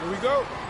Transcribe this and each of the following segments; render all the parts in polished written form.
Here we go.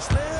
gosh, man.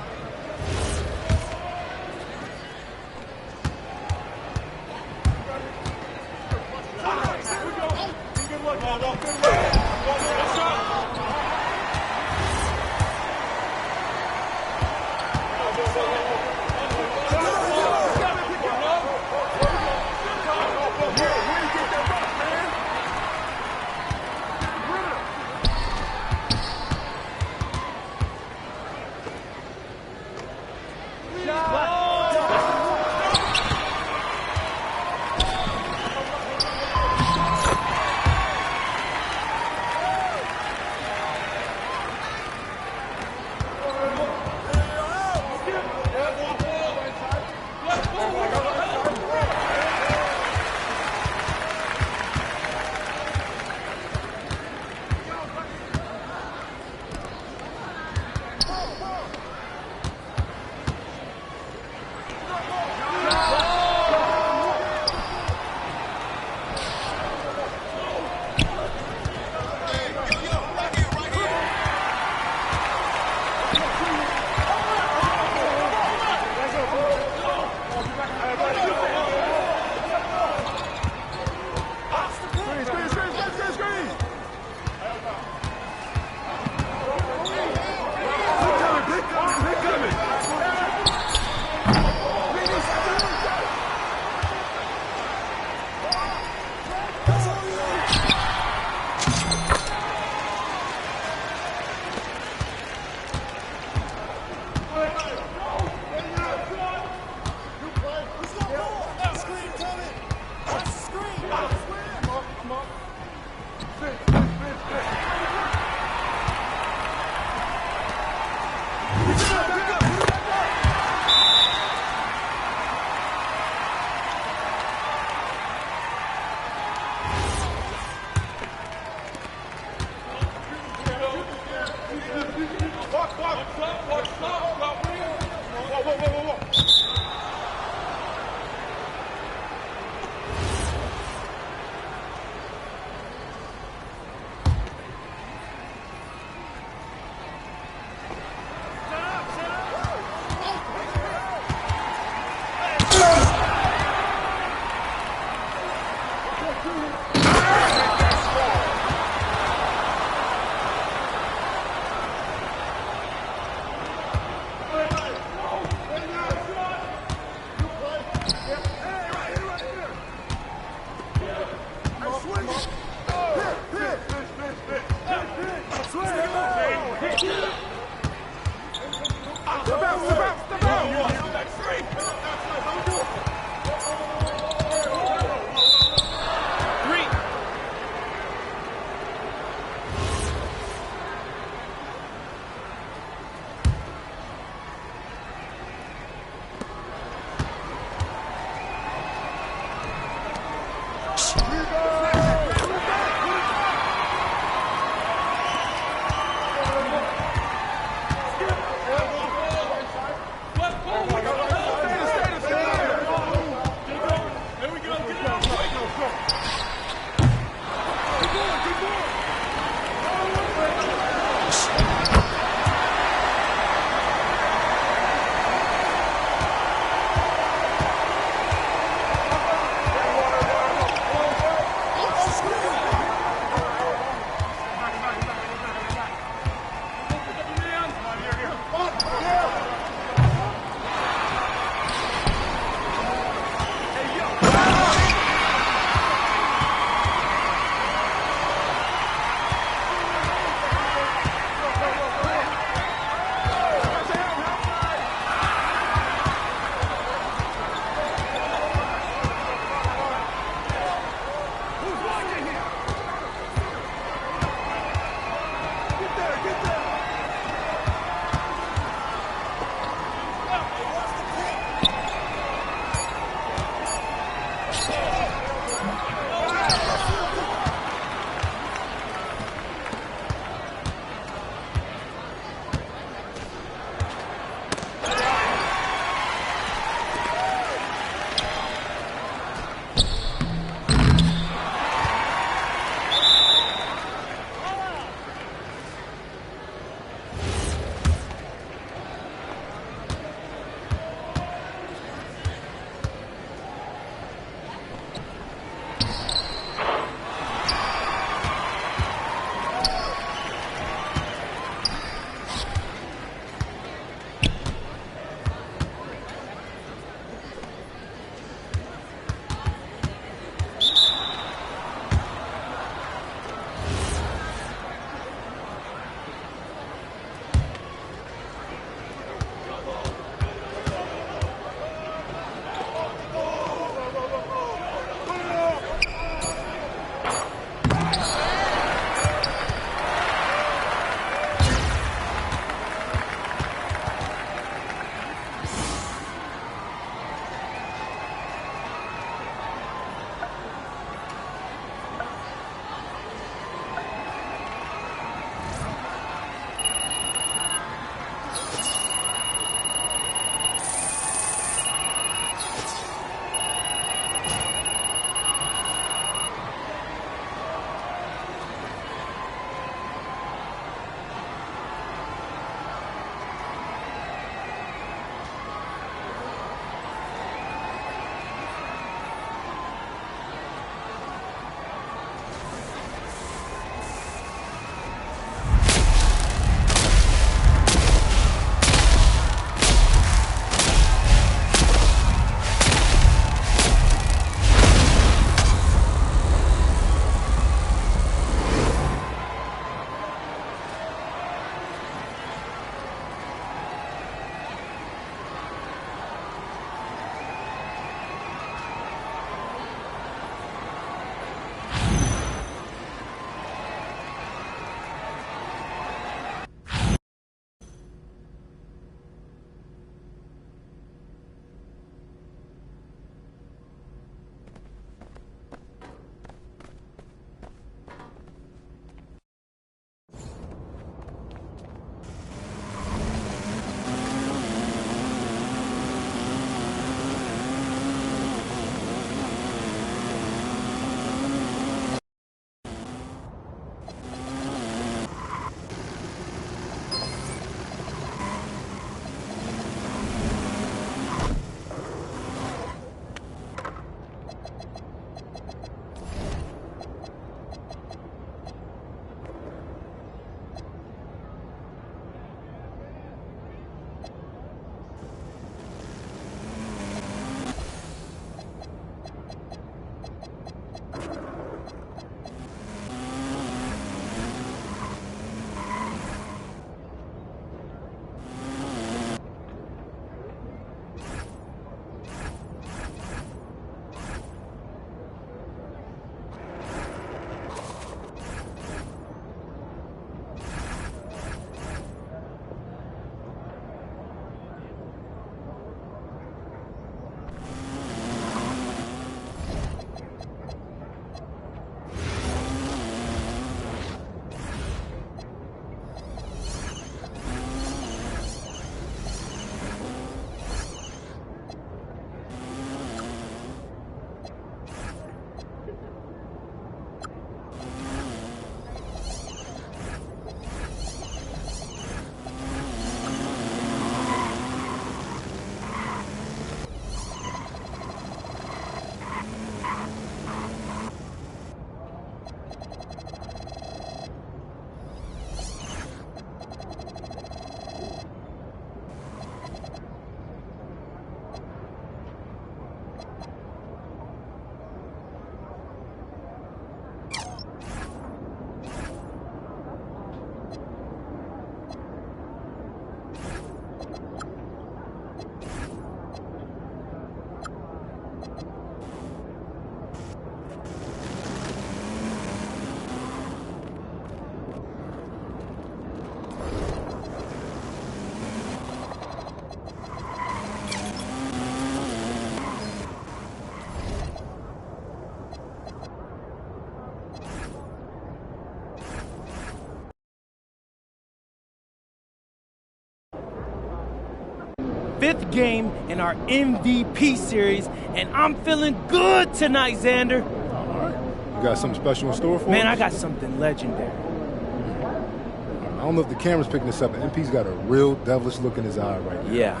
5th game in our MVP series, and I'm feeling good tonight, Xander. All right. You got something special in store for us? Man, I got something legendary. I don't know if the camera's picking this up, but MP's got a real devilish look in his eye right now. Yeah.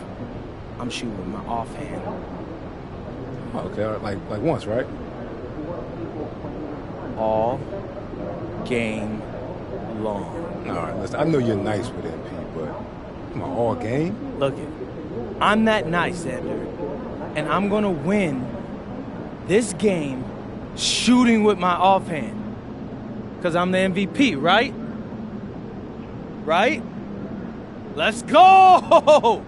I'm shooting with my offhand. Okay, all right, like once, right? All game long. All right, listen, I know you're nice with MP, but come on, all game? Look it. I'm that nice, Xander. And I'm gonna win this game shooting with my offhand. Because I'm the MVP, right? Right? Let's go!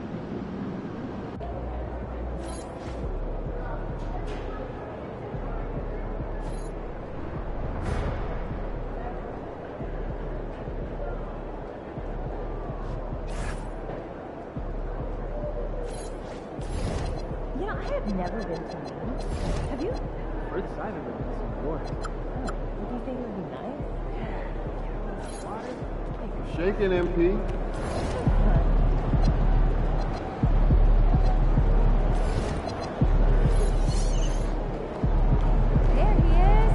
Never been to Maine. Have you? First sign of it is some water. Oh, do you think it would be nice? Water? Shaking, MP. There he is.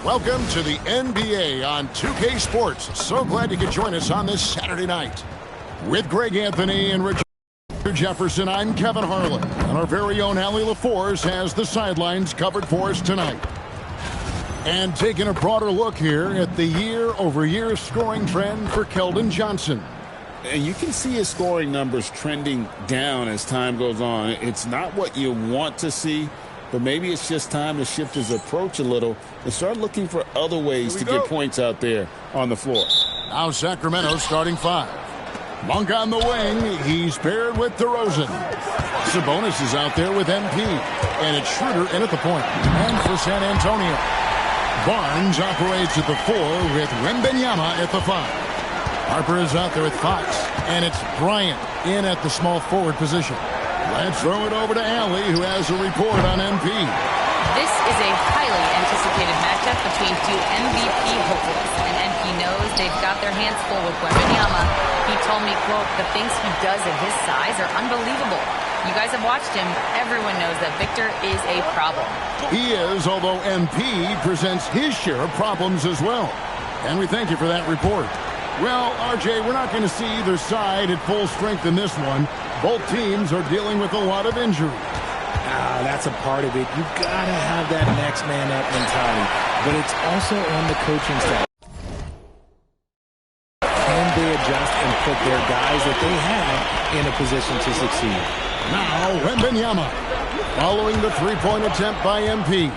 Welcome to the NBA on 2K Sports. So glad you could join us on this Saturday night. With Greg Anthony and Richard Jefferson, I'm Kevin Harlan. And our very own Allie LaForce has the sidelines covered for us tonight. And taking a broader look here at the year-over-year scoring trend for Keldon Johnson. And you can see his scoring numbers trending down as time goes on. It's not what you want to see, but maybe it's just time to shift his approach a little and start looking for other ways to get points out there on the floor. Now Sacramento starting 5. Monk on the wing. He's paired with DeRozan. Sabonis is out there with MP. And it's Schroeder in at the point. And for San Antonio, Barnes operates at the 4 with Wembanyama at the 5. Harper is out there with Fox. And it's Bryant in at the small forward position. Let's throw it over to Allie, who has a report on MP. This is a highly anticipated matchup between two MVP hopefuls, and MP knows they've got their hands full with Wembanyama. He told me, quote, the things he does at his size are unbelievable. You guys have watched him. Everyone knows that Victor is a problem. He is, although MP presents his share of problems as well. And we thank you for that report. Well, RJ, we're not going to see either side at full strength in this one. Both teams are dealing with a lot of injury. That's a part of it. You've got to have that next man up mentality. But it's also on the coaching staff. Can they adjust and put their guys that they have in a position to succeed? Now, Wembanyama following the three-point attempt by MP.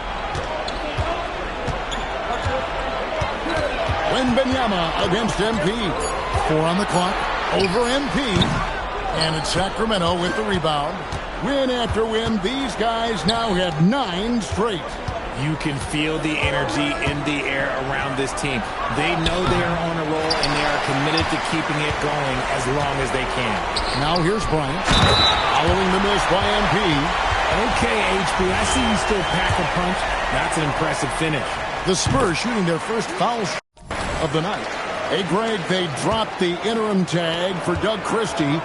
Wembanyama against MP. 4 on the clock. Over MP. And it's Sacramento with the rebound. Win after win, these guys now have 9 straight. You can feel the energy in the air around this team. They know they are on a roll, and they are committed to keeping it going as long as they can. Now here's Bryant. Following the miss by MP. Okay, HB, I see you still pack a punch. That's an impressive finish. The Spurs shooting their first foul of the night. Hey, Greg, they dropped the interim tag for Doug Christie,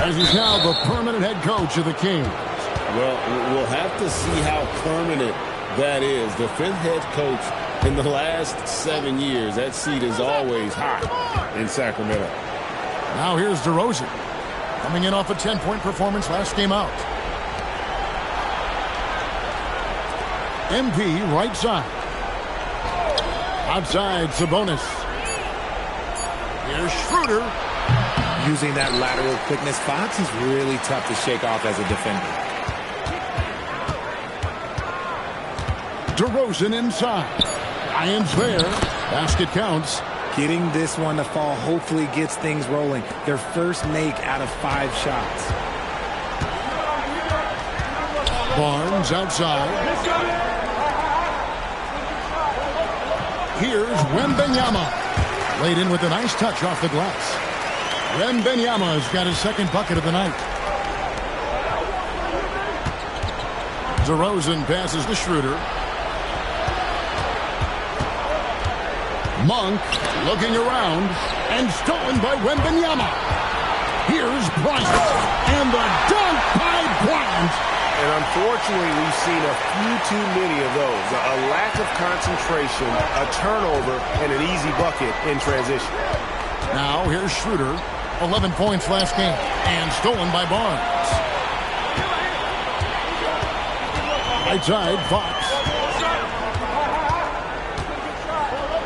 as he's now the permanent head coach of the Kings. Well, we'll have to see how permanent that is. The 5th head coach in the last 7 years. That seat is always hot in Sacramento. Now here's DeRozan, coming in off a 10-point performance last game out. MP right side. Outside, Sabonis. Here's Schroeder. Using that lateral quickness, Fox is really tough to shake off as a defender. DeRozan inside. Irons there. Basket counts. Getting this one to fall hopefully gets things rolling. Their first make out of 5 shots. Barnes outside. Here's Wembanyama. Laid in with a nice touch off the glass. Wembanyama's got his 2nd bucket of the night. DeRozan passes to Schroeder. Monk looking around and stolen by Wembanyama. Here's Bryant and the dunk by Bryant. And unfortunately, we've seen a few too many of those. A lack of concentration, a turnover, and an easy bucket in transition. Now here's Schroeder. 11 points last game and stolen by Barnes. Right side, Fox.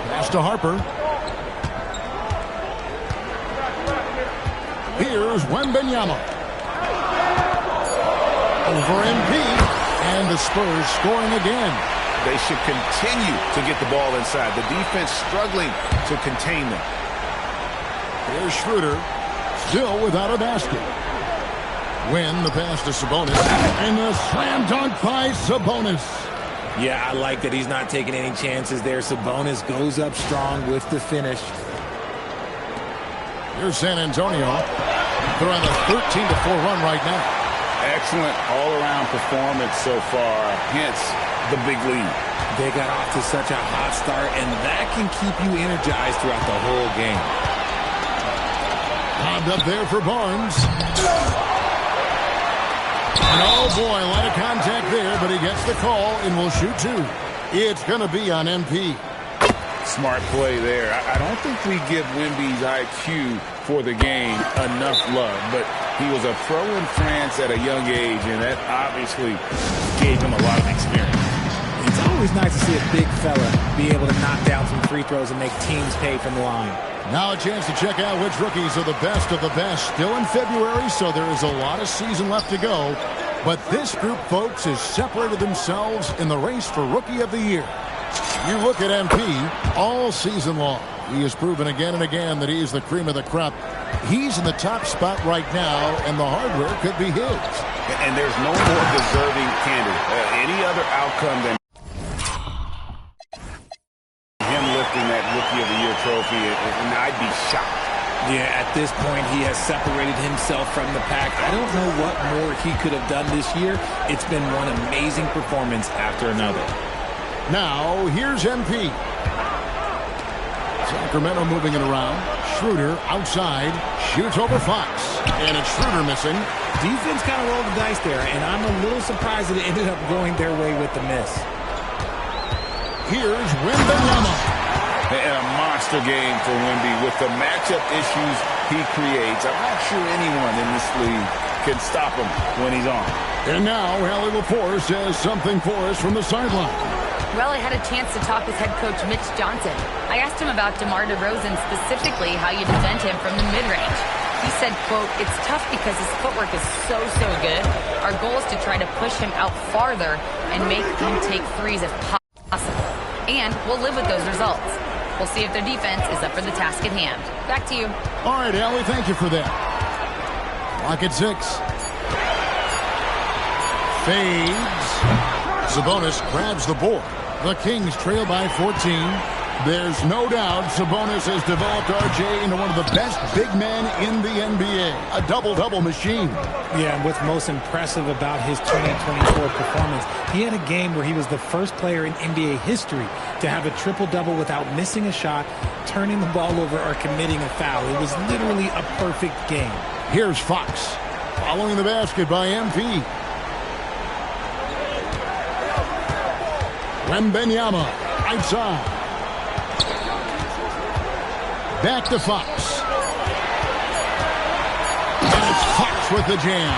Pass to Harper. Here's Wembanyama. Over MP. And the Spurs scoring again. They should continue to get the ball inside. The defense struggling to contain them. Here's Schroeder. Still without a basket. Win the pass to Sabonis. And the slam dunk by Sabonis. Yeah, I like that he's not taking any chances there. Sabonis goes up strong with the finish. Here's San Antonio. They're on a 13-4 run right now. Excellent all-around performance so far, hence the big lead. They got off to such a hot start, and that can keep you energized throughout the whole game. Bobbed up there for Barnes. And oh boy, a lot of contact there, but he gets the call and will shoot 2. It's going to be on MP. Smart play there. I don't think we give Wemby's IQ for the game enough love, but he was a pro in France at a young age, and that obviously gave him a lot of experience. It's always nice to see a big fella be able to knock down some free throws and make teams pay from the line. Now a chance to check out which rookies are the best of the best. Still in February, so there is a lot of season left to go. But this group, folks, has separated themselves in the race for Rookie of the Year. You look at MP all season long. He has proven again and again that he is the cream of the crop. He's in the top spot right now, and the hardware could be his. And there's no more deserving candidate. Any other outcome than him lifting that Rookie of the Year trophy, and I'd be shocked. Yeah, at this point, he has separated himself from the pack. I don't know what more he could have done this year. It's been one amazing performance after another. Now, here's MP. Sacramento moving it around. Schroeder outside. Shoots over Fox. And it's Schroeder missing. Defense kind of rolled the dice there, and I'm a little surprised that it ended up going their way with the miss. Here's Wembanyama. And a monster game for Wemby with the matchup issues he creates. I'm not sure anyone in this league can stop him when he's on. And now, Allie Lepore says something for us from the sideline. Well, I had a chance to talk with head coach Mitch Johnson. I asked him about DeMar DeRozan, specifically how you defend him from the mid-range. He said, quote, "It's tough because his footwork is so good. Our goal is to try to push him out farther and make him take threes if possible. And we'll live with those results. We'll see if their defense is up for the task at hand." Back to you. All right, Allie, thank you for that. Clock at 6. Fades. Sabonis grabs the board. The Kings trail by 14. There's no doubt Sabonis has developed RJ into one of the best big men in the NBA. A double-double machine. Yeah, and what's most impressive about his 2024 performance, he had a game where he was the first player in NBA history to have a triple-double without missing a shot, turning the ball over, or committing a foul. It was literally a perfect game. Here's Fox. Following the basket by MP. Wembanyama, right side. Back to Fox. And it's Fox with the jam.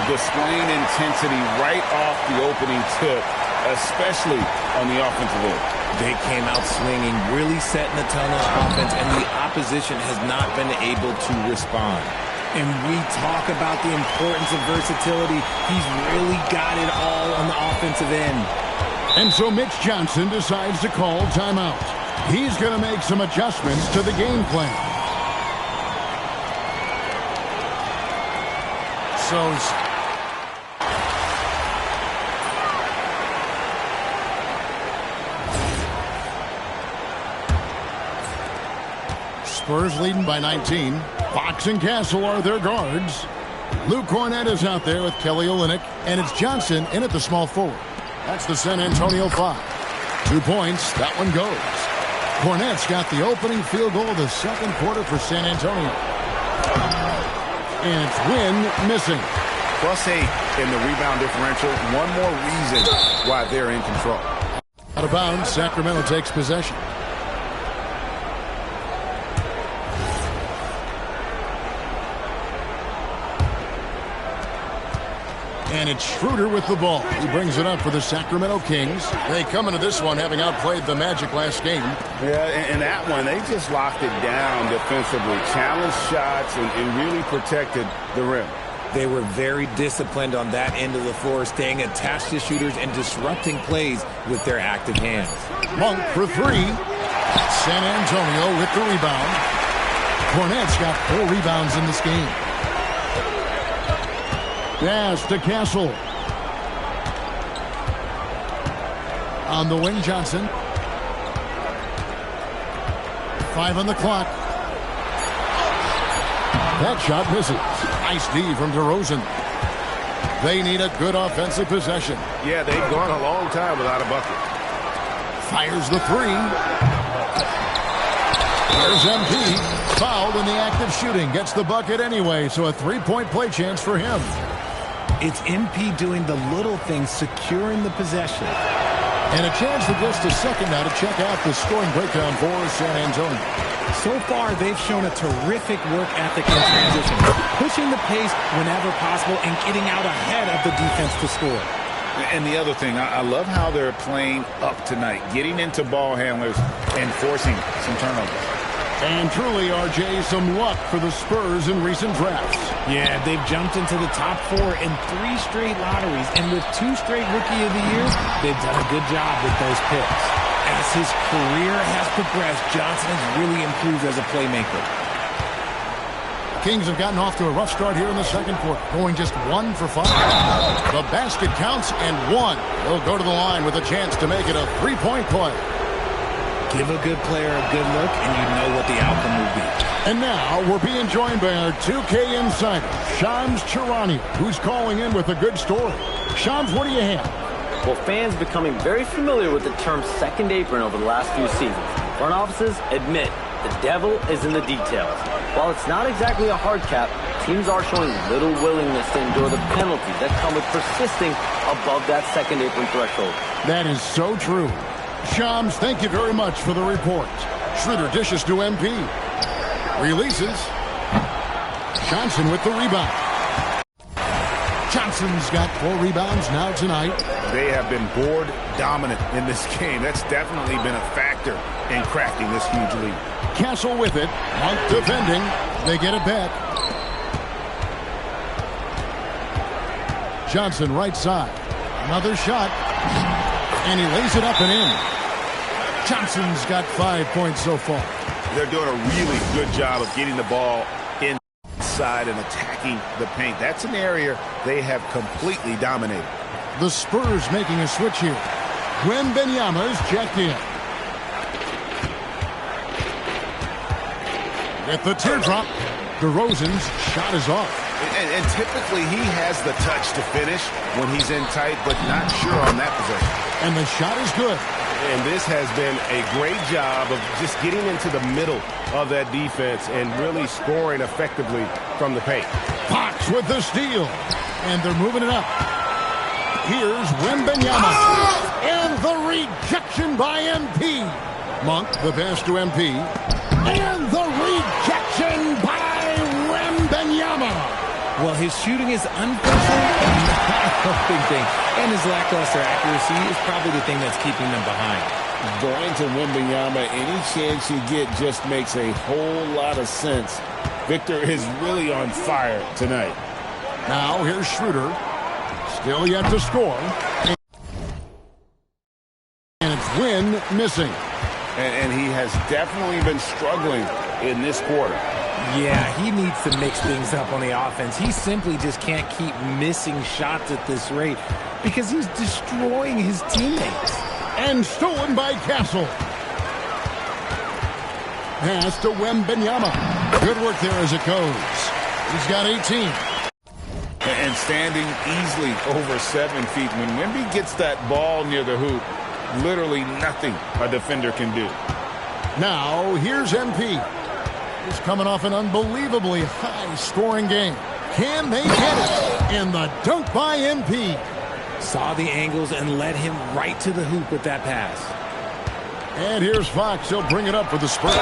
Displaying intensity right off the opening tip, especially on the offensive end. They came out swinging, really setting the tone on offense, and the opposition has not been able to respond. And we talk about the importance of versatility. He's really got it all on the offensive end. And so Mitch Johnson decides to call timeout. He's going to make some adjustments to the game plan. Spurs leading by 19. Fox and Castle are their guards. Luke Cornett is out there with Kelly Olynyk, and it's Johnson in at the small forward. That's the San Antonio 5. 2 points. That one goes. Cornett's got the opening field goal of the second quarter for San Antonio. And it's Wynn missing. +8 in the rebound differential. One more reason why they're in control. Out of bounds, Sacramento takes possession. And it's Schroeder with the ball. He brings it up for the Sacramento Kings. They come into this one having outplayed the Magic last game. Yeah, and that one, they just locked it down defensively. Challenged shots and really protected the rim. They were very disciplined on that end of the floor, staying attached to shooters and disrupting plays with their active hands. Monk for 3. San Antonio with the rebound. Cornett's got 4 rebounds in this game. Pass to Castle. On the wing, Johnson. 5 on the clock. That shot misses. Nice D from DeRozan. They need a good offensive possession. Yeah, they've gone a long time without a bucket. Fires the 3. There's MP. Fouled in the act of shooting. Gets the bucket anyway, so a 3-point play chance for him. It's MP doing the little things, securing the possession. And a chance for just a second now to check out the scoring breakdown for San Antonio. So far, they've shown a terrific work ethic in transition, pushing the pace whenever possible and getting out ahead of the defense to score. And the other thing, I love how they're playing up tonight, getting into ball handlers and forcing some turnovers. And truly, RJ, some luck for the Spurs in recent drafts. Yeah, they've jumped into the top 4 in 3 straight lotteries, and with 2 straight Rookie of the Years, they've done a good job with those picks. As his career has progressed, Johnson has really improved as a playmaker. Kings have gotten off to a rough start here in the second quarter, going just 1 for 5. The basket counts, and 1. He'll go to the line with a chance to make it a 3-point play. Give a good player a good look, and you know what the outcome will be. And now we're being joined by our 2K insider, Shams Charania, who's calling in with a good story. Shams, what do you have? Well, fans becoming very familiar with the term second apron over the last few seasons. Front offices admit the devil is in the details. While it's not exactly a hard cap, teams are showing little willingness to endure the penalties that come with persisting above that second apron threshold. That is so true. Shams, thank you very much for the report. Schroeder dishes to MP. Releases. Johnson with the rebound. Johnson's got 4 rebounds now tonight. They have been board dominant in this game. That's definitely been a factor in cracking this huge lead. Castle with it. Monk defending. They get it back. Johnson right side. Another shot. And he lays it up and in. Johnson's got 5 points so far. They're doing a really good job of getting the ball inside and attacking the paint. That's an area they have completely dominated. The Spurs making a switch here. Wembanyama is checked in. With the teardrop, DeRozan's shot is off. And typically he has the touch to finish when he's in tight, but not sure on that possession. And the shot is good. And this has been a great job of just getting into the middle of that defense and really scoring effectively from the paint. Fox with the steal. And they're moving it up. Here's Wembanyama. And the rejection by MP. Monk, the pass to MP. And the rejection by Wembanyama. Well, his shooting is unfortunately not a big thing. And his lackluster accuracy is probably the thing that's keeping them behind. Going to Wembanyama any chance you get just makes a whole lot of sense. Victor is really on fire tonight. Now here's Schroeder. Still yet to score. And it's Wynn missing. And he has definitely been struggling in this quarter. Yeah, he needs to mix things up on the offense. He simply just can't keep missing shots at this rate because he's destroying his teammates. And stolen by Castle. Pass to Wembanyama. Good work there as it goes. He's got 18. And standing easily over 7 feet. When Wemby gets that ball near the hoop, literally nothing a defender can do. Now, here's MP. He's coming off an unbelievably high-scoring game. Can they get it? And the dunk by MP. Saw the angles and led him right to the hoop with that pass. And here's Fox. He'll bring it up for the Spurs.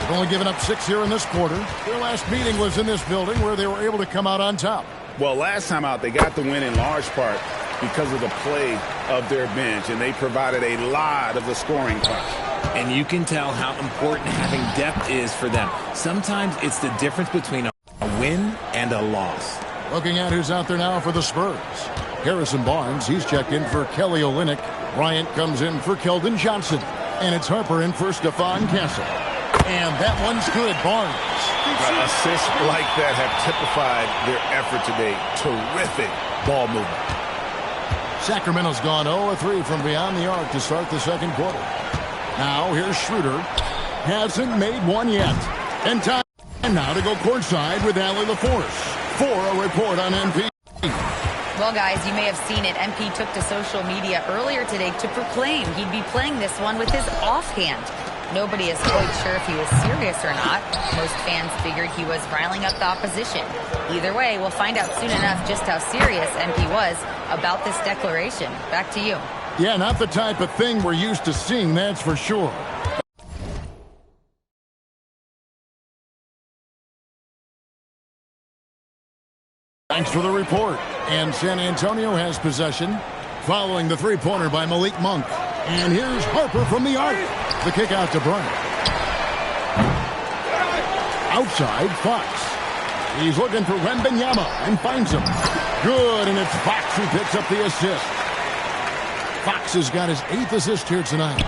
They've only given up 6 here in this quarter. Their last meeting was in this building where they were able to come out on top. Well, last time out, they got the win in large part because of the play of their bench, and they provided a lot of the scoring punch. And you can tell how important having depth is for them. Sometimes it's the difference between a win and a loss. Looking at who's out there now for the Spurs. Harrison Barnes, he's checked in for Kelly Olynyk. Bryant comes in for Keldon Johnson. And it's Harper in for Stephon Castle. And that one's good, Barnes. Assists like that have typified their effort today. Terrific ball movement. Sacramento's gone 0-3 from beyond the arc to start the second quarter. Now here's Schroeder. Hasn't made one yet. And time now to go courtside with Allie LaForce for a report on MP. Well, guys, you may have seen it. MP took to social media earlier today to proclaim he'd be playing this one with his offhand. Nobody is quite sure if he was serious or not. Most fans figured he was riling up the opposition. Either way, we'll find out soon enough just how serious MP was about this declaration. Back to you. Yeah, not the type of thing we're used to seeing, that's for sure. Thanks for the report. And San Antonio has possession following the three-pointer by Malik Monk. And here's Harper from the arc. The kick out to Bryant. Outside, Fox. He's looking for Wembanyama and finds him. Good, and it's Fox who picks up the assist. Fox has got his 8th assist here tonight.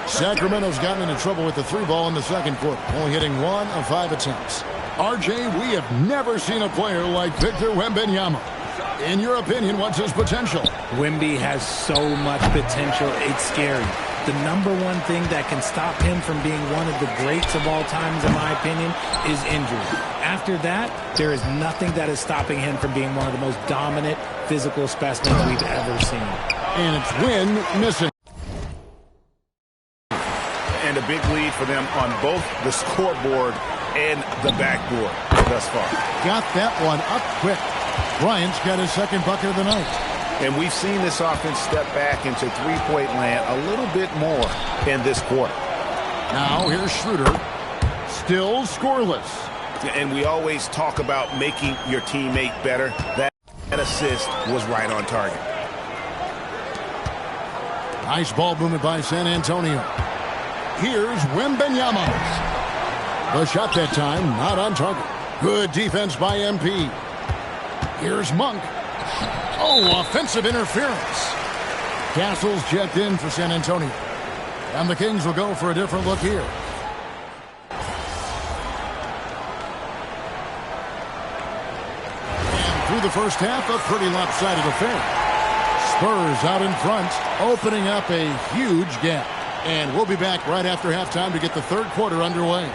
Sacramento's gotten into trouble with the three ball in the second quarter, only hitting 1 of 5 attempts. RJ, we have never seen a player like Victor Wembanyama. In your opinion, what's his potential? Wemby has so much potential, it's scary. The number one thing that can stop him from being one of the greats of all times, in my opinion, is injury. After that, there is nothing that is stopping him from being one of the most dominant physical specimens we've ever seen. And it's Wynn missing. And a big lead for them on both the scoreboard and the backboard thus far. Got that one up quick. Bryant's got his second bucket of the night. And we've seen this offense step back into three-point land a little bit more in this quarter. Now here's Schroeder. Still scoreless. And we always talk about making your teammate better. That assist was right on target. Nice ball movement by San Antonio. Here's Wembanyama. The shot that time, not on target. Good defense by MP. Here's Monk. Oh, offensive interference. Castle's checked in for San Antonio. And the Kings will go for a different look here. And through the first half, a pretty lopsided affair. Spurs out in front, opening up a huge gap. And we'll be back right after halftime to get the third quarter underway.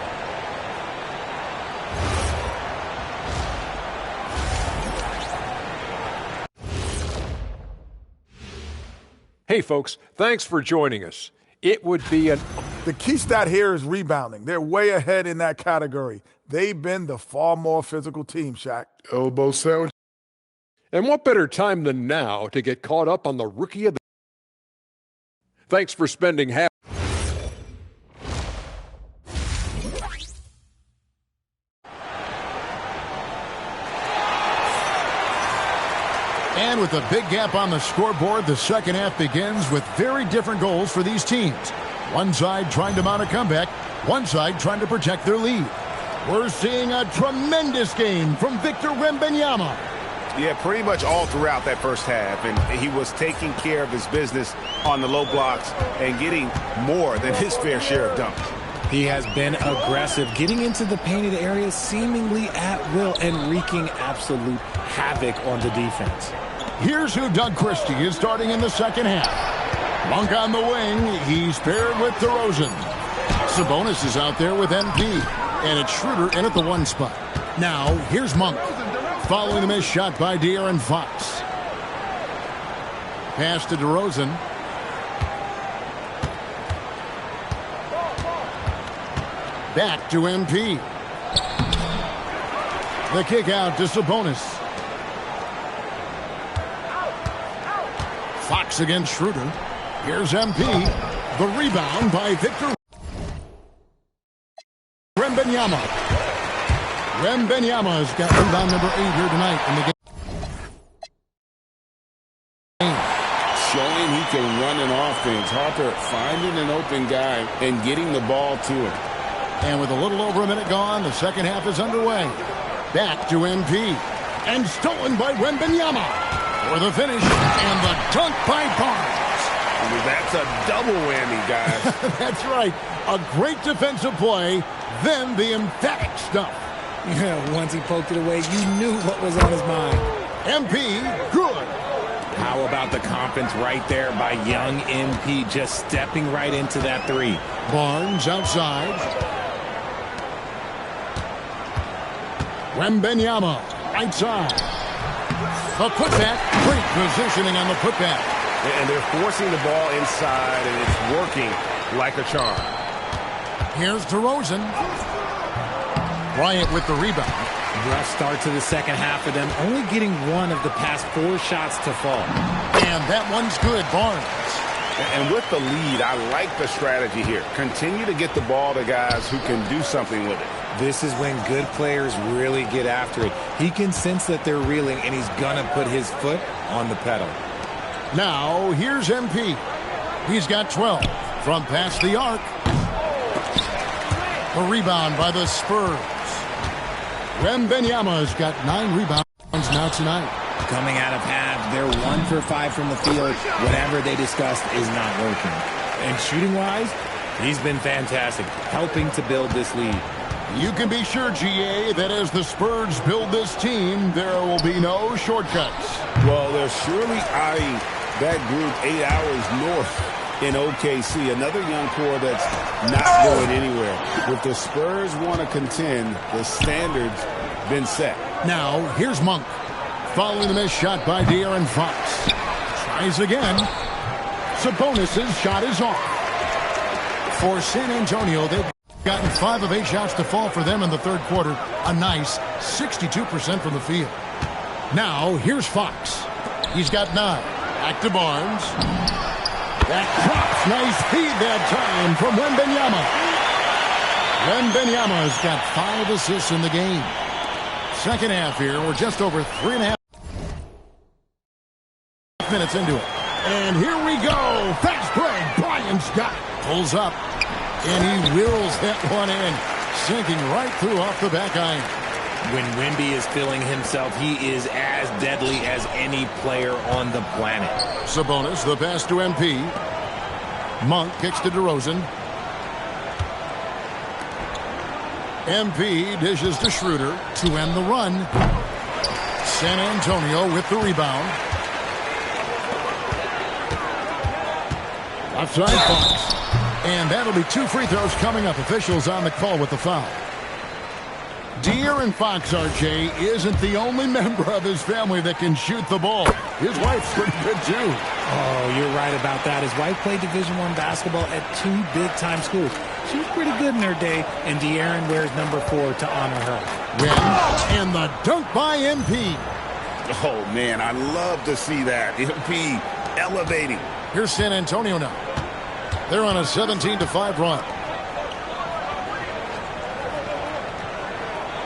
Hey, folks, thanks for joining us. It would be The key stat here is rebounding. They're way ahead in that category. They've been the far more physical team, Shaq. Elbow sandwich. And what better time than now to get caught up on the Rookie of the... Thanks for spending half... And with a big gap on the scoreboard, the second half begins with very different goals for these teams. One side trying to mount a comeback, one side trying to protect their lead. We're seeing a tremendous game from Victor Wembanyama. Yeah, pretty much all throughout that first half, and he was taking care of his business on the low blocks and getting more than his fair share of dunks. He has been aggressive, getting into the painted area seemingly at will and wreaking absolute havoc on the defense. Here's who Doug Christie is starting in the second half. Monk on the wing. He's paired with DeRozan. Sabonis is out there with MP. And it's Schroeder in at the 1 spot. Now, here's Monk. Following the missed shot by De'Aaron Fox. Pass to DeRozan. Back to MP. The kick out to Sabonis. Fox against Schroeder. Here's MP. The rebound by Victor Wembanyama. Wembanyama's got rebound number 8 here tonight in the game. Showing he can run an offense. Harper finding an open guy and getting the ball to him. And with a little over a minute gone, the second half is underway. Back to MP. And stolen by Wembanyama. For the finish, and the dunk by Barnes. That's a double whammy, guys. That's right. A great defensive play, then the emphatic stuff. Yeah, once he poked it away, you knew what was on his mind. MP, good. How about the confidence right there by young MP, just stepping right into that 3. Barnes outside. Wembanyama, right side. A putback, great positioning on the putback. And they're forcing the ball inside, and it's working like a charm. Here's DeRozan. Bryant with the rebound. Rough start to the second half of them, only getting 1 of the past 4 shots to fall. And that one's good, Barnes. And with the lead, I like the strategy here. Continue to get the ball to guys who can do something with it. This is when good players really get after it. He can sense that they're reeling, and he's going to put his foot on the pedal. Now, here's MP. He's got 12 from past the arc. The rebound by the Spurs. Wembanyama's got 9 rebounds now tonight. Coming out of half, they're 1 for 5 from the field. Whatever they discussed is not working. And shooting-wise, he's been fantastic, helping to build this lead. You can be sure, GA, that as the Spurs build this team, there will be no shortcuts. Well, they're surely eyeing that group 8 hours north in OKC. Another young core that's not going anywhere. If the Spurs want to contend, the standard's been set. Now, here's Monk. Following the missed shot by De'Aaron Fox. Tries again. Sabonis' shot is off. For San Antonio, they've gotten 5 of 8 shots to fall for them in the third quarter. A nice 62% from the field. Now, here's Fox. He's got 9. Back to Barnes. That drops. Nice feed that time from Wembanyama. Wembanyama's got 5 assists in the game. Second half here. We're just over 3.5 minutes into it. And here we go. Fast break. Bryant's got it. Pulls up. And he wills that one in. Sinking right through off the back iron. When Wemby is feeling himself, he is as deadly as any player on the planet. Sabonis, the pass to MP. Monk kicks to DeRozan. MP dishes to Schroeder to end the run. San Antonio with the rebound. Outside Fox. And that'll be 2 free throws coming up. Officials on the call with the foul. De'Aaron Fox, RJ, isn't the only member of his family that can shoot the ball. His wife's pretty good, too. Oh, you're right about that. His wife played Division I basketball at 2 big-time schools. She was pretty good in her day, and De'Aaron wears number 4 to honor her. And the dunk by MP. Oh, man, I love to see that. MP elevating. Here's San Antonio now. They're on a 17-5 run.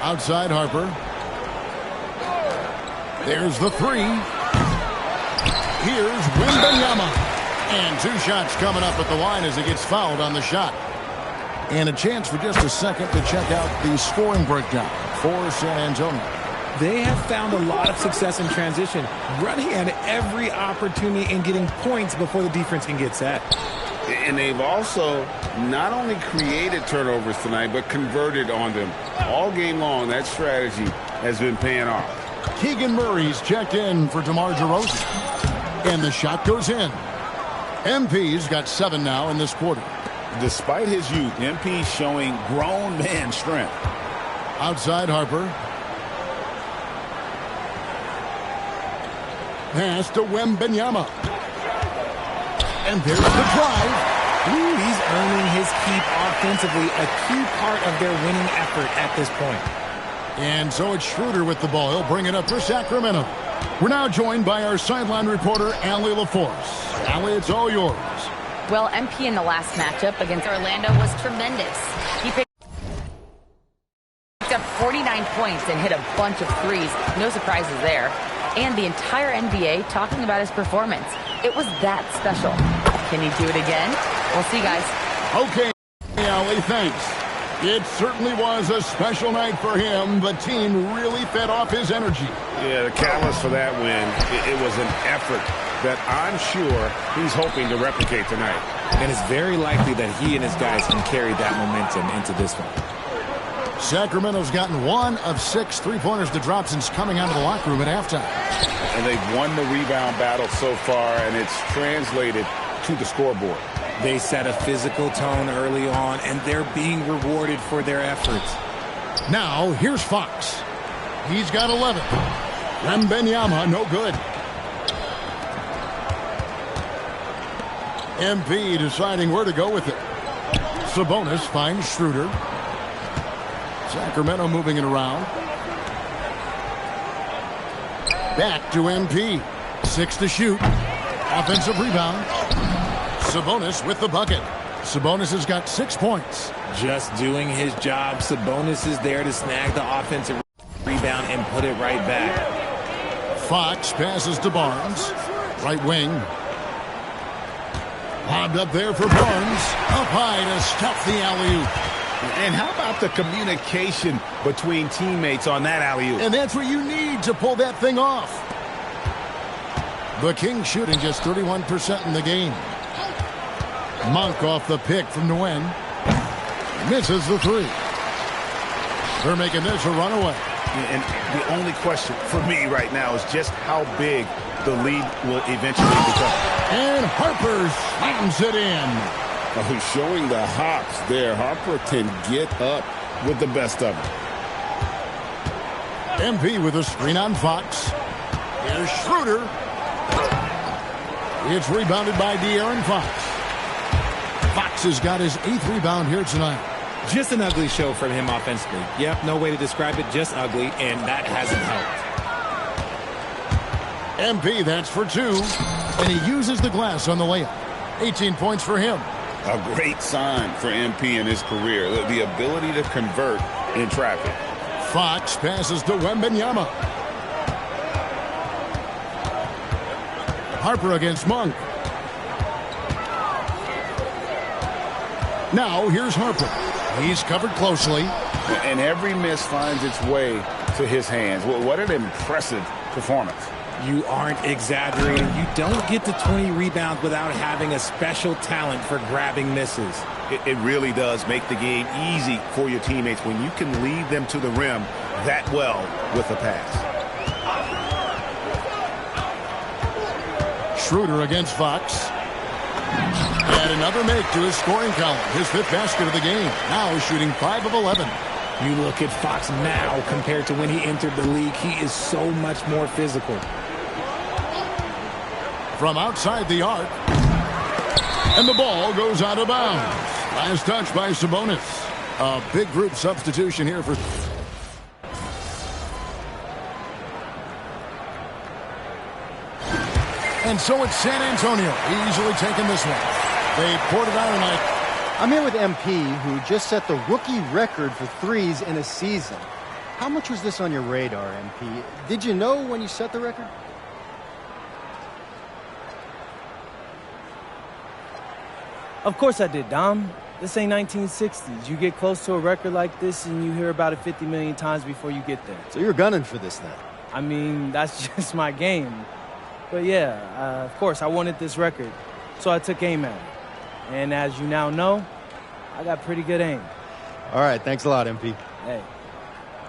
Outside Harper. There's the three. Here's Wembanyama. And 2 shots coming up at the line as he gets fouled on the shot. And a chance for just a second to check out the scoring breakdown for San Antonio. They have found a lot of success in transition, running at every opportunity and getting points before the defense can get set. And they've also not only created turnovers tonight, but converted on them. All game long, that strategy has been paying off. Keegan Murray's checked in for DeMar DeRozan. And the shot goes in. MP's got 7 now in this quarter. Despite his youth, MP showing grown man strength. Outside Harper. Pass to Wembanyama. And there's the drive. Ooh, he's earning his keep offensively, a key part of their winning effort at this point. And so it's Schroeder with the ball. He'll bring it up for Sacramento. We're now joined by our sideline reporter, Allie LaForce. Allie, it's all yours. Well, MP in the last matchup against Orlando was tremendous. He picked up 49 points and hit a bunch of threes. No surprises there. And the entire NBA talking about his performance. It was that special. Can he do it again? We'll see, guys. Okay, Allie, thanks. It certainly was a special night for him. The team really fed off his energy. Yeah, the catalyst for that win, it was an effort that I'm sure he's hoping to replicate tonight. And it's very likely that he and his guys can carry that momentum into this one. Sacramento's gotten 1 of 6 3-pointers to drop since coming out of the locker room at halftime. And they've won the rebound battle so far, and it's translated to the scoreboard. They set a physical tone early on, and they're being rewarded for their efforts. Now, here's Fox. He's got 11. Wembanyama, no good. MP deciding where to go with it. Sabonis finds Schroeder. Sacramento moving it around. Back to MP. 6 to shoot. Offensive rebound. Sabonis with the bucket. Sabonis has got 6 points. Just doing his job. Sabonis is there to snag the offensive rebound and put it right back. Fox passes to Barnes. Right wing. Lobbed up there for Barnes. Up high to stuff the alley-oop. And how about the communication between teammates on that alley-oop? And that's what you need to pull that thing off. The Kings shooting just 31% in the game. Monk off the pick from Nguyen. Misses the 3. They're making this a runaway. And the only question for me right now is just how big the lead will eventually become. And Harper slams it in. Oh, showing the hops there. Harper can get up with the best of them. MP with a screen on Fox. Here's Schroeder. It's rebounded by De'Aaron Fox. Fox has got his 8th rebound here tonight. Just an ugly show from him offensively. Yep, no way to describe it, just ugly, and that hasn't helped. MP, that's for 2. And he uses the glass on the layup. 18 points for him. A great sign for MP in his career, the ability to convert in traffic. Fox passes to Wembanyama. Harper against Monk. Now here's Harper. He's covered closely. And every miss finds its way to his hands. What an impressive performance. You aren't exaggerating. You don't get to 20 rebounds without having a special talent for grabbing misses. It really does make the game easy for your teammates when you can lead them to the rim that well with a pass. Schroeder against Fox. And another make to his scoring column. His 5th basket of the game. Now shooting 5 of 11. You look at Fox now compared to when he entered the league. He is so much more physical. From outside the arc. And the ball goes out of bounds. Last touch by Sabonis. A big group substitution here for... And so it's San Antonio easily taking this one. They poured it out tonight. I'm here with MP, who just set the rookie record for threes in a season. How much was this on your radar, MP? Did you know when you set the record? Of course I did, Dom. This ain't 1960s. You get close to a record like this and you hear about it 50 million times before you get there. So you're gunning for this then? I mean, that's just my game. But yeah, of course, I wanted this record, so I took aim at it. And as you now know, I got pretty good aim. All right, thanks a lot, MP. Hey,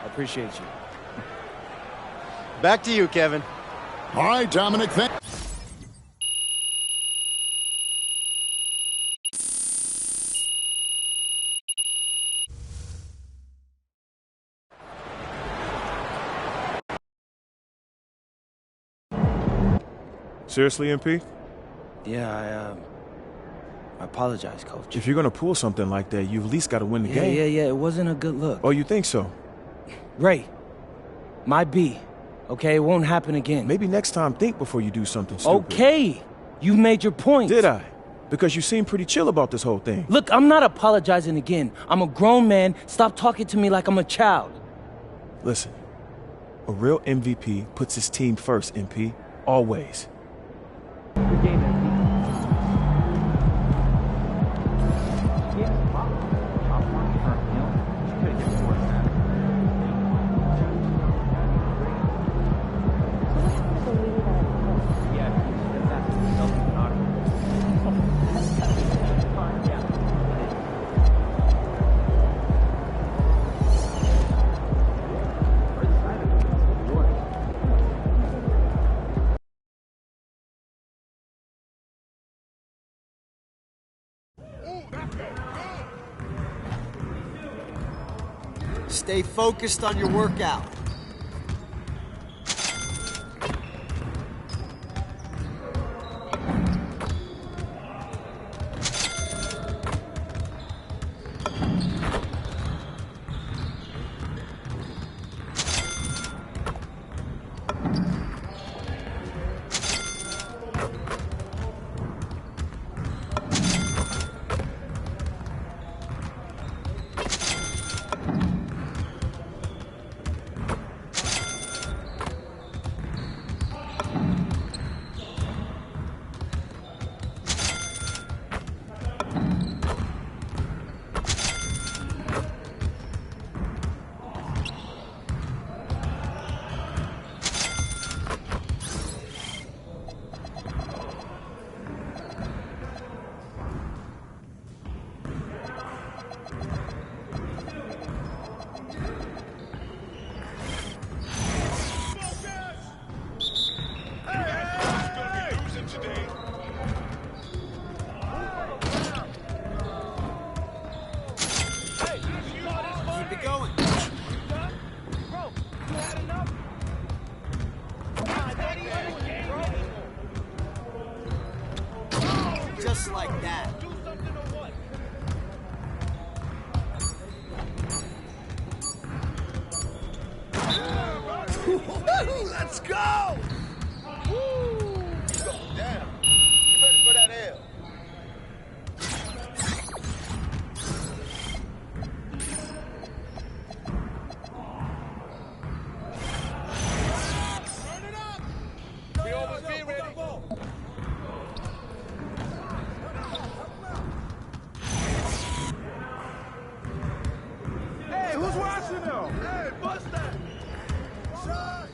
I appreciate you. Back to you, Kevin. All right, Dominic, Seriously, MP? Yeah, I apologize, Coach. If you're going to pull something like that, you've at least got to win the game. Yeah, it wasn't a good look. Oh, you think so? Ray, my B, okay? It won't happen again. Maybe next time think before you do something stupid. Okay, you've made your point. Did I? Because you seem pretty chill about this whole thing. Look, I'm not apologizing again. I'm a grown man. Stop talking to me like I'm a child. Listen, a real MVP puts his team first, MP. Always. Good game, MP. Stay focused on your workout. Just like that. Let's go! Woo! Damn. You ready for that L? Turn it up! We almost be ready. Hey, who's watching them? Hey, bust that! Shot!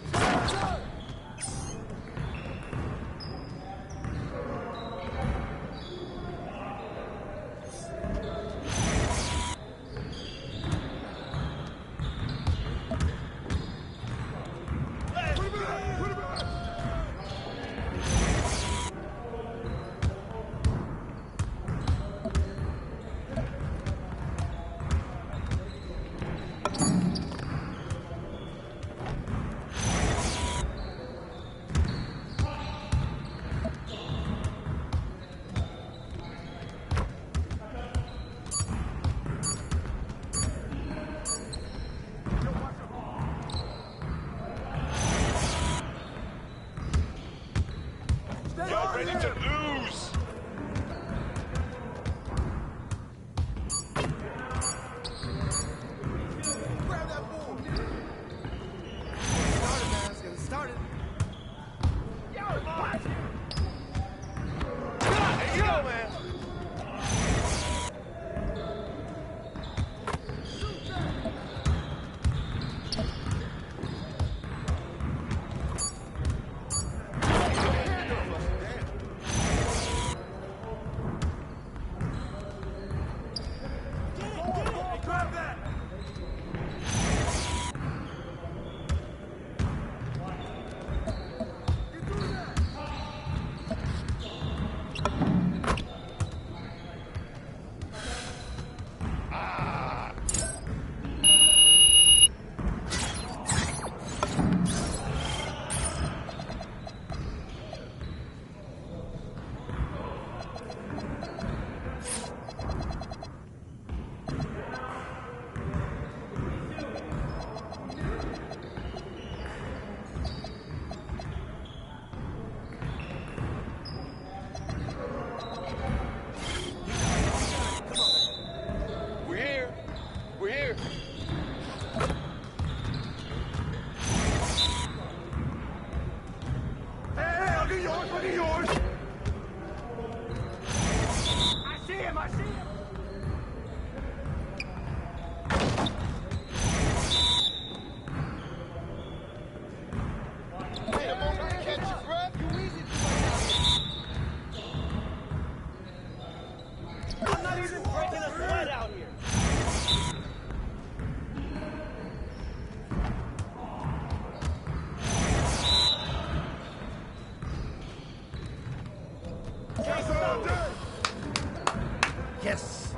Yes.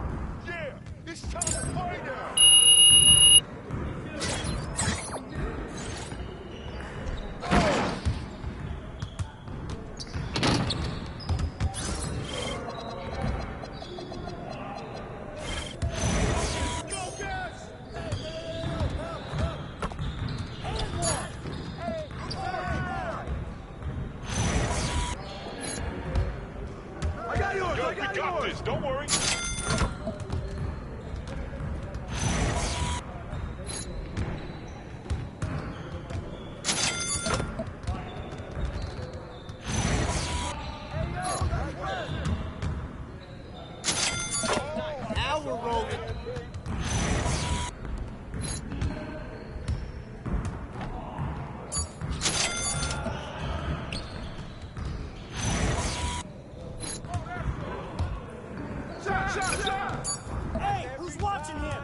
Yeah, it's time to play now. Don't worry. Now we're rolling. Hey, who's watching him?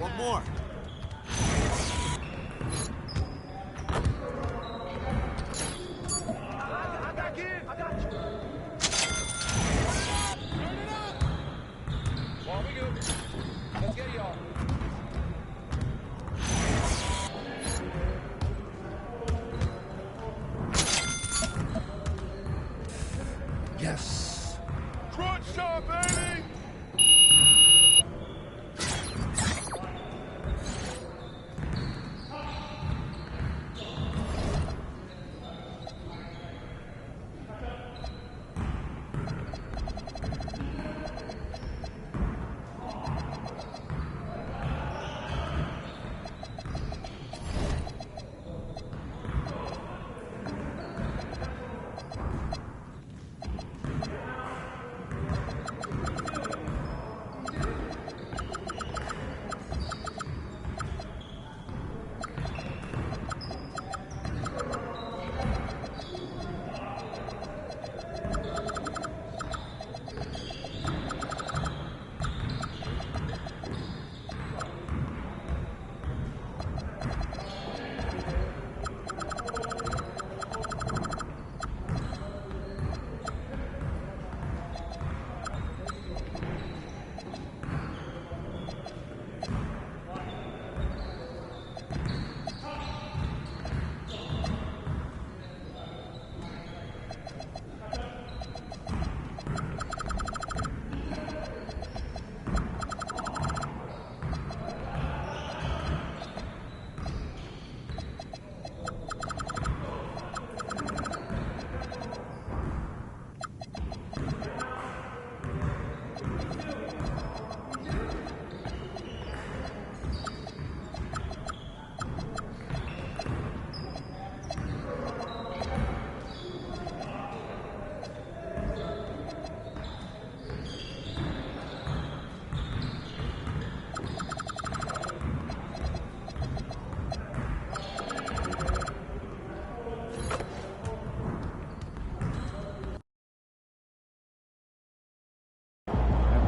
One more. I got you. Well, we good. Let's get y'all. Yes. Crunch time, baby!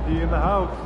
In the house.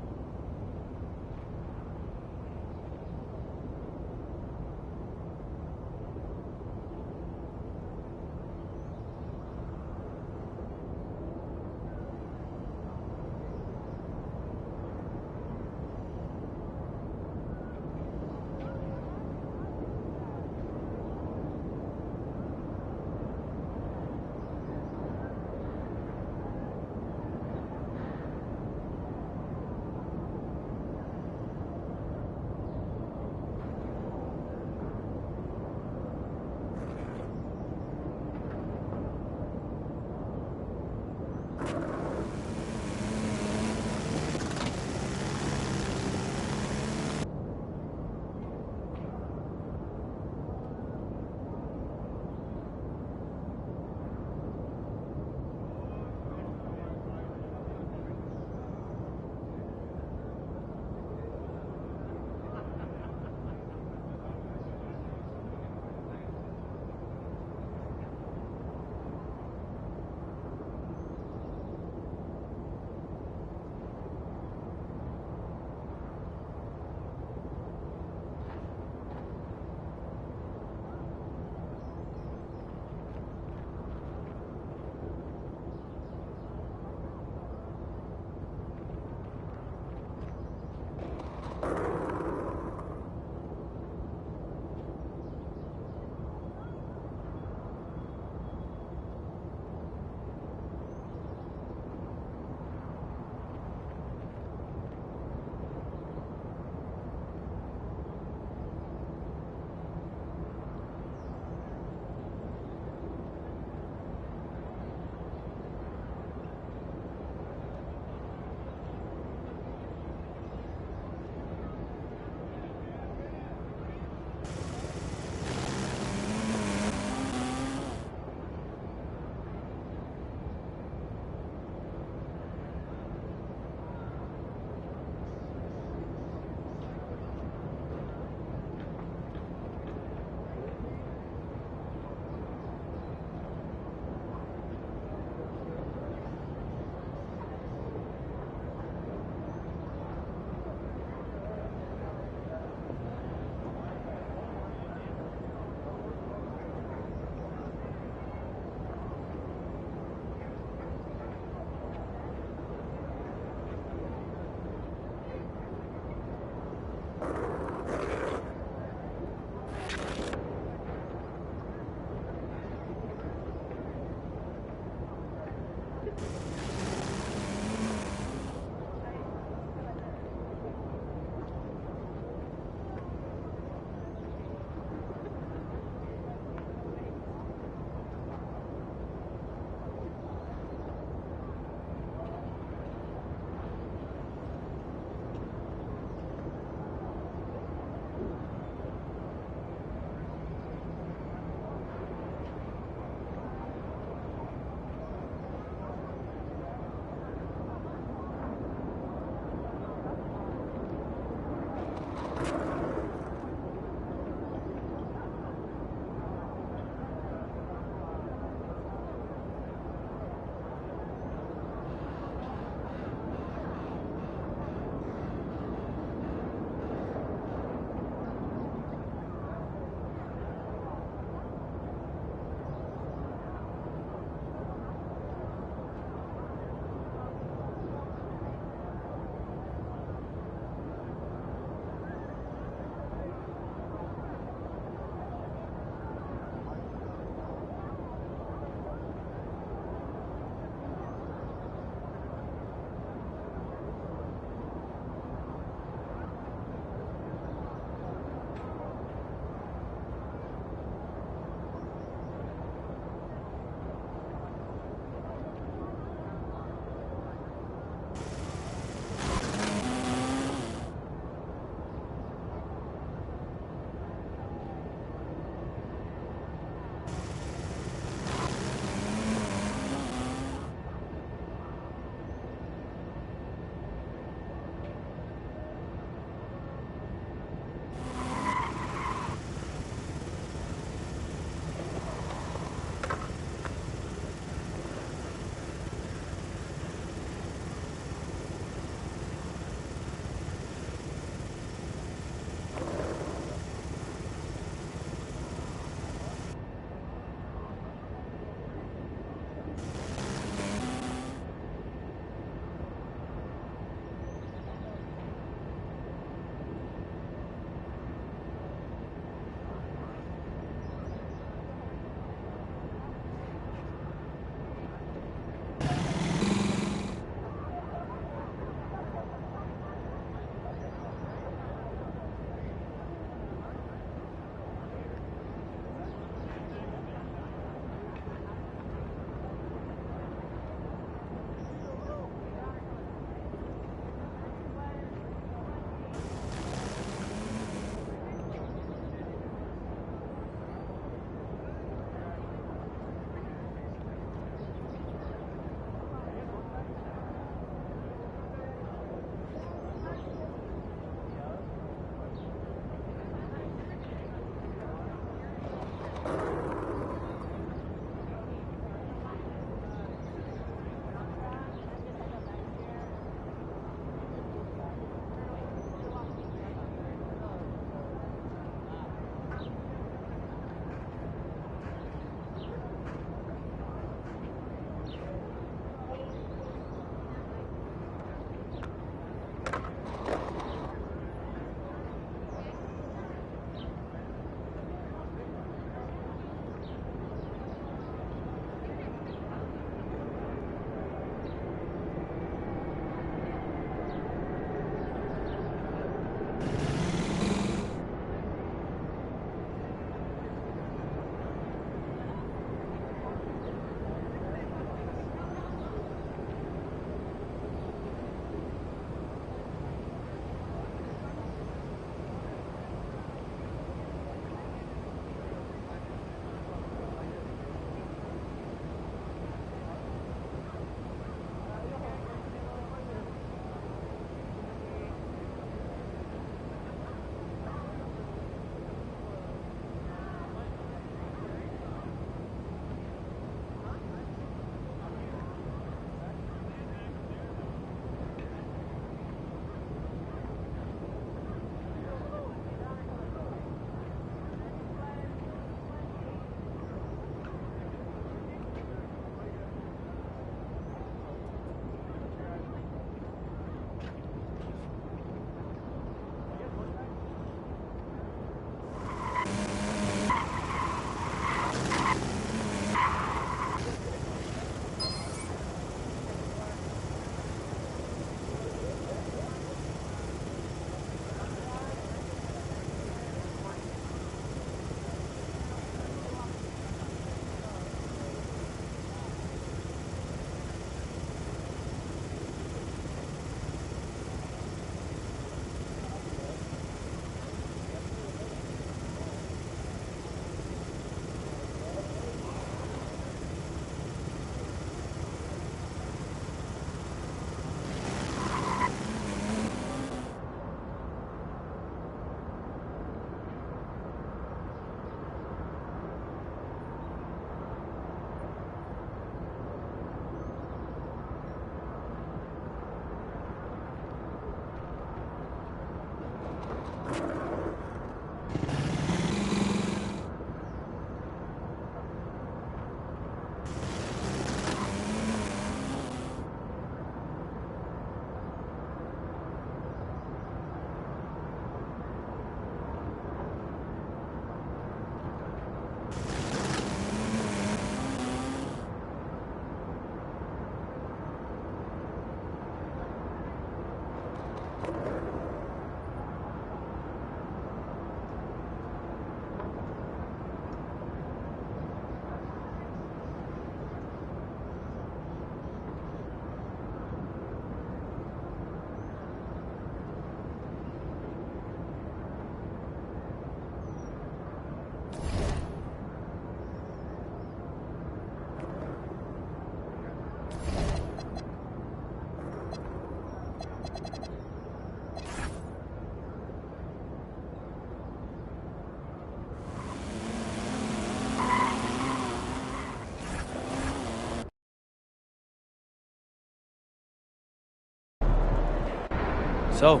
So,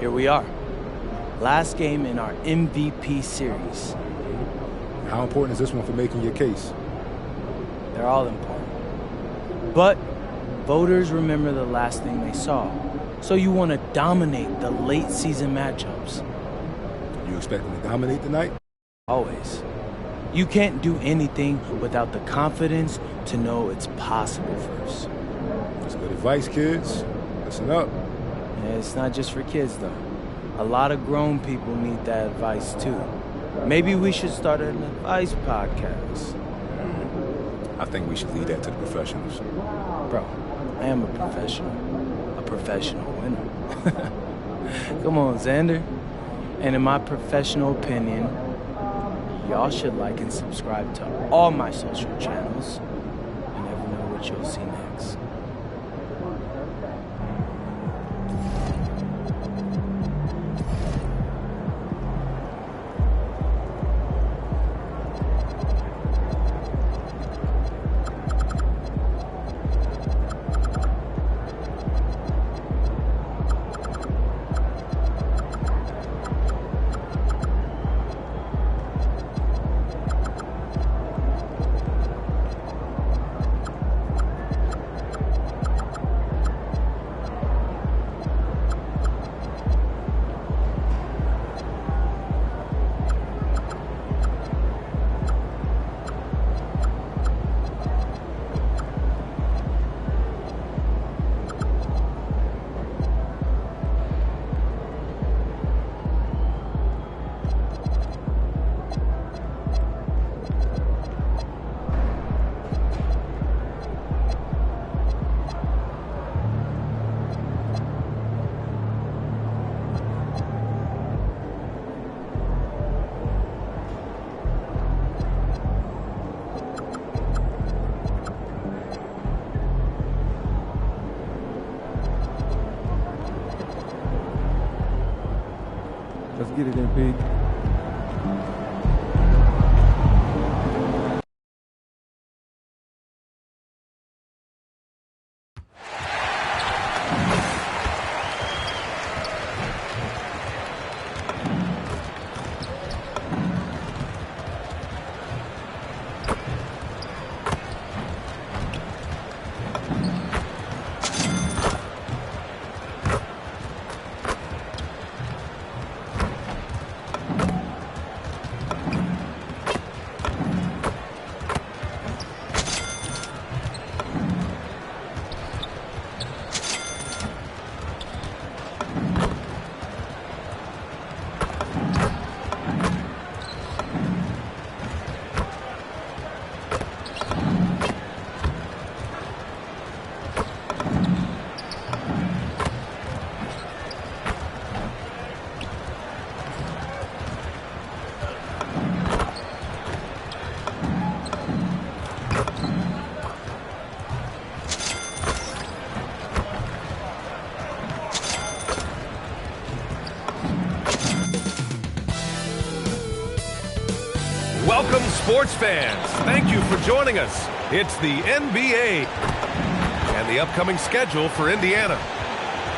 here we are. Last game in our MVP series. How important is this one for making your case? They're all important. But voters remember the last thing they saw. So you want to dominate the late season matchups. You expect them to dominate tonight? Always. You can't do anything without the confidence to know it's possible first. That's good advice, kids. Listen up. Yeah, it's not just for kids, though. A lot of grown people need that advice, too. Maybe we should start an advice podcast. I think we should leave that to the professionals. Bro, I am a professional winner. Come on, Xander. And in my professional opinion, y'all should like and subscribe to all my social channels. You never know what you'll see next. Let's get it, MP. Welcome, sports fans. Thank you for joining us. It's the NBA and the upcoming schedule for Indiana.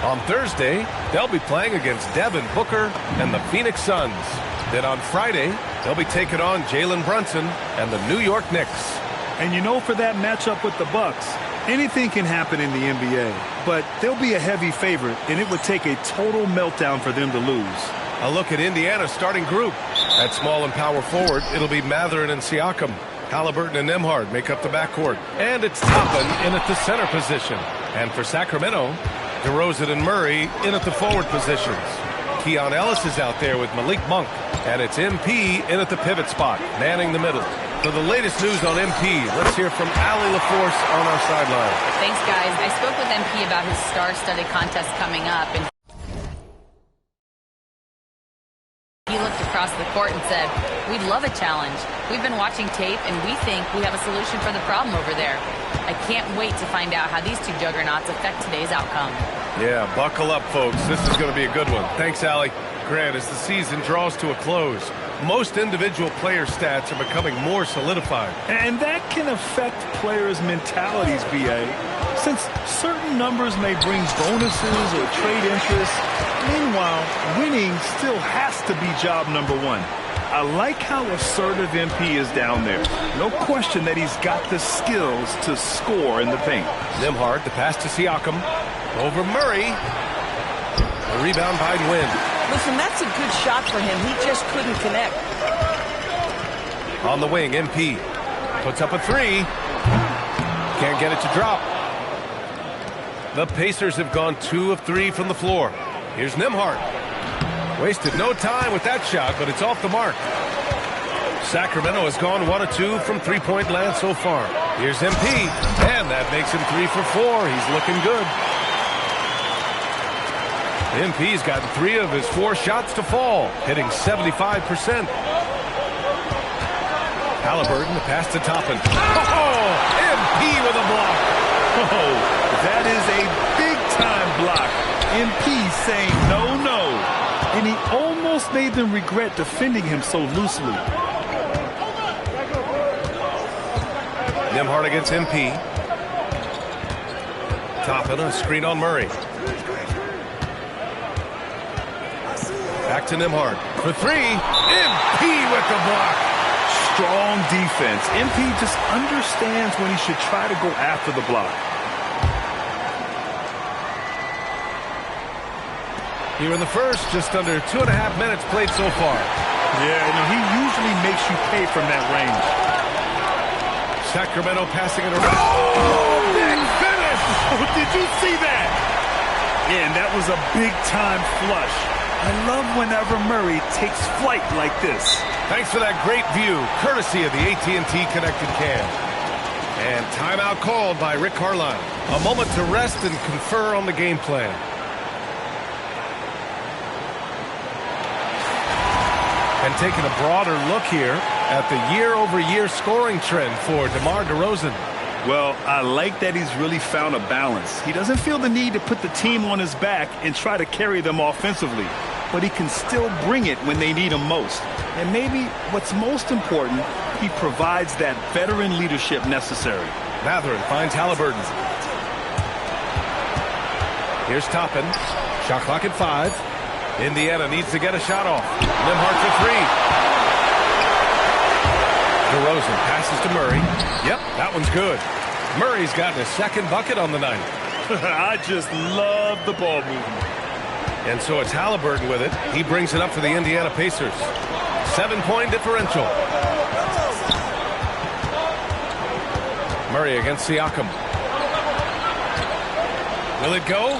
On Thursday, they'll be playing against Devin Booker and the Phoenix Suns. Then on Friday, they'll be taking on Jalen Brunson and the New York Knicks. And you know, for that matchup with the Bucks, anything can happen in the NBA, but they'll be a heavy favorite, and it would take a total meltdown for them to lose. A look at Indiana's starting group. At small and power forward, it'll be Mathurin and Siakam. Halliburton and Nembhard make up the backcourt. And it's Toppin in at the center position. And for Sacramento, DeRozan and Murray in at the forward positions. Keon Ellis is out there with Malik Monk. And it's MP in at the pivot spot, manning the middle. For the latest news on MP, let's hear from Allie LaForce on our sideline. Thanks, guys. I spoke with MP about his star-studded contest coming up, and he looked across the court and said, "We'd love a challenge. We've been watching tape, and we think we have a solution for the problem over there. I can't wait to find out how these two juggernauts affect today's outcome." Yeah, buckle up, folks. This is going to be a good one. Thanks, Allie. Grant, as the season draws to a close, most individual player stats are becoming more solidified. And that can affect players' mentalities, B.A. since certain numbers may bring bonuses or trade interest, meanwhile, winning still has to be job number one. I like how assertive MP is down there. No question that he's got the skills to score in the paint. Nembhard, the pass to Siakam. Over Murray. A rebound by Nguyen. Listen, that's a good shot for him. He just couldn't connect. On the wing, MP puts up a three. Can't get it to drop. The Pacers have gone 2 of 3 from the floor. Here's Nembhard. Wasted no time with that shot, but it's off the mark. Sacramento has gone 1 of 2 from three-point land so far. Here's MP, and that makes him 3 for 4. He's looking good. MP's gotten 3 of his 4 shots to fall, hitting 75%. Halliburton, the pass to Toppin. Oh, MP with a block. Oh, that is a big-time block. MP saying no, no. And he almost made them regret defending him so loosely. Nembhard against MP. Toppin, a screen on Murray. Back to Nembhard for 3. MP with the block. Strong defense. MP just understands when he should try to go after the block. Here in the first, just under 2.5 minutes played so far. Yeah, he usually makes you pay from that range. Sacramento passing it around. Oh, big finish! Did you see that? Yeah, and that was a big-time flush. I love whenever Murray takes flight like this. Thanks for that great view, courtesy of the AT&T Connected Cam. And timeout called by Rick Carlisle. A moment to rest and confer on the game plan. And taking a broader look here at the year-over-year scoring trend for DeMar DeRozan. Well, I like that he's really found a balance. He doesn't feel the need to put the team on his back and try to carry them offensively, but he can still bring it when they need him most. And maybe what's most important, he provides that veteran leadership necessary. Mathurin finds Halliburton. Here's Toppin. Shot clock at 5. Indiana needs to get a shot off. Nembhard for 3. DeRozan passes to Murray. Yep, that one's good. Murray's gotten his second bucket on the night. I just love the ball movement. And so it's Halliburton with it. He brings it up for the Indiana Pacers. 7-point differential. Murray against Siakam. Will it go?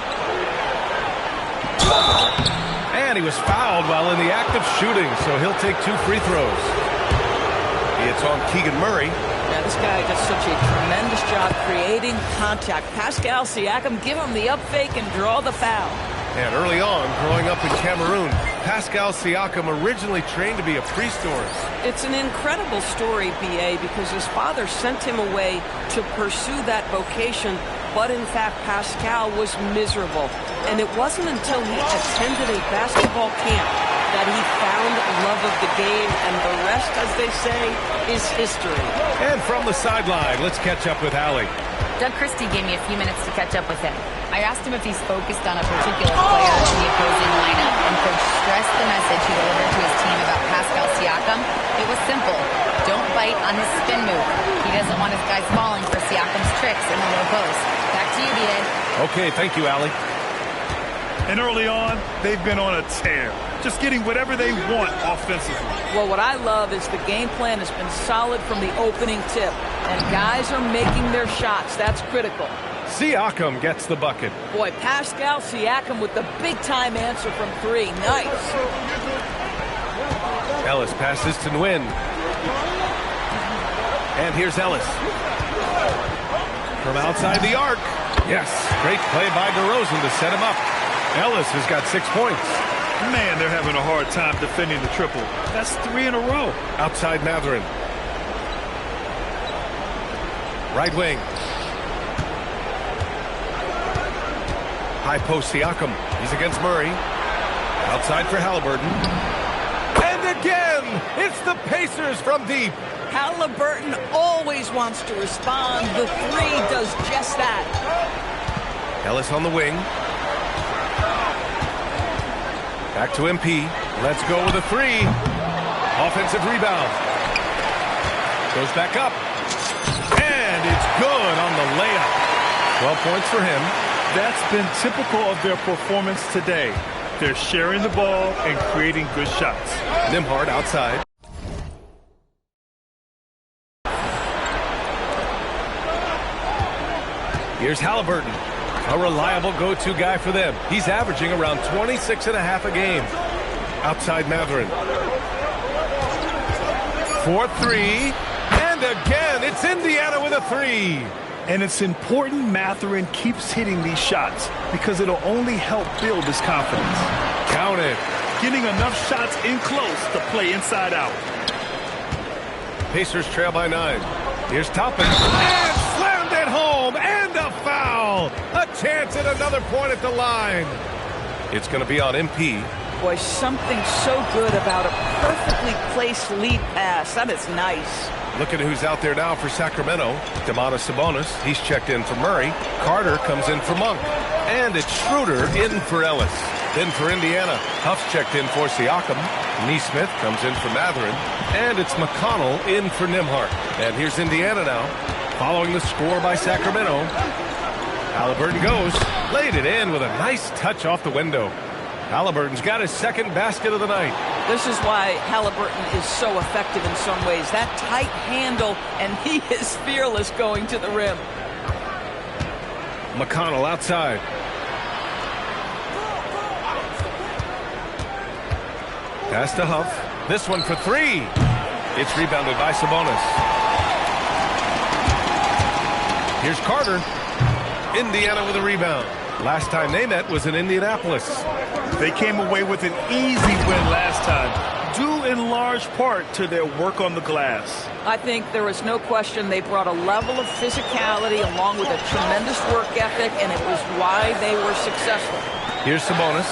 And he was fouled while in the act of shooting, so he'll take 2 free throws. It's on Keegan Murray. Yeah, this guy does such a tremendous job creating contact. Pascal Siakam, give him the up fake and draw the foul. And early on, growing up in Cameroon, Pascal Siakam originally trained to be a priest orist. It's an incredible story, B.A., because his father sent him away to pursue that vocation, but in fact, Pascal was miserable. And it wasn't until he attended a basketball camp that he found love of the game, and the rest, as they say, is history. And from the sideline, let's catch up with Allie. Doug Christie gave me a few minutes to catch up with him. I asked him if he's focused on a particular player in the opposing lineup, and Coach stressed the message he delivered to his team about Pascal Siakam. It was simple. Don't bite on his spin move. He doesn't want his guys falling for Siakam's tricks in the low post. Back to you, B.A. Okay, thank you, Allie. And early on, they've been on a tear, just getting whatever they want offensively. Well, what I love is the game plan has been solid from the opening tip, and guys are making their shots. That's critical. Siakam gets the bucket. Boy, Pascal Siakam with the big-time answer from 3. Nice. Ellis passes to Nguyen. And here's Ellis. From outside the arc. Yes, great play by DeRozan to set him up. Ellis has got 6 points. Man, they're having a hard time defending the triple. That's 3 in a row. Outside Mathurin. Right wing. High post Siakam. He's against Murray. Outside for Halliburton. And again, it's the Pacers from deep. Halliburton always wants to respond. The 3 does just that. Ellis on the wing. Back to MP. Let's go with a three. Offensive rebound. Goes back up. And it's good on the layup. 12 points for him. That's been typical of their performance today. They're sharing the ball and creating good shots. Nembhard outside. Here's Halliburton, a reliable go-to guy for them. He's averaging around 26.5 a game. Outside Mathurin. 4-3. And again, it's Indiana with a three. And it's important Mathurin keeps hitting these shots because it'll only help build his confidence. Count it. Getting enough shots in close to play inside out. Pacers trail by 9. Here's Toppin. And slammed it home. And a foul. A chance at another point at the line. It's going to be on MP. Boy, something so good about a perfectly placed lead pass. That is nice. Look at who's out there now for Sacramento. Domantas Sabonis. He's checked in for Murray. Carter comes in for Monk. And it's Schroeder in for Ellis. Then for Indiana, Huff's checked in for Siakam. Nesmith comes in for Mathurin. And it's McConnell in for Nembhard. And here's Indiana now, following the score by Sacramento. Halliburton goes. Laid it in with a nice touch off the window. Halliburton's got his second basket of the night. This is why Halliburton is so effective in some ways. That tight handle, and he is fearless going to the rim. McConnell outside. Pass to Huff. This one for three. It's rebounded by Sabonis. Here's Carter. Indiana with a rebound. Last time they met was in Indianapolis. They came away with an easy win last time, due in large part to their work on the glass. I think there was no question they brought a level of physicality along with a tremendous work ethic, and it was why they were successful. Here's Sabonis,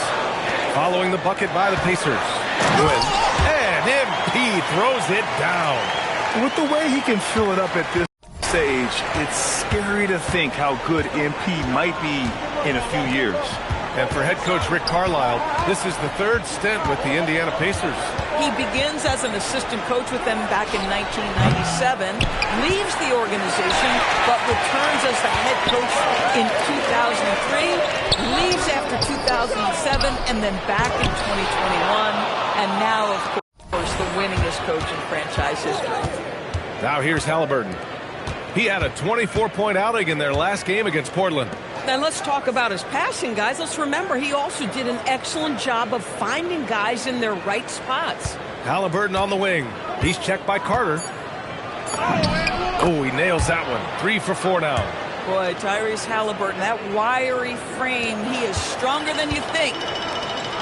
following the bucket by the Pacers. Win. And MP throws it down. With the way he can fill it up at this stage, it's scary to think how good MP might be in a few years. And for head coach Rick Carlisle, this is the third stint with the Indiana Pacers. He begins as an assistant coach with them back in 1997, leaves the organization, but returns as the head coach in 2003, leaves after 2007, and then back in 2021, and now, of course, the winningest coach in franchise history. Now here's Halliburton. He had a 24-point outing in their last game against Portland. Then let's talk about his passing, guys. Let's remember he also did an excellent job of finding guys in their right spots. Halliburton on the wing. He's checked by Carter. Oh, he nails that one. 3 for 4 now. Boy, Tyrese Halliburton, that wiry frame, he is stronger than you think.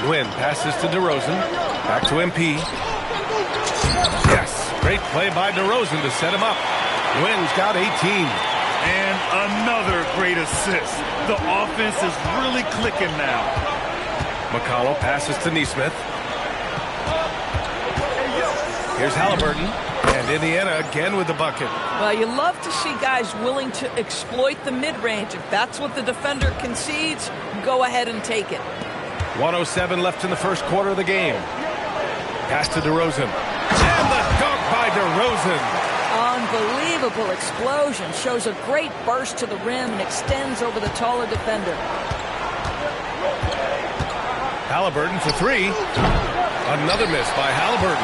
Nguyen passes to DeRozan. Back to MP. Yes, great play by DeRozan to set him up. Nguyen's got 18. And another great assist. The offense is really clicking now. McConnell passes to Nesmith. Here's Halliburton. And Indiana again with the bucket. Well, you love to see guys willing to exploit the mid-range. If that's what the defender concedes, go ahead and take it. 1:07 left in the first quarter of the game. Pass to DeRozan. And the dunk by DeRozan. Unbelievable explosion. Shows a great burst to the rim and extends over the taller defender. Halliburton for 3. Another miss by Halliburton.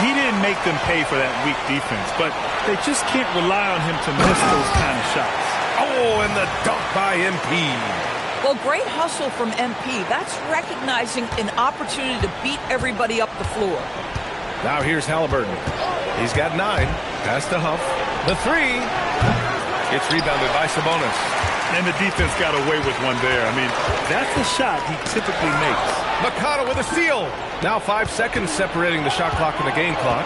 He didn't make them pay for that weak defense, but they just can't rely on him to miss those kind of shots. Oh, and the dunk by MP. Well, great hustle from MP. That's recognizing an opportunity to beat everybody up the floor. Now here's Halliburton. He's got 9. Pass to Huff. The 3. It's rebounded by Sabonis. And the defense got away with one there. I mean, that's the shot he typically makes. McConnell with a steal. Now 5 seconds separating the shot clock and the game clock.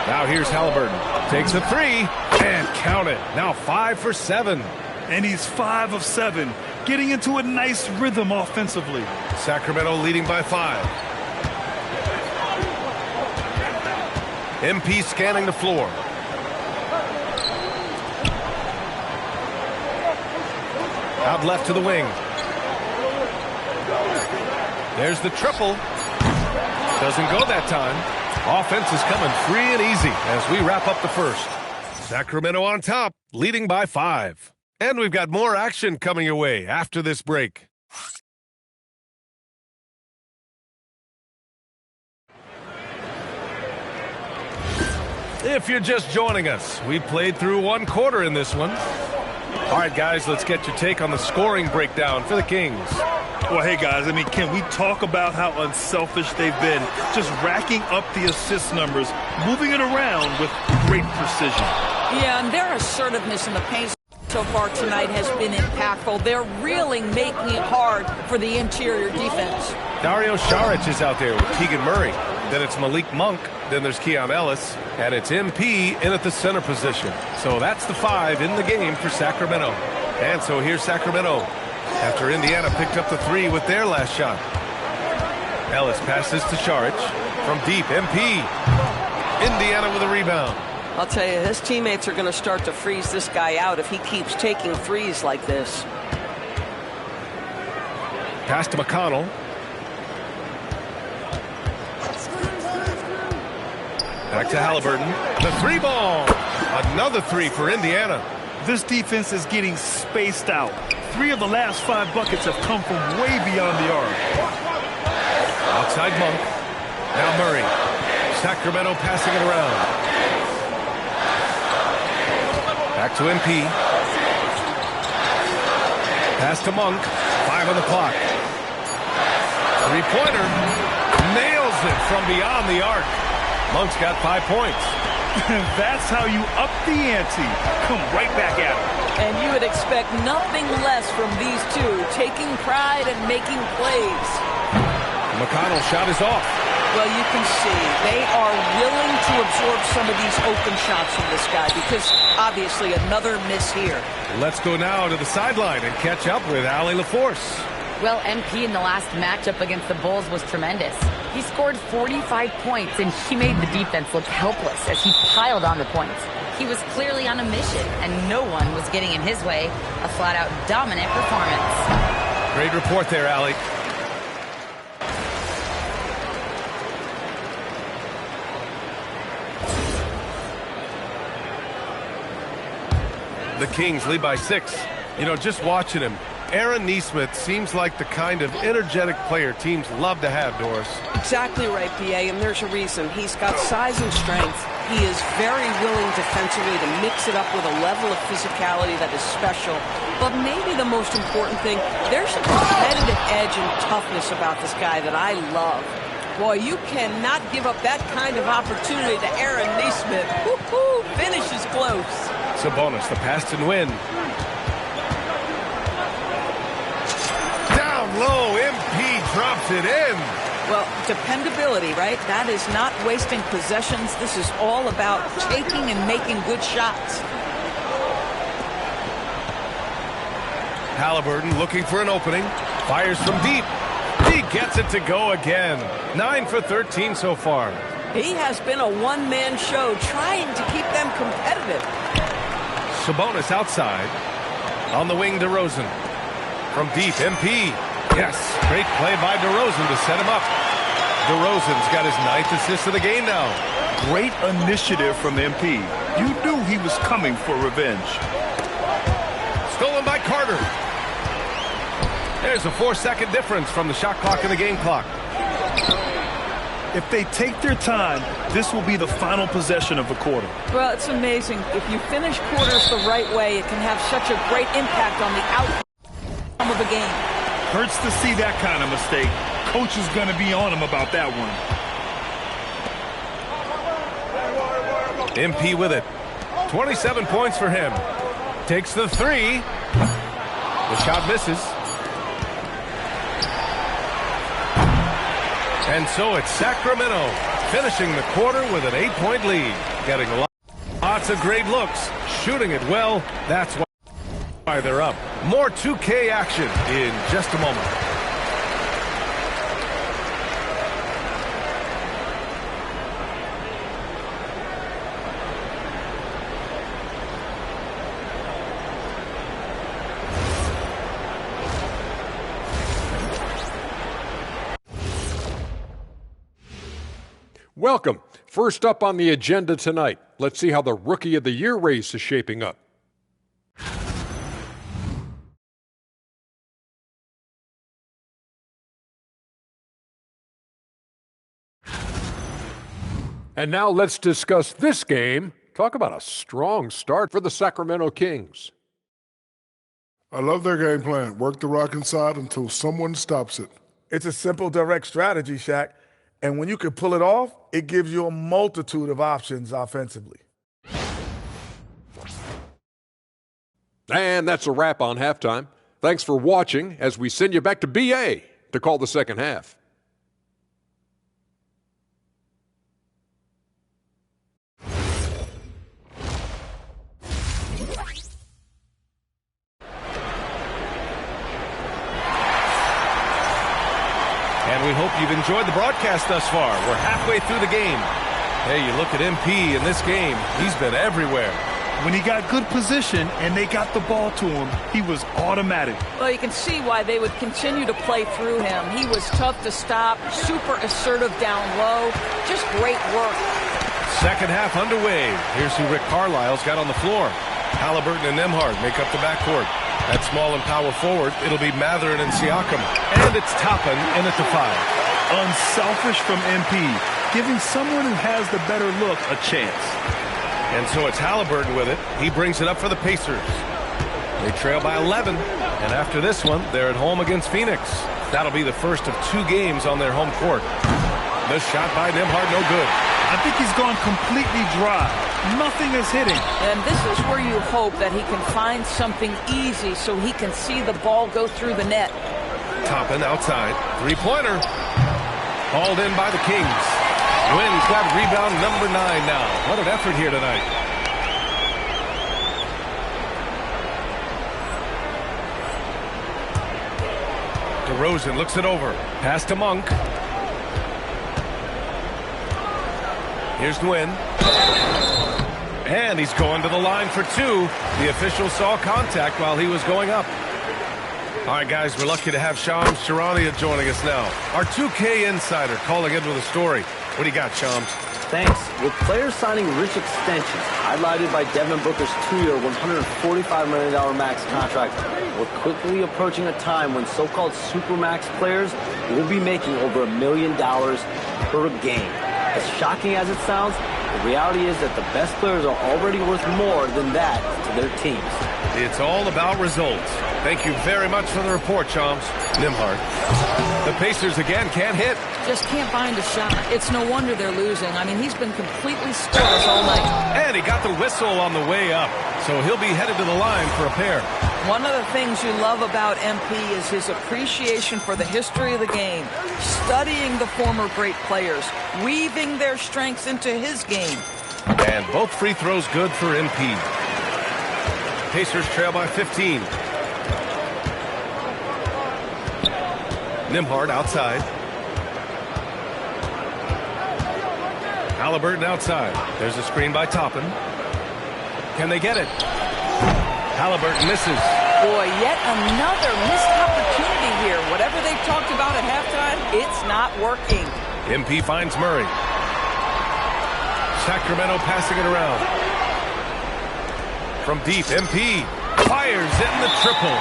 Now here's Halliburton. Takes a 3. And count it. Now 5 for 7. And he's 5 of 7. Getting into a nice rhythm offensively. Sacramento leading by 5. MP scanning the floor. Out left to the wing. There's the triple. Doesn't go that time. Offense is coming free and easy as we wrap up the first. Sacramento on top, leading by 5. And we've got more action coming your way after this break. If you're just joining us, we played through 1 quarter in this one. All right, guys, let's get your take on the scoring breakdown for the Kings. Well, hey, guys, I mean, can we talk about how unselfish they've been? Just racking up the assist numbers, moving it around with great precision. Yeah, and their assertiveness in the paint so far tonight has been impactful. They're really making it hard for the interior defense. Dario Saric is out there with Keegan Murray. Then it's Malik Monk. Then there's Keon Ellis. And it's MP in at the center position. So that's the 5 in the game for Sacramento. And so here's Sacramento after Indiana picked up the 3 with their last shot. Ellis passes to Saric from deep. MP. Indiana with a rebound. I'll tell you, his teammates are going to start to freeze this guy out if he keeps taking threes like this. Pass to McConnell. Back to Haliburton. The 3 ball. Another 3 for Indiana. This defense is getting spaced out. 3 of the last 5 buckets have come from way beyond the arc. Outside Monk. Now Murray. Sacramento passing it around. Back to MP. Pass to Monk. 5 on the clock. 3-pointer. Nails it from beyond the arc. Monk's got 5 points. That's how you up the ante. Come right back at him. And you would expect nothing less from these two, taking pride and making plays. McConnell's shot is off. Well, you can see they are willing to absorb some of these open shots from this guy because obviously another miss here. Let's go now to the sideline and catch up with Allie LaForce. Well, MP in the last matchup against the Bulls was tremendous. He scored 45 points, and he made the defense look helpless as he piled on the points. He was clearly on a mission, and no one was getting in his way. A flat-out dominant performance. Great report there, Allie. The Kings lead by 6. You know, just watching him, Aaron Nesmith seems like the kind of energetic player teams love to have, Doris. Exactly right, PA, and there's a reason. He's got size and strength. He is very willing defensively to mix it up with a level of physicality that is special. But maybe the most important thing, there's a competitive edge and toughness about this guy that I love. Boy, you cannot give up that kind of opportunity to Aaron Nesmith. Woo-hoo! Finish is close. Sabonis, the pass and win. Low, MP drops it in. Well, dependability, right? That is not wasting possessions. This is all about taking and making good shots. Haliburton looking for an opening. Fires from deep. He gets it to go again. 9 for 13 so far. He has been a one-man show trying to keep them competitive. Sabonis outside. On the wing, DeRozan. From deep, MP. Yes, great play by DeRozan to set him up. DeRozan's got his 9th assist of the game now. Great initiative from MP. You knew he was coming for revenge. Stolen by Carter. There's a 4-second difference from the shot clock and the game clock. If they take their time, this will be the final possession of the quarter. Well, it's amazing. If you finish quarters the right way, it can have such a great impact on the outcome of a game. Hurts to see that kind of mistake. Coach is going to be on him about that one. MP with it. 27 points for him. Takes the 3. The shot misses. And so it's Sacramento finishing the quarter with an 8-point lead. Getting lots of great looks. Shooting it well. That's why they're up. More 2K action in just a moment. Welcome. First up on the agenda tonight, let's see how the Rookie of the Year race is shaping up. And now let's discuss this game. Talk about a strong start for the Sacramento Kings. I love their game plan. Work the rock inside until someone stops it. It's a simple, direct strategy, Shaq. And when you can pull it off, it gives you a multitude of options offensively. And that's a wrap on halftime. Thanks for watching as we send you back to BA to call the second half. And we hope you've enjoyed the broadcast thus far. We're halfway through the game. Hey, you look at MP in this game, he's been everywhere. When he got good position and they got the ball to him, he was automatic. Well, you can see why they would continue to play through him. He was tough to stop, super assertive down low. Just great work. Second half underway. Here's who Rick Carlisle's got on the floor. Halliburton and Nembhard make up the backcourt. At small and power forward, it'll be Mathurin and Siakam. And it's Toppin in at the 5. Unselfish from MP, giving someone who has the better look a chance. And so it's Halliburton with it. He brings it up for the Pacers. They trail by 11. And after this one, they're at home against Phoenix. That'll be the first of 2 games on their home court. The shot by Nembhard, no good. I think he's gone completely dry. Nothing is hitting. And this is where you hope that he can find something easy so he can see the ball go through the net. Toppin outside. 3-pointer. Hauled in by the Kings. Wynn's got rebound number 9 now. What an effort here tonight. DeRozan looks it over. Pass to Monk. Here's Nguyen. And he's going to the line for 2. The official saw contact while he was going up. All right, guys, we're lucky to have Shams Charania joining us now. Our 2K insider calling in with a story. What do you got, Shams? Thanks. With players signing rich extensions, highlighted by Devin Booker's 2-year, $145 million max contract, we're quickly approaching a time when so-called supermax players will be making over $1 million per game. As shocking as it sounds, the reality is that the best players are already worth more than that to their teams. It's all about results. Thank you very much for the report, Shams. Nembhard. The Pacers again can't hit. Just can't find a shot. It's no wonder they're losing. I mean, he's been completely scoreless all night. And he got the whistle on the way up, so he'll be headed to the line for a pair. One of the things you love about MP is his appreciation for the history of the game, studying the former great players, weaving their strengths into his game. And both free throws good for MP. Pacers trail by 15. Nembhard outside. Halliburton outside. There's a screen by Toppin. Can they get it? Halliburton misses. Boy, yet another missed opportunity here. Whatever they've talked about at halftime, it's not working. MP finds Murray. Sacramento passing it around. From deep, MP fires in the triple.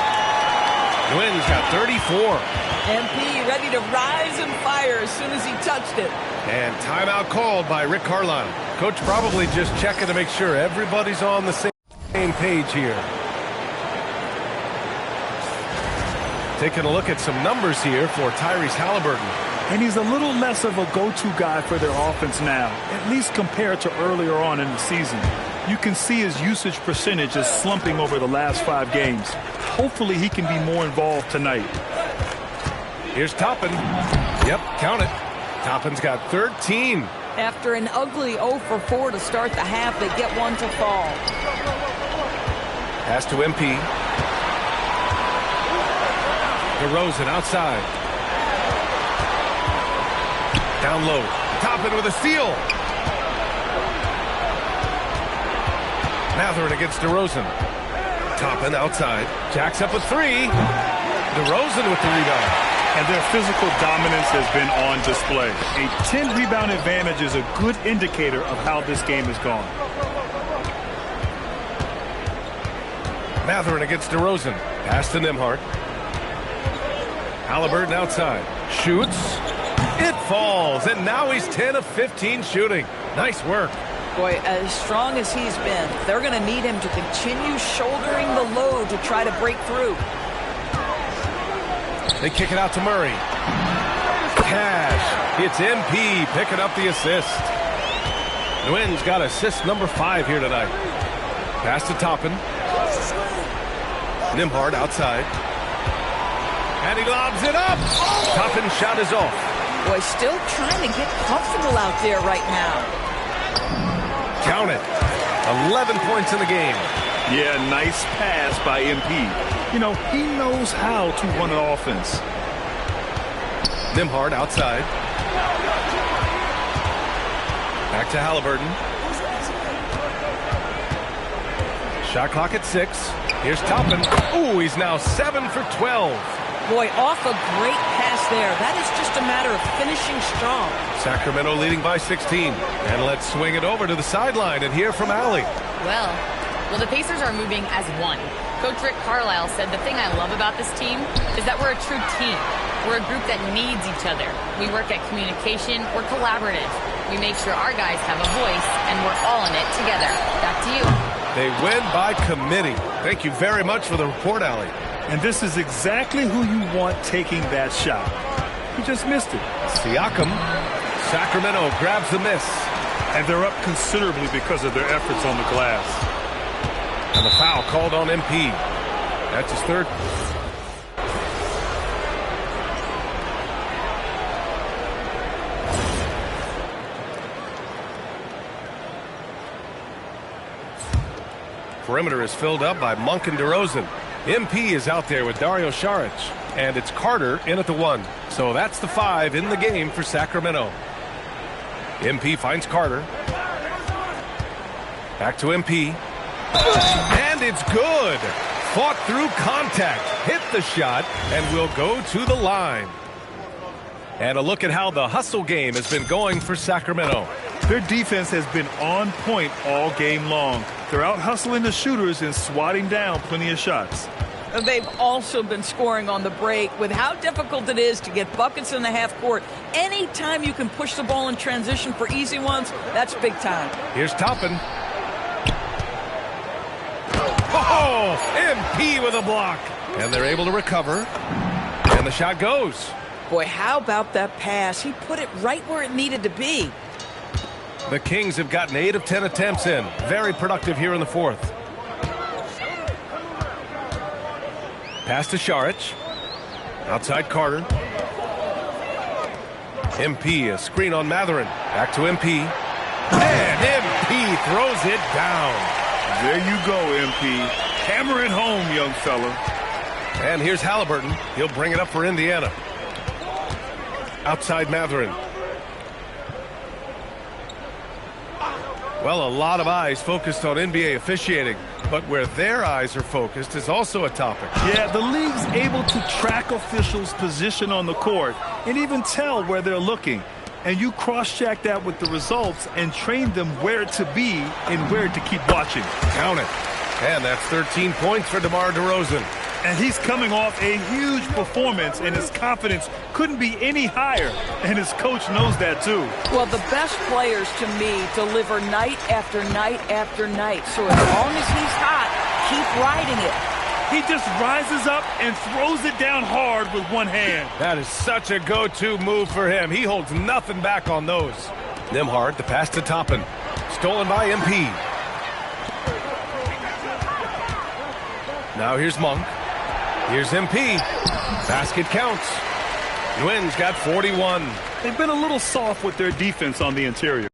Nguyen's got 34. MP ready to rise and fire as soon as he touched it. And timeout called by Rick Carlisle. Coach probably just checking to make sure everybody's on the same page here. Taking a look at some numbers here for Tyrese Halliburton. And he's a little less of a go-to guy for their offense now, at least compared to earlier on in the season. You can see his usage percentage is slumping over the last 5 games. Hopefully he can be more involved tonight. Here's Toppin. Yep, count it. Toppin's got 13. After an ugly 0 for 4 to start the half, they get one to fall. Pass to MP. DeRozan outside. Down low. Toppin with a steal. Mathurin against DeRozan. Toppin outside. Jacks up a 3. DeRozan with the rebound. and their physical dominance has been on display. A 10-rebound advantage is a good indicator of how this game has gone. Mathurin against DeRozan. Pass to Nembhard. Haliburton outside. Shoots. It falls, and now he's 10 of 15 shooting. Nice work. Boy, as strong as he's been, they're going to need him to continue shouldering the load to try to break through. They kick it out to Murray. Cash. It's MP picking up the assist. Nguyen's got assist number 5 here tonight. Pass to Toppin. Nembhard outside. And he lobs it up. Toppin's shot is off. Boy, still trying to get comfortable out there right now. Count it. 11 points in the game. Yeah, nice pass by MP. You know, he knows how to run an offense. Nembhard outside. Back to Haliburton. Shot clock at 6. Here's Toppin. Ooh, he's now 7 for 12. Boy, off a great pass there. That is just a matter of finishing strong. Sacramento leading by 16. And let's swing it over to the sideline and hear from Allie. Well, the Pacers are moving as one. Coach Rick Carlisle said the thing I love about this team is that we're a true team. We're a group that needs each other. We work at communication. We're collaborative. We make sure our guys have a voice, and we're all in it together. Back to you. They win by committee. Thank you very much for the report, Allie. And this is exactly who you want taking that shot. He just missed it. Siakam. Sacramento grabs the miss. And they're up considerably because of their efforts on the glass. And the foul called on MP. That's his third. Perimeter is filled up by Monk and DeRozan. MP is out there with Dario Saric. And it's Carter in at the 1. So that's the 5 in the game for Sacramento. MP finds Carter. Back to MP. And it's good. Fought through contact. Hit the shot and will go to the line. And a look at how the hustle game has been going for Sacramento. Their defense has been on point all game long. They're out hustling the shooters and swatting down plenty of shots. They've also been scoring on the break. With how difficult it is to get buckets in the half court, anytime you can push the ball in transition for easy ones, that's big time. Here's Toppin. Oh, MP with a block. And they're able to recover. And the shot goes. Boy, how about that pass? He put it right where it needed to be. The Kings have gotten 8 of 10 attempts in. Very productive here in the 4th. Pass to Saric. Outside Carter. MP, a screen on Mathurin. Back to MP. And MP throws it down. There you go, MP. Hammer it home, young fella. And here's Haliburton. He'll bring it up for Indiana. Outside Mathurin. Well, a lot of eyes focused on NBA officiating, but where their eyes are focused is also a topic. Yeah, the league's able to track officials' position on the court and even tell where they're looking. And you cross-check that with the results and train them where to be and where to keep watching. Count it. And that's 13 points for DeMar DeRozan. And he's coming off a huge performance, and his confidence couldn't be any higher. And his coach knows that, too. Well, the best players, to me, deliver night after night after night. So as long as he's hot, keep riding it. He just rises up and throws it down hard with one hand. That is such a go-to move for him. He holds nothing back on those. Nembhard, the pass to Toppin. Stolen by MP. Now here's Monk. Here's MP. Basket counts. Nguyen's got 41. They've been a little soft with their defense on the interior.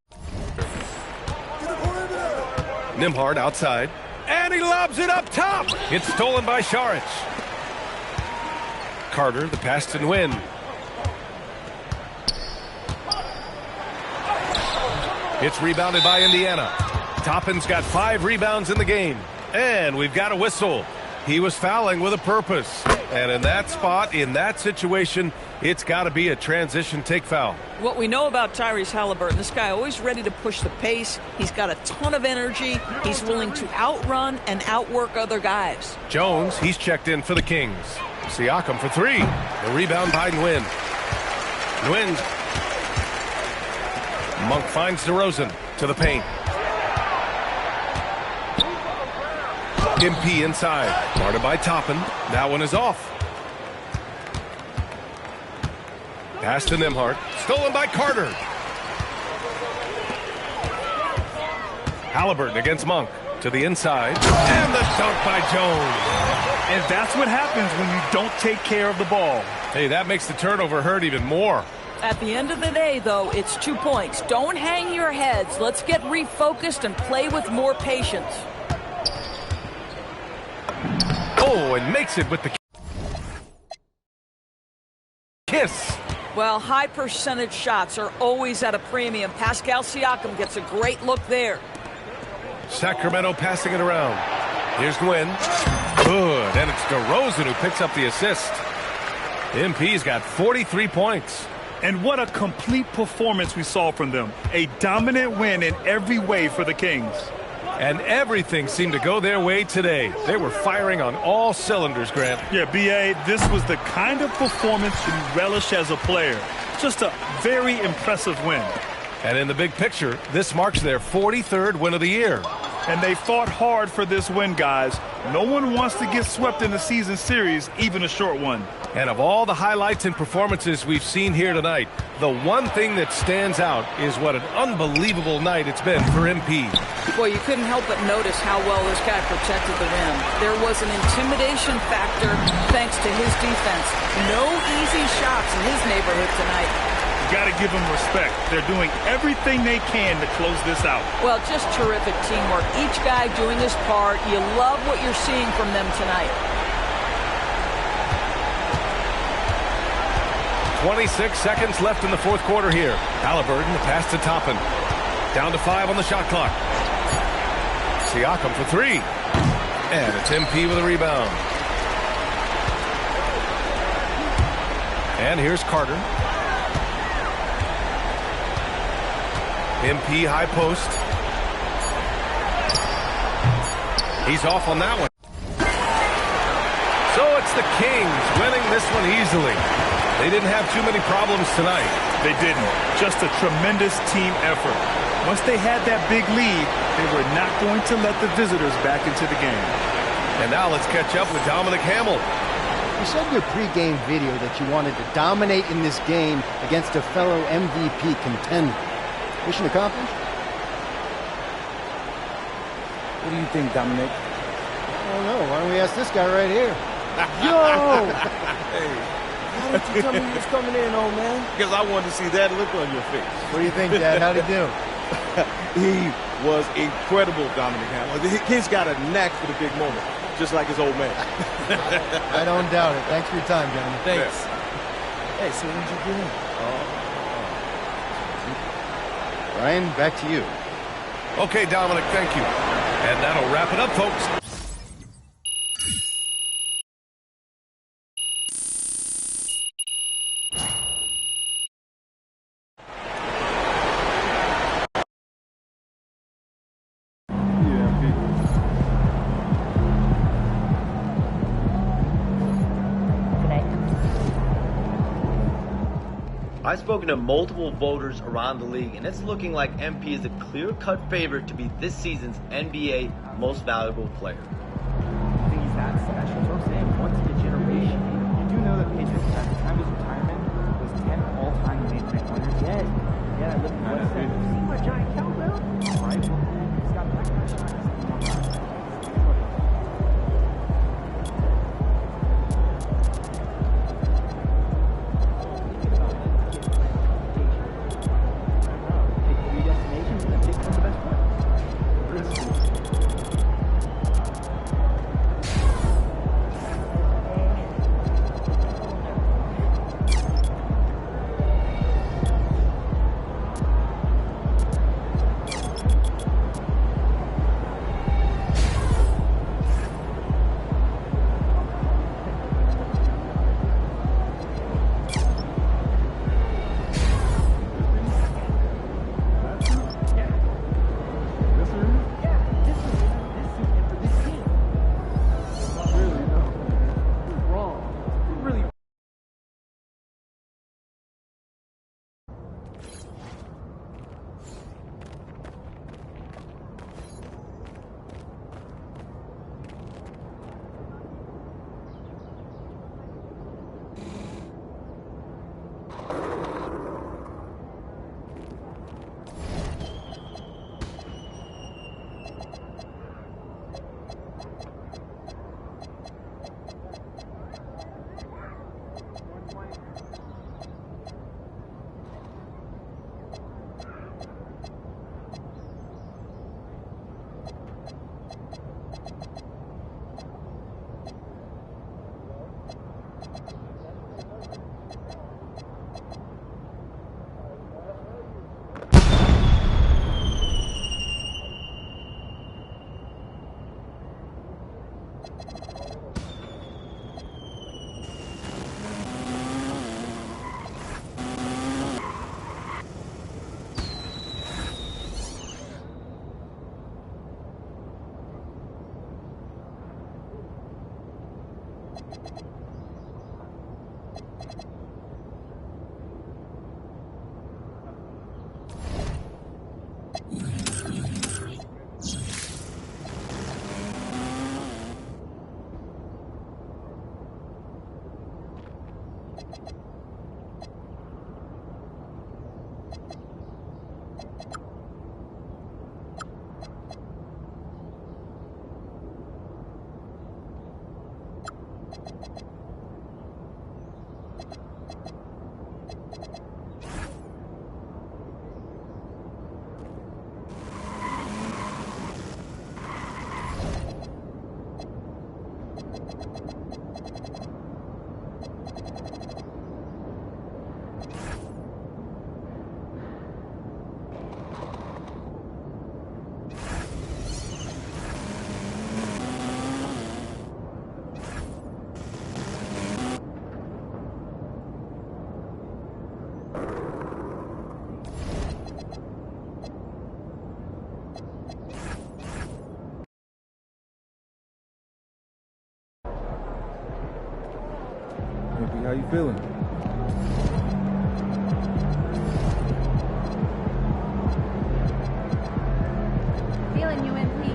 Nembhard outside. And he lobs it up top. It's stolen by Saric. Carter, the pass to Nguyen. It's rebounded by Indiana. Toppin's got 5 rebounds in the game. And we've got a whistle. He was fouling with a purpose. And in that spot, in that situation, it's got to be a transition take foul. What we know about Tyrese Haliburton, this guy always ready to push the pace. He's got a ton of energy. He's willing to outrun and outwork other guys. Jones, he's checked in for the Kings. Siakam for three. The rebound by Nguyen. Nguyen. Monk finds DeRozan to the paint. MP inside. Guarded by Toppin. That one is off. Pass to Nembhard. Stolen by Carter. Haliburton against Monk. To the inside. And the dunk by Jones. And that's what happens when you don't take care of the ball. Hey, that makes the turnover hurt even more. At the end of the day, though, it's 2 points. Don't hang your heads. Let's get refocused and play with more patience. Oh, and makes it with the kiss. Well, high percentage shots are always at a premium. Pascal Siakam gets a great look there. Sacramento passing it around. Here's Nguyen. Good, and it's DeRozan who picks up the assist. MP's got 43 points. And what a complete performance we saw from them. A dominant win in every way for the Kings. And everything seemed to go their way today. They were firing on all cylinders, Grant. Yeah, B.A., this was the kind of performance you relish as a player. Just a very impressive win. And in the big picture, this marks their 43rd win of the year. And they fought hard for this win, guys. No one wants to get swept in the season series, even a short one. And of all the highlights and performances we've seen here tonight, the one thing that stands out is what an unbelievable night it's been for MP. Well, you couldn't help but notice how well this guy protected the rim. There was an intimidation factor thanks to his defense. No easy shots in his neighborhood tonight. You got to give them respect. They're doing everything they can to close this out. Well, just terrific teamwork. Each guy doing his part. You love what you're seeing from them tonight. 26 seconds left in the fourth quarter here. Haliburton, the pass to Toppin. Down to 5 on the shot clock. Siakam for three. And it's MP with a rebound. And here's Carter. MP high post. He's off on that one. So it's the Kings winning this one easily. They didn't have too many problems tonight. They didn't. Just a tremendous team effort. Once they had that big lead, they were not going to let the visitors back into the game. And now let's catch up with Dominic Hamel. You said in your pregame video that you wanted to dominate in this game against a fellow MVP contender. Mission accomplished? What do you think, Dominic? I don't know. Why don't we ask this guy right here? Yo! Hey, why didn't you tell me he was coming in, old man? Because I wanted to see that look on your face. What do you think, Dad? How'd he do? He was incredible, Dominic Hamel. He's got a knack for the big moment, just like his old man. I don't doubt it. Thanks for your time, gentlemen. Thanks. Yeah. Hey, so when did you get in? Ryan, back to you. Okay, Dominic, thank you. And that'll wrap it up, folks. I've spoken to multiple voters around the league, and it's looking like MP is a clear-cut favorite to be this season's NBA Most Valuable Player. I think he's that special. So I'm saying, once in a generation. You do know that Patriots at the time of his retirement was 10 all-time league winners. Yeah, I lived in West End. You see my giant cowbell? Right? He's got that kind of shot. How you feeling? Feeling you, MP.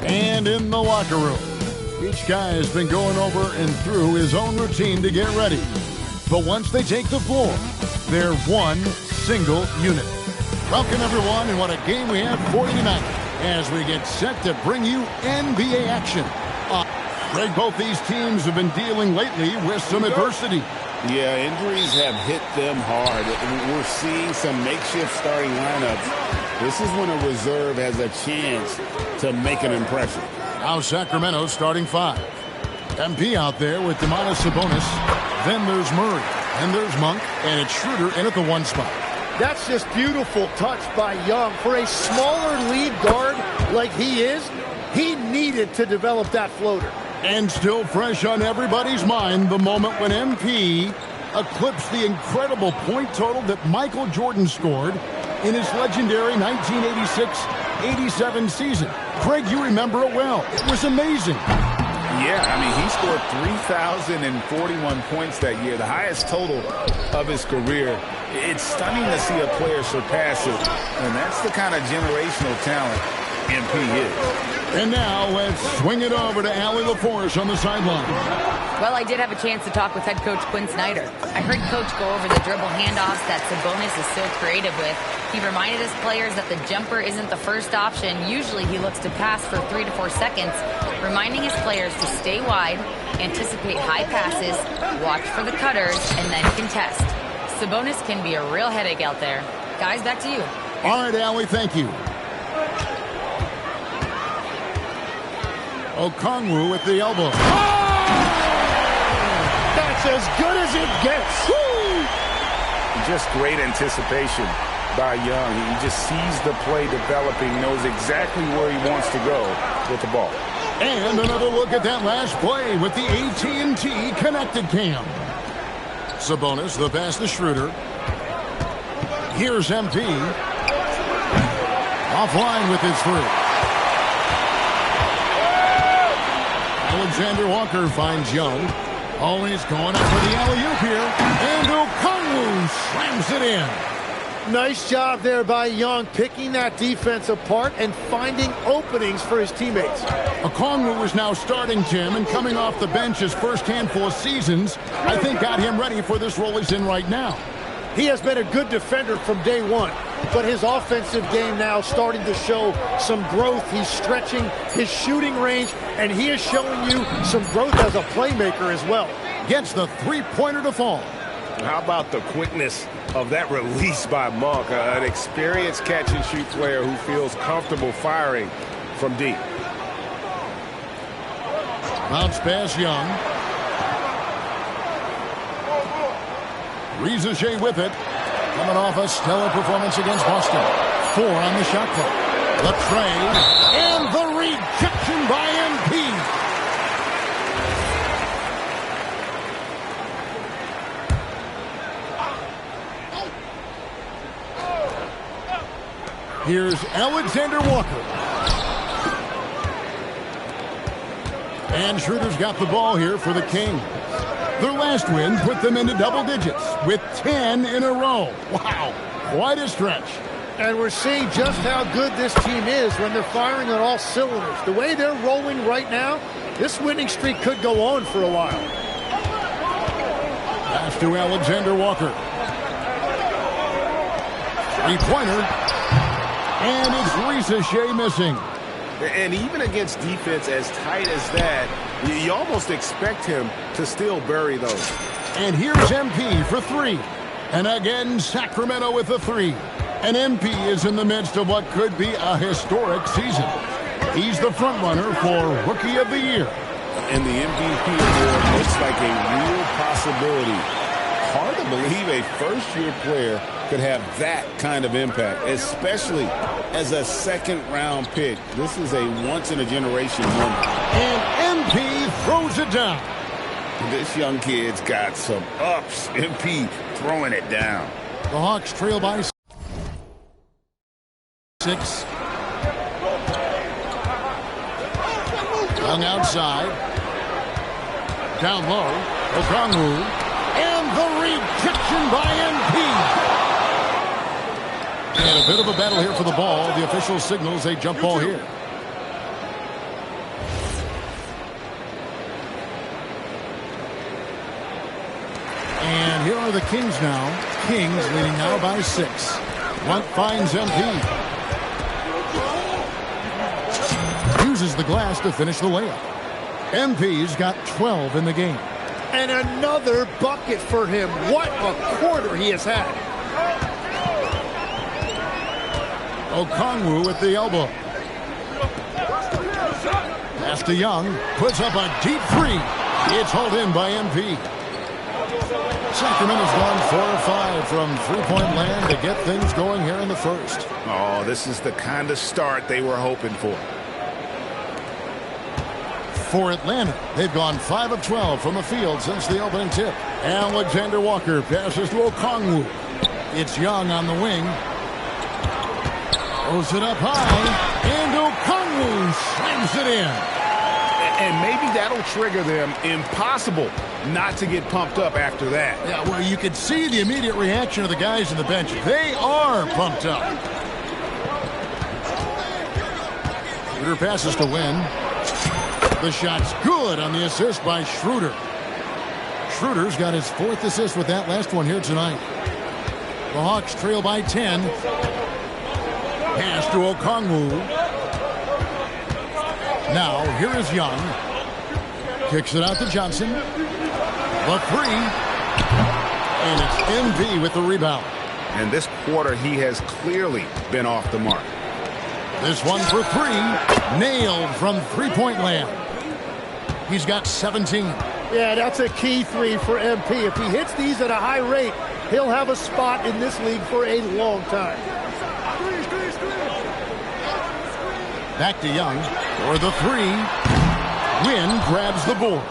And in the locker room, each guy has been going over and through his own routine to get ready. But once they take the floor, they're one single unit. Welcome, everyone, and what a game we have for you tonight as we get set to bring you NBA action. Greg, both these teams have been dealing lately with some adversity. Yeah, injuries have hit them hard. We're seeing some makeshift starting lineups. This is when a reserve has a chance to make an impression. Now Sacramento starting five. MP out there with Domantas Sabonis. Then there's Murray. And there's Monk. And it's Schroeder in at the one spot. That's just beautiful touch by Young. For a smaller lead guard like he is, he needed to develop that floater. And still fresh on everybody's mind, the moment when MP eclipsed the incredible point total that Michael Jordan scored in his legendary 1986-87 season. Craig, you remember it well. It was amazing. Yeah, I mean, he scored 3,041 points that year, the highest total of his career. It's stunning to see a player surpass it, and that's the kind of generational talent MP is. And now let's swing it over to Allie LaForce on the sideline. Well, I did have a chance to talk with head coach Quinn Snyder. I heard Coach go over the dribble handoffs that Sabonis is so creative with. He reminded his players that the jumper isn't the first option. Usually he looks to pass for 3 to 4 seconds, reminding his players to stay wide, anticipate high passes, watch for the cutters, and then contest. Sabonis can be a real headache out there. Guys, back to you. All right, Allie, thank you. Okongwu with the elbow. That's as good as it gets. Woo! Just great anticipation by Young. He just sees the play developing, knows exactly where he wants to go with the ball. And another look at that last play with the AT&T connected cam. Sabonis, the pass to Schroeder. Here's MP. Offline with his three. Alexander Walker finds Young. Always going up for the alley-oop here. And Okongwu slams it in. Nice job there by Young, picking that defense apart and finding openings for his teammates. Okongwu is now starting, Tim, and coming off the bench his first handful of seasons, I think got him ready for this role he's in right now. He has been a good defender from day one, but his offensive game now starting to show some growth. He's stretching his shooting range, and he is showing you some growth as a playmaker as well. Gets the three-pointer to fall. How about the quickness of that release by Monk, an experienced catch-and-shoot player who feels comfortable firing from deep. Bounce pass, Young. Reza Shea with it. Coming off a stellar performance against Boston. 4 on the shot clock. The trade. And the rejection by MP. Here's Alexander Walker. And Schroeder's got the ball here for the Kings. Their last win put them into double digits with 10 in a row. Wow, quite a stretch. And we're seeing just how good this team is when they're firing on all cylinders. The way they're rolling right now, this winning streak could go on for a while. Pass to Alexander Walker. Three-pointer. And it's Reza Shea missing. And even against defense as tight as that, you almost expect him to still bury those. And here's MP for 3. And again, Sacramento with a 3. And MP is in the midst of what could be a historic season. He's the front runner for Rookie of the Year. And the MVP award looks like a real possibility. Hard to believe a first-year player could have that kind of impact, especially as a second-round pick. This is a once-in-a-generation moment. And MP throws it down. This young kid's got some ups. MP throwing it down. The Hawks trail by 6. Young outside. Down low. Okongwu. And the rejection by MP. And a bit of a battle here for the ball. The official signals a jump ball here. And here are the Kings now. Kings leading now by 6. Lunt finds MP. Uses the glass to finish the layup. MP's got 12 in the game. And another bucket for him. What a quarter he has had. Okongwu with the elbow. Pass to Young. Puts up a deep 3. It's hauled in by MP. Sacramento's gone 4 of 5 from three-point land to get things going here in the first. Oh, this is the kind of start they were hoping for. For Atlanta, they've gone 5 of 12 from the field since the opening tip. Alexander Walker passes to Okongwu. It's Young on the wing. Throws it up high, and Okongwu slams it in. And maybe that'll trigger them. Impossible not to get pumped up after that. Yeah, well, you could see the immediate reaction of the guys on the bench. They are pumped up. Schroeder passes to Wynn. The shot's good on the assist by Schroeder. Schroeder's got his 4th assist with that last one here tonight. The Hawks trail by 10. Pass to Okongwu. Now, here is Young. Kicks it out to Johnson. The 3. And it's MP with the rebound. And this quarter, he has clearly been off the mark. This one for 3. Nailed from three-point land. He's got 17. Yeah, that's a key 3 for MP. If he hits these at a high rate, he'll have a spot in this league for a long time. Back to Young for the 3. Wynn grabs the board.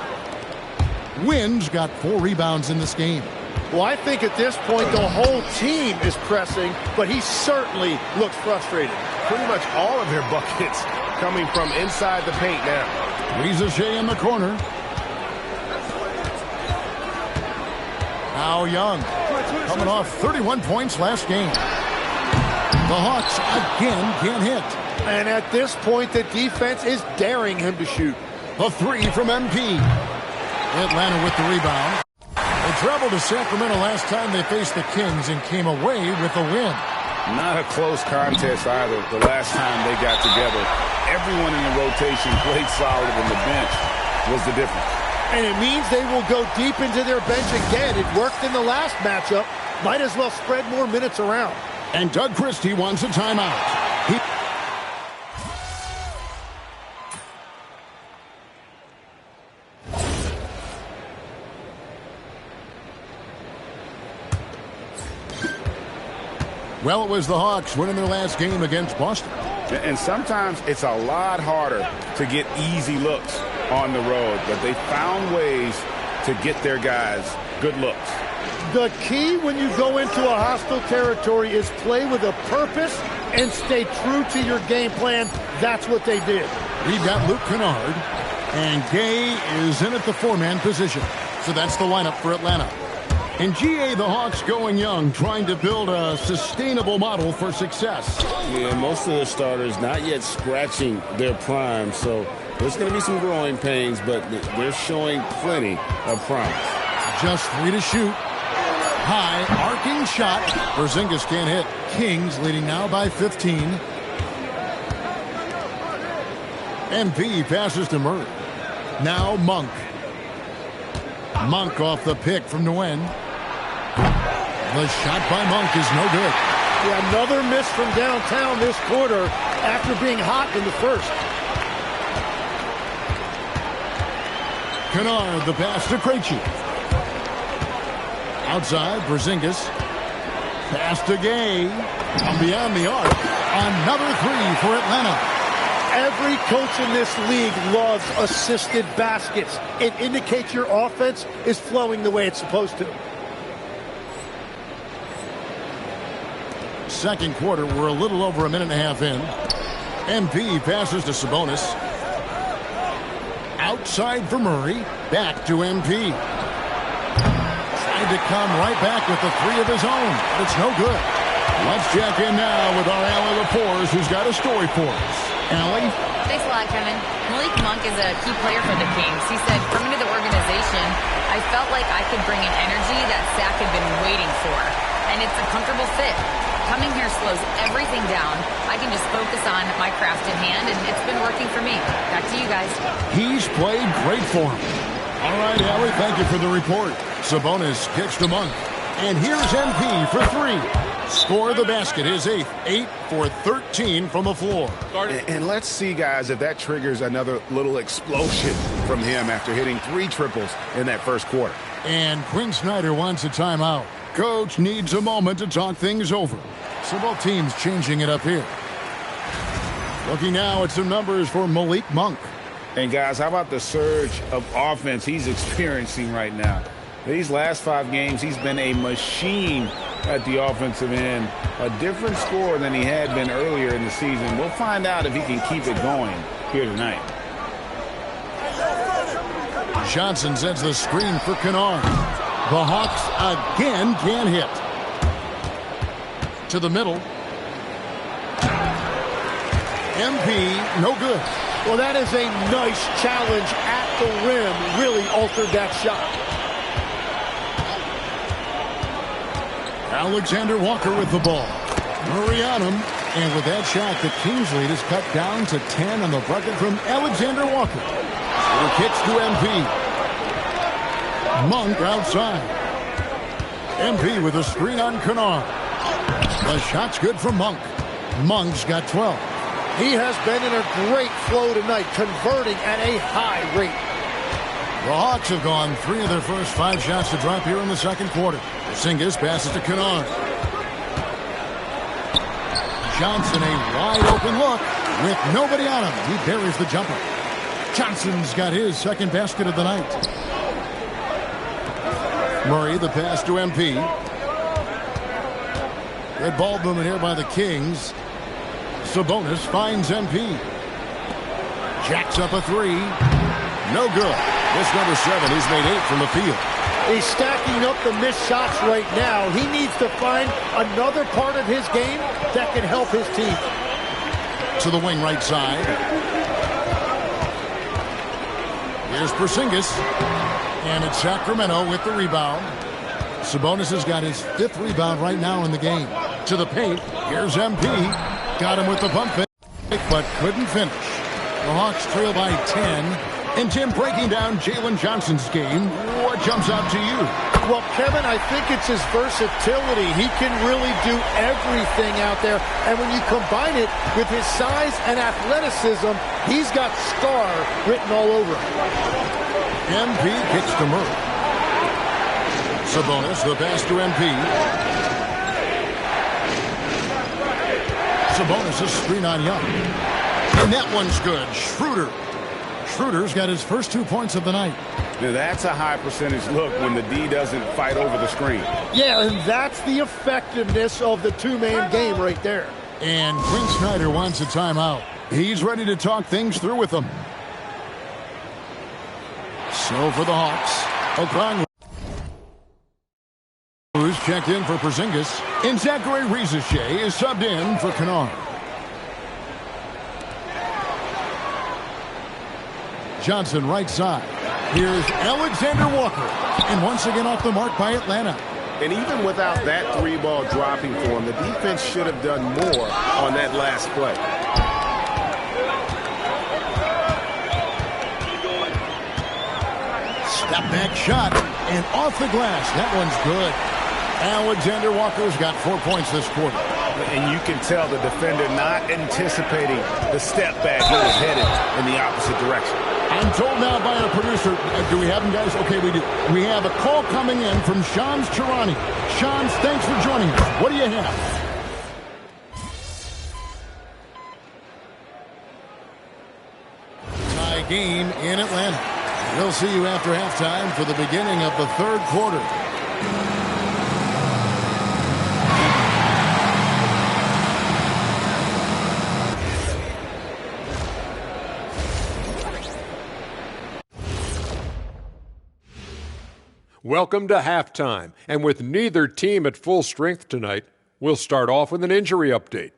Wynn's got 4 rebounds in this game. Well, I think at this point the whole team is pressing, but he certainly looks frustrated. Pretty much all of their buckets coming from inside the paint now. Reza Shea in the corner. Now Young, coming off 31 points last game. The Hawks again can't hit. And at this point, the defense is daring him to shoot. A three from MP. Atlanta with the rebound. They traveled to Sacramento last time they faced the Kings and came away with a win. Not a close contest either the last time they got together. Everyone in the rotation played solid, and the bench was the difference. And it means they will go deep into their bench again. It worked in the last matchup. Might as well spread more minutes around. And Doug Christie wants a timeout. Well, it was the Hawks winning their last game against Boston. And sometimes it's a lot harder to get easy looks on the road, but they found ways to get their guys good looks. The key when you go into a hostile territory is play with a purpose and stay true to your game plan. That's what they did. We've got Luke Kennard, and Gay is in at the four-man position. So that's the lineup for Atlanta. In GA, the Hawks going young, trying to build a sustainable model for success. Yeah, most of the starters not yet scratching their prime, so there's going to be some growing pains, but they're showing plenty of promise. Just 3 to shoot. High, arcing shot. Porzingis can't hit. Kings leading now by 15. MP passes to Murray. Now Monk. Monk off the pick from Nguyen. The shot by Monk is no good. Yeah, another miss from downtown this quarter after being hot in the first. Kennard, the pass to Krejci. Outside, Porzingis. Pass to Gay. From beyond the arc. Another three for Atlanta. Every coach in this league loves assisted baskets. It indicates your offense is flowing the way it's supposed to. Second quarter, we're a little over a minute and a half in. MP passes to Sabonis. Outside for Murray. Back to MP. Tried to come right back with the three of his own, but it's no good. Let's check in now with our Allie Lepores, who's got a story for us. Allie? Thanks a lot, Kevin. Malik Monk is a key player for the Kings. He said, coming to the organization, I felt like I could bring an energy that Sac had been waiting for. And it's a comfortable fit. Coming here slows everything down. I can just focus on my craft in hand, and it's been working for me. Back to you guys. He's played great for him. All right, Allie, thank you for the report. Sabonis kicks to Monk. And here's MP for three. Score the basket, his eighth. 8 for 13 from the floor. And let's see, guys, if that triggers another little explosion from him after hitting 3 triples in that first quarter. And Quinn Snyder wants a timeout. Coach needs a moment to talk things over. So both teams changing it up here. Looking now at some numbers for Malik Monk. And, guys, how about the surge of offense he's experiencing right now? These last 5 games, he's been a machine at the offensive end. A different scorer than he had been earlier in the season. We'll find out if he can keep it going here tonight. Johnson sends the screen for Kennard. The Hawks again can't hit. To the middle. MP, no good. Well, that is a nice challenge at the rim. Really altered that shot. Alexander Walker with the ball. Murray on him. And with that shot, the Kings lead is cut down to 10 on the bucket from Alexander Walker. The kicks to MP. Monk outside. MP with a screen on Kennard. The shot's good for Monk. Monk's got 12. He has been in a great flow tonight, converting at a high rate. The Hawks have gone 3 of their first 5 shots to drop here in the second quarter. Porzingis passes to Kennard. Johnson, a wide open look with nobody on him. He buries the jumper. Johnson's got his second basket of the night. Murray, the pass to MP. Good ball movement here by the Kings. Sabonis finds MP. Jacks up a 3. No good. This number 7, he's made 8 from the field. He's stacking up the missed shots right now. He needs to find another part of his game that can help his team. To the wing right side. Here's Porzingis. And it's Sacramento with the rebound. Sabonis has got his 5th rebound right now in the game. To the paint. Here's MP. Got him with the pump fake, but couldn't finish. The Hawks trail by 10. And Tim, breaking down Jalen Johnson's game, what jumps out to you? Well, Kevin, I think it's his versatility. He can really do everything out there. And when you combine it with his size and athleticism, he's got star written all over him. MP kicks to Murray. Sabonis, the pass to MP. Sabonis' screen on Young. And that one's good. Schroeder's got his first 2 points of the night. Now that's a high percentage look when the D doesn't fight over the screen. Yeah, and that's the effectiveness of the two-man game right there. And Quinn Snyder wants a timeout. He's ready to talk things through with them. So for the Hawks, Okongwu, who's checked in for Porzingis, and Zachary Risache is subbed in for Kennard. Johnson right side. Here's Alexander Walker. And once again off the mark by Atlanta. And even without that 3-ball dropping for him, the defense should have done more on that last play. Step back shot. And off the glass. That one's good. Alexander Walker's got 4 points this quarter. And you can tell the defender not anticipating the step back. He was headed in the opposite direction. I'm told now by our producer, do we have him, guys? Okay, we do. We have a call coming in from Shams Charania. Shams, thanks for joining us. What do you have? Tie game in Atlanta. We'll see you after halftime for the beginning of the 3rd quarter. Welcome to halftime, and with neither team at full strength tonight, we'll start off with an injury update.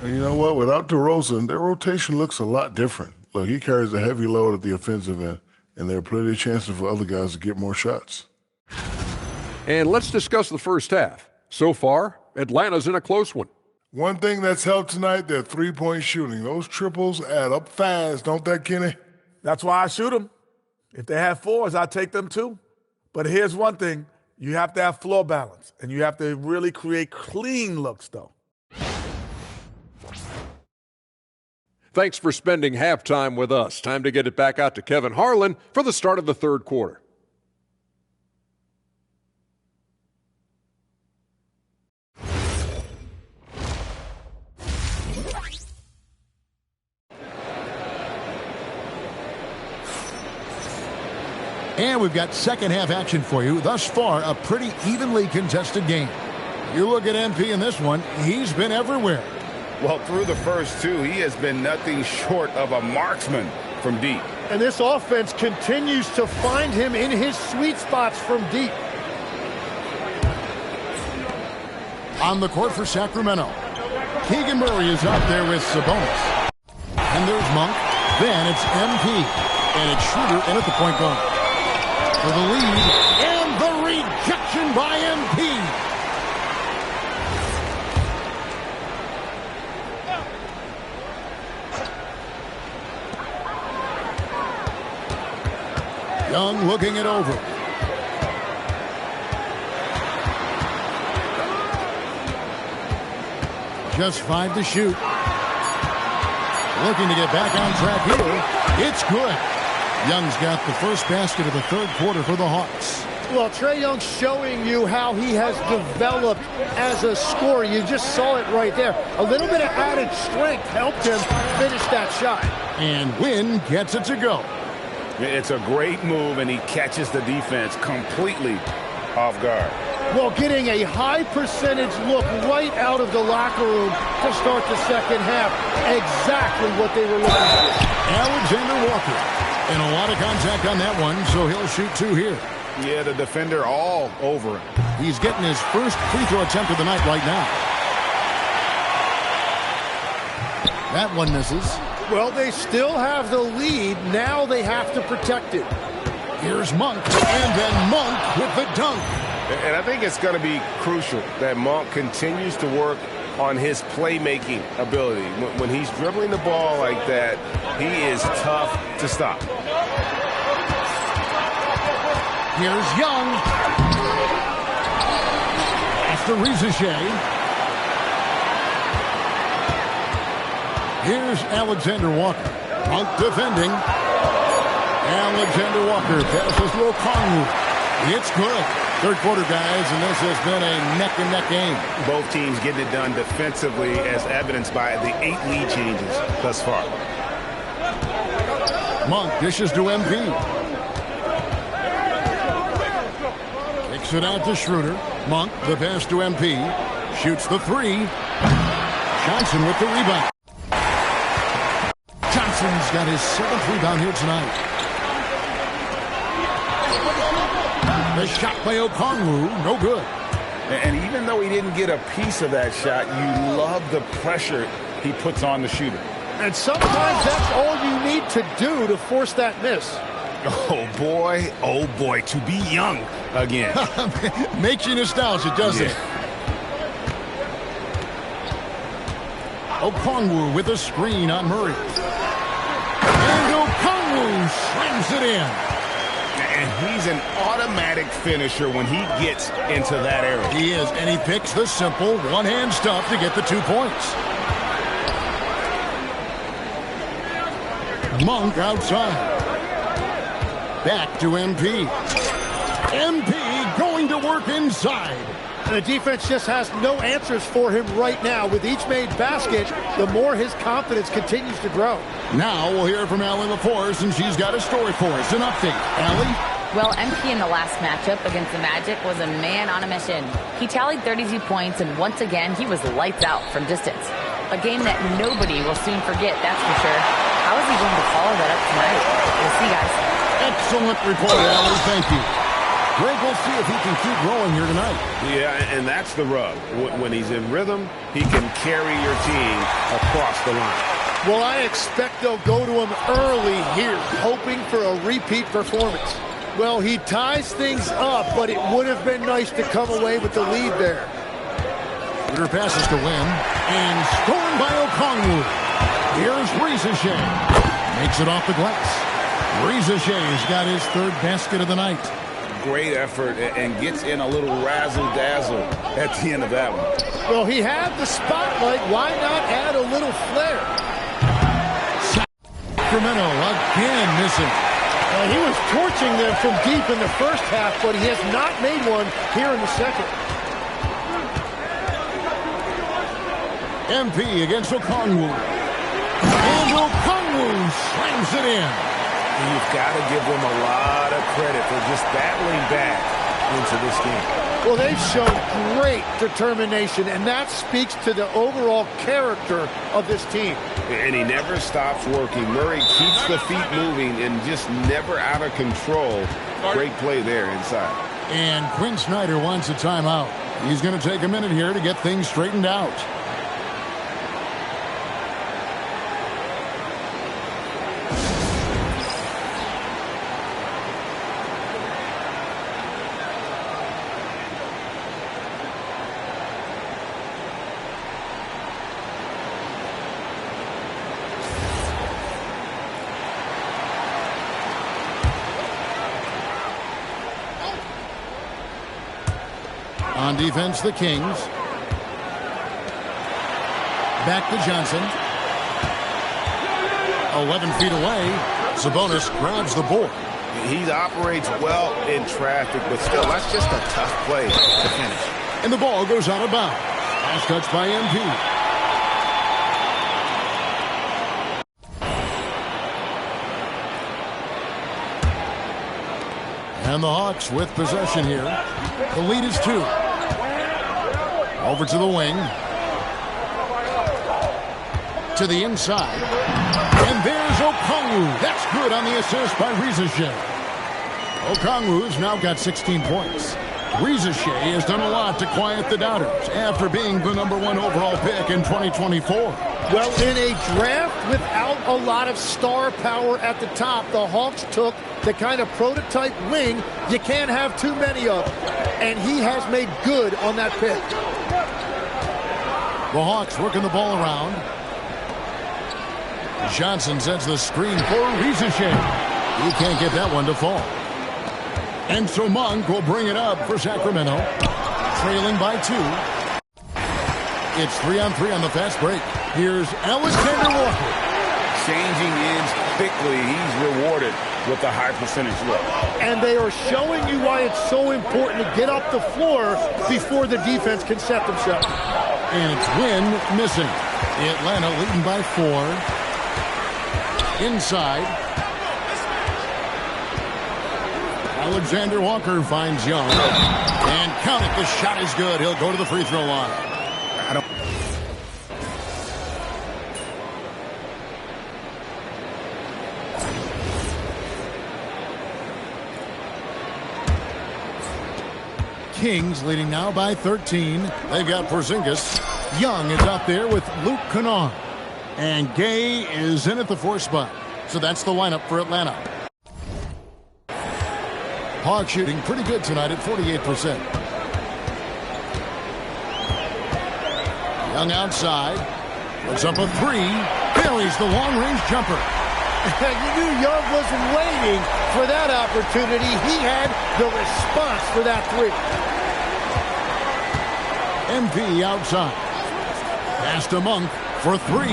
And you know what? Without DeRozan, their rotation looks a lot different. Look, he carries a heavy load at the offensive end, and there are plenty of chances for other guys to get more shots. And let's discuss the first half. So far, Atlanta's in a close one. One thing that's helped tonight, their three-point shooting. Those triples add up fast, don't that, Kenny? That's why I shoot them. If they have 4s, I take them too. But here's one thing. You have to have floor balance, and you have to really create clean looks, though. Thanks for spending halftime with us. Time to get it back out to Kevin Harlan for the start of the 3rd quarter. And we've got second half action for you. Thus far, a pretty evenly contested game. You look at MP in this one, he's been everywhere. Well, through the first 2, he has been nothing short of a marksman from deep. And this offense continues to find him in his sweet spots from deep. On the court for Sacramento, Keegan Murray is out there with Sabonis. And there's Monk. Then it's MP. And it's Schroeder in at the point guard. For the lead, and the rejection by MP. Young looking it over. Just 5 to shoot. Looking to get back on track here. It's good. Young's got the first basket of the 3rd quarter for the Hawks. Well, Trae Young's showing you how he has developed as a scorer. You just saw it right there. A little bit of added strength helped him finish that shot. And Wynn gets it to go. It's a great move, and he catches the defense completely off guard. Well, getting a high percentage look right out of the locker room to start the second half. Exactly what they were looking for. Alexander Walker. And a lot of contact on that one, so he'll shoot 2 here. Yeah, the defender all over him. He's getting his first free throw attempt of the night right now. That one misses. Well, they still have the lead. Now they have to protect it. Here's Monk, and then Monk with the dunk. And I think it's going to be crucial that Monk continues to work on his playmaking ability. When he's dribbling the ball like that, he is tough to stop. Here's Young. After Rizichet. Here's Alexander Walker. Monk defending. Alexander Walker passes to Okongwu. It's good. Third quarter, guys, and this has been a neck-and-neck game. Both teams getting it done defensively, as evidenced by the 8 lead changes thus far. Monk dishes to MP. Kicks it out to Schroeder. Monk, the pass to MP. Shoots the 3. Johnson with the rebound. Johnson's got his 7th rebound here tonight. The shot by Okongwu, no good. And even though he didn't get a piece of that shot, you love the pressure he puts on the shooter. And sometimes that's all you need to do to force that miss. Oh, boy, to be young again. Makes you nostalgic, doesn't it? Okongwu with a screen on Murray. And Okongwu slams it in. And he's an automatic finisher when he gets into that area. He is, and he picks the simple one-hand stuff to get the 2 points. Monk outside. Back to MP. MP going to work inside. And the defense just has no answers for him right now. With each made basket, the more his confidence continues to grow. Now we'll hear from Allie LaForce, and she's got a story for us. An update. Allie? Well, MP in the last matchup against the Magic was a man on a mission. He tallied 32 points, and once again, he was lights out from distance. A game that nobody will soon forget, that's for sure. How is he going to follow that up tonight? We'll see, guys. Excellent report, Allie. Thank you. Greg, we'll see if he can keep growing here tonight. Yeah, and that's the rub. When he's in rhythm, he can carry your team across the line. Well, I expect they'll go to him early here, hoping for a repeat performance. Well, he ties things up, but it would have been nice to come away with the lead there. Schroeder passes to Wynn, and scored by Okongwu. Here's Rizichet. Makes it off the glass. Rizichet's got his 3rd basket of the night. Great effort and gets in a little razzle-dazzle at the end of that one. Well, he had the spotlight. Why not add a little flair? Sacramento again missing. He was torching them from deep in the first half, but he has not made one here in the second. MP against Okongwu. And Okongwu slams it in. You've got to give them a lot of credit for just battling back into this game. Well, they've shown great determination, and that speaks to the overall character of this team. And he never stops working. Murray keeps the feet moving and just never out of control. Great play there inside. And Quinn Snyder wants a timeout. He's going to take a minute here to get things straightened out. On defense, the Kings. Back to Johnson. 11 feet away. Sabonis grabs the board. He operates well in traffic, but still, that's just a tough play to finish. And the ball goes out of bounds. Last touch by MP. And the Hawks with possession here. The lead is 2. Over to the wing. To the inside. And there's Okongwu. That's good on the assist by Rizachet. Okongwu's now got 16 points. Rizachet has done a lot to quiet the doubters after being the #1 overall pick in 2024. Well, in a draft without a lot of star power at the top, the Hawks took the kind of prototype wing you can't have too many of. And he has made good on that pick. The Hawks working the ball around. Johnson sets the screen for Rizachet. He can't get that one to fall. And so Monk will bring it up for Sacramento. Trailing by 2. It's 3-on-3 on the fast break. Here's Alexander Walker. Changing ends quickly. He's rewarded with a high percentage look. And they are showing you why it's so important to get up the floor before the defense can set themselves. And it's Wynn missing. Atlanta leading by 4. Inside. Alexander Walker finds Young. And count it, the shot is good. He'll go to the free throw line. Kings leading now by 13. They've got Porzingis. Young is out there with Luke Kennard. And Gay is in at the 4 spot. So that's the lineup for Atlanta. Hawks shooting pretty good tonight at 48%. Young outside. Puts up a 3. Buries the long-range jumper. You knew Young wasn't waiting for that opportunity. He had the response for that 3. MP outside. Pass to Monk for 3.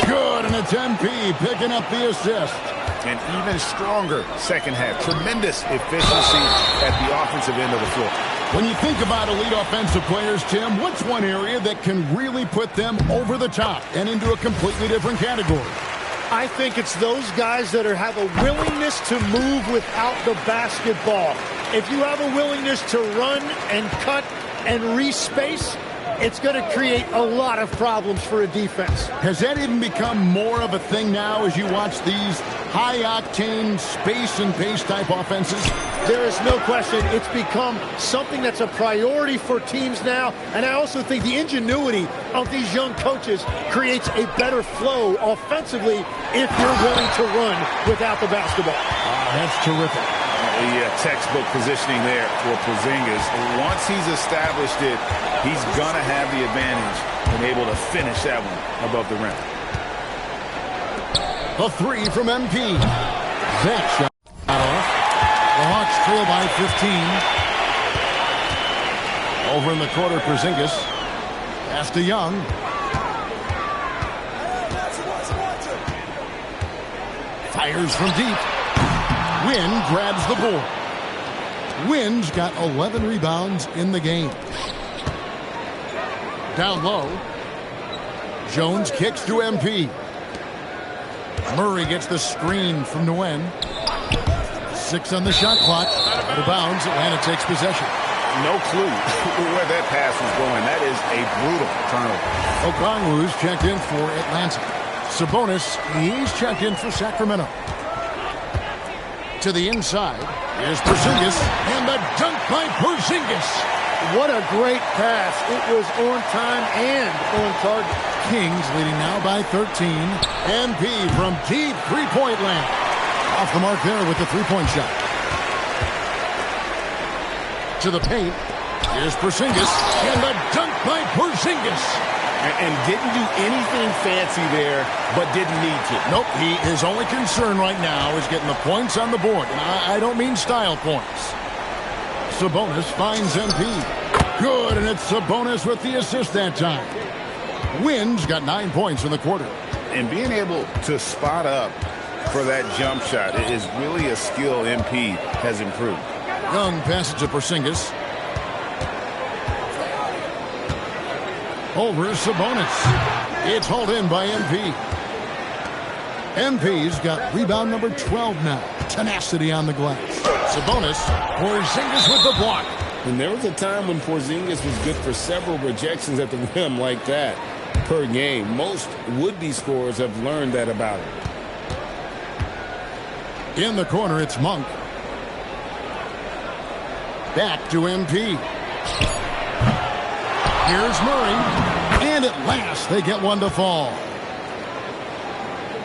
Good, and it's MP picking up the assist. An even stronger second half. Tremendous efficiency at the offensive end of the floor. When you think about elite offensive players, Tim, what's one area that can really put them over the top and into a completely different category? I think it's those guys that have a willingness to move without the basketball. If you have a willingness to run and cut and respace, it's going to create a lot of problems for a defense. Has that even become more of a thing now as you watch these high-octane space and pace type offenses? There is no question. It's become something that's a priority for teams now. And I also think the ingenuity of these young coaches creates a better flow offensively if you're willing to run without the basketball. That's terrific. The textbook positioning there for Porzingis. Once he's established it, he's going to have the advantage and able to finish that one above the rim. A 3 from MP. That shot off. The Hawks trail by 15. Over in the quarter, Porzingis. Pass to Young. Fires from deep. Wynn grabs the board. Wynn's got 11 rebounds in the game. Down low. Jones kicks to MP. Murray gets the screen from Nguyen. 6 on the shot clock. Out of bounds. Atlanta takes possession. No clue where that pass was going. That is a brutal turnover. Okongwu's checked in for Atlanta. Sabonis, he's checked in for Sacramento. To the inside. Here's Porzingis. And the dunk by Porzingis. What a great pass. It was on time and on target. Kings leading now by 13. MP from deep three-point land. Off the mark there with the three-point shot. To the paint. Here's Porzingis. And the dunk by Porzingis. And didn't do anything fancy there, but didn't need to. Nope, his only concern right now is getting the points on the board. And I don't mean style points. Sabonis finds MP. Good, and it's Sabonis with the assist that time. Wynn's got 9 points in the quarter. And being able to spot up for that jump shot is really a skill MP has improved. Young passes to Porzingis. Over Sabonis. It's hauled in by MP. MP's got rebound number 12 now. Tenacity on the glass. Sabonis. Porzingis with the block. And there was a time when Porzingis was good for several rejections at the rim like that per game. Most would-be scorers have learned that about him. In the corner, it's Monk. Back to MP. Here's Murray. And at last, they get one to fall.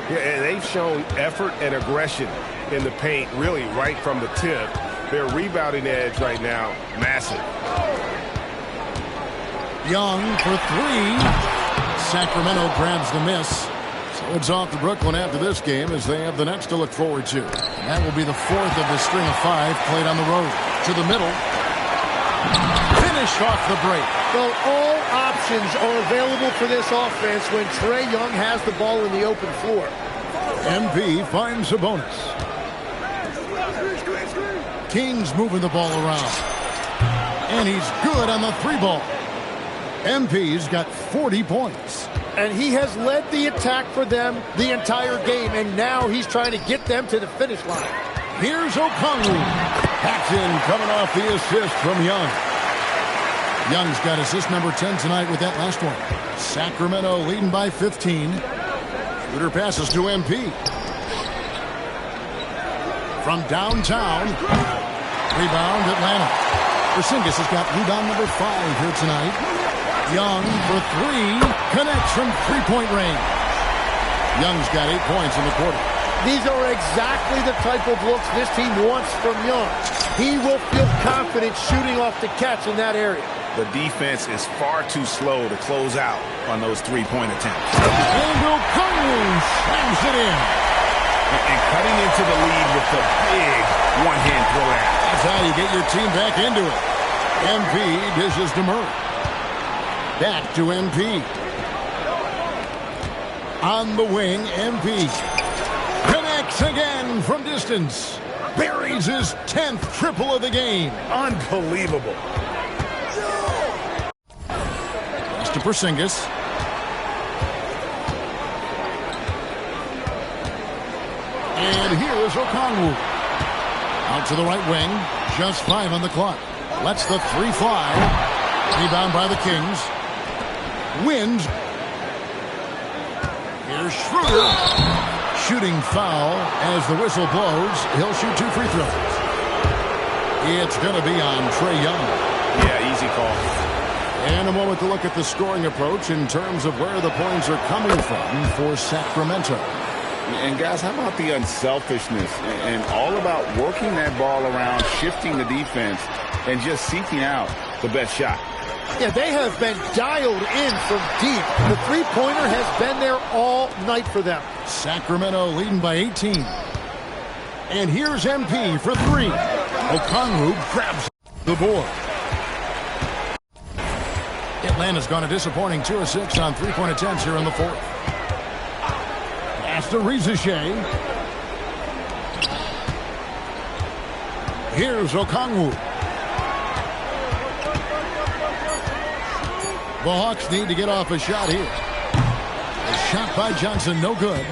Yeah, and they've shown effort and aggression in the paint, really right from the tip. Their rebounding edge right now, massive. Young for three. Sacramento grabs the miss. So it's off to Brooklyn after this game as they have the Nets to look forward to. And that will be the fourth of the string of 5 played on the road. To the middle. Finish off the break. Well, all options are available for this offense when Trae Young has the ball in the open floor. MP finds Sabonis. Kings moving the ball around. And he's good on the 3-ball. MP's got 40 points. And he has led the attack for them the entire game, and now he's trying to get them to the finish line. Here's Okongwu. Paxson coming off the assist from Young. Young's got assist number 10 tonight with that last one. Sacramento leading by 15. Shooter passes to MP. From downtown. Rebound Atlanta. Porzingis has got rebound number 5 here tonight. Young for 3. Connects from 3-point range. Young's got 8 points in the quarter. These are exactly the type of looks this team wants from Young. He will feel confident shooting off the catch in that area. The defense is far too slow to close out on those 3-point attempts. And Okongwu slams it in. And cutting into the lead with the big one-hand throw out. That's how you get your team back into it. MP dishes to Murray. Back to MP. On the wing, MP. Connects again from distance. Buries his 10th triple of the game. Unbelievable. Pass to Porzingis. And here is Okongwu. Out to the right wing. Just 5 on the clock. Lets the 3 fly. Rebound by the Kings. Wins. Here's Schroeder. Shooting foul as the whistle blows. He'll shoot 2 free throws. It's going to be on Trae Young. Yeah, easy call. And a moment to look at the scoring approach in terms of where the points are coming from for Sacramento. And guys, how about the unselfishness and all about working that ball around, shifting the defense, and just seeking out the best shot. Yeah, they have been dialed in from deep. The three-pointer has been there all night for them. Sacramento leading by 18. And here's MP for 3. Okongwu grabs the board. Atlanta's gone a disappointing 2 of 6 on 3-point attempts here in the 4th. Pass to Riziche. Here's Okongwu. The Hawks need to get off a shot here. A shot by Johnson, no good.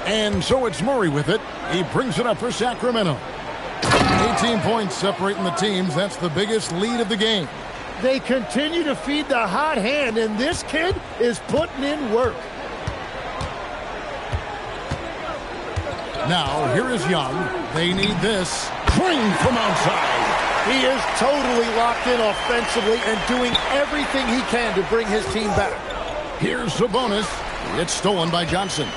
And so it's Murray with it. He brings it up for Sacramento. 18 points separating the teams. That's the biggest lead of the game. They continue to feed the hot hand, and this kid is putting in work. Now, here is Young. They need this. Swing from outside. He is totally locked in offensively and doing everything he can to bring his team back. Here's Sabonis. It's stolen by Johnson.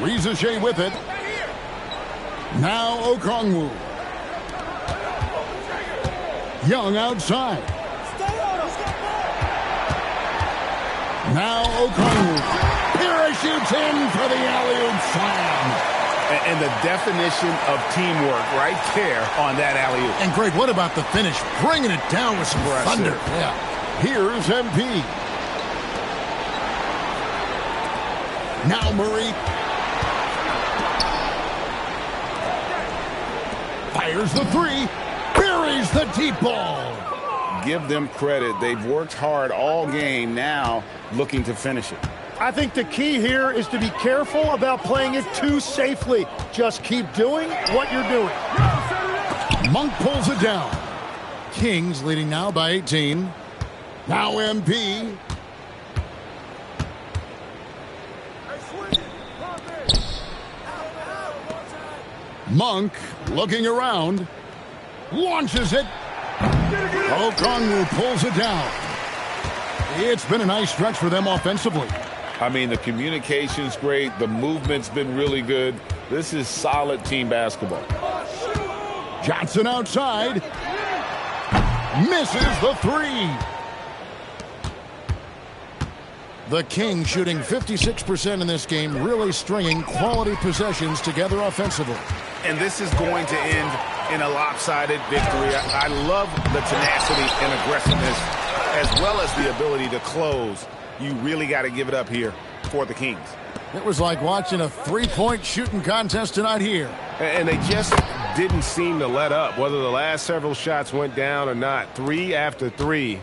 Riziche with it. Now Okongwu. Young outside. Now Okongwu. Parachutes in for the alley-oop slam. And the definition of teamwork right there on that alley-oop. And Greg, what about the finish? Bringing it down with some thunder. Yeah. Here's MP. Now Murray. Fires the 3. Buries the deep ball. Give them credit. They've worked hard all game, now looking to finish it. I think the key here is to be careful about playing it too safely. Just keep doing what you're doing. Monk pulls it down. Kings leading now by 18. Now MP. Monk looking around, launches it. Okongwu pulls it down. It's been a nice stretch for them offensively. I mean, the communication's great. The movement's been really good. This is solid team basketball. Johnson outside. Misses the three. The Kings shooting 56% in this game, really stringing quality possessions together offensively. And this is going to end in a lopsided victory. I love the tenacity and aggressiveness, as well as the ability to close. You really got to give it up here for the Kings. It was like watching a three-point shooting contest tonight here. And they just didn't seem to let up, whether the last several shots went down or not. 3 after 3,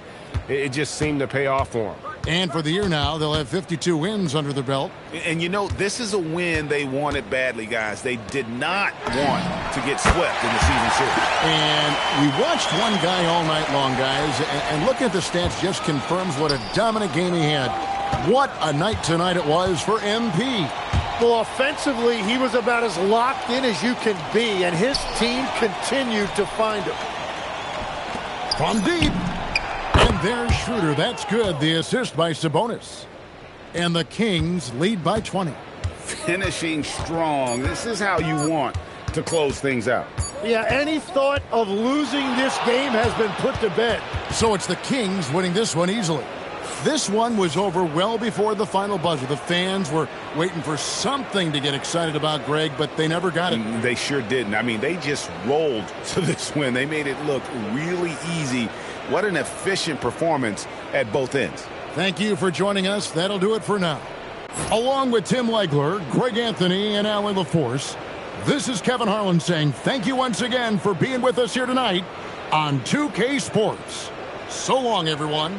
it just seemed to pay off for them. And for the year now, they'll have 52 wins under their belt. And you know, this is a win they wanted badly, guys. They did not want to get swept in the season series. And we watched one guy all night long, guys, and looking at the stats just confirms what a dominant game he had. What a night tonight it was for MP. Well, offensively, he was about as locked in as you can be, and his team continued to find him. From deep. And there's Schroeder. That's good. The assist by Sabonis. And the Kings lead by 20. Finishing strong. This is how you want to close things out. Yeah, any thought of losing this game has been put to bed. So it's the Kings winning this one easily. This one was over well before the final buzzer. The fans were waiting for something to get excited about, Greg, but they never got it. They sure didn't. I mean, they just rolled to this win. They made it look really easy. What an efficient performance at both ends. Thank you for joining us. That'll do it for now. Along with Tim Legler, Greg Anthony, and Allie LaForce, this is Kevin Harlan saying thank you once again for being with us here tonight on 2K Sports. So long, everyone.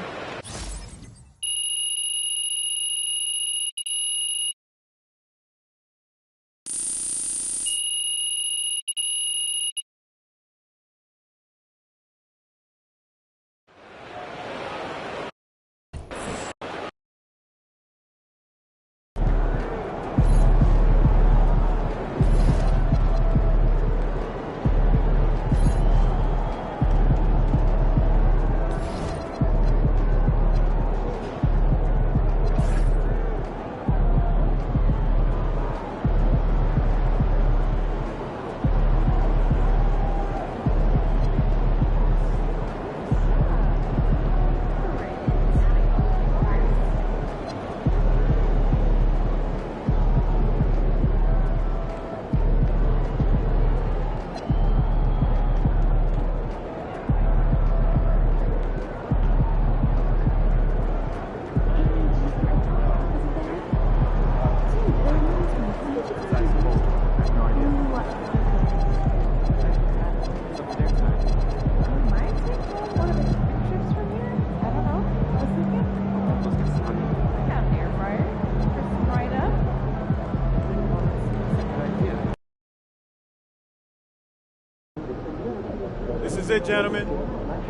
This is it, gentlemen.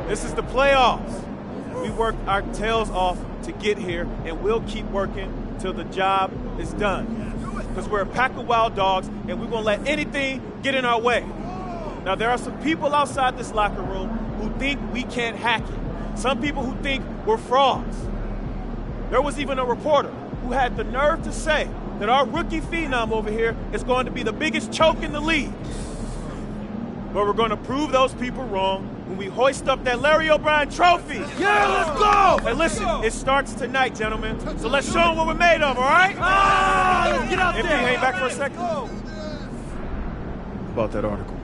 This is the playoffs. We worked our tails off to get here, and we'll keep working till the job is done. Because we're a pack of wild dogs, and we won't let anything get in our way. Now, there are some people outside this locker room who think we can't hack it. Some people who think we're frauds. There was even a reporter who had the nerve to say that our rookie phenom over here is going to be the biggest choke in the league. But we're going to prove those people wrong when we hoist up that Larry O'Brien trophy. Yeah, let's go! And listen, it starts tonight, gentlemen. So let's show them what we're made of, all right? Let's get out MP, there. hang back for a second. About that article.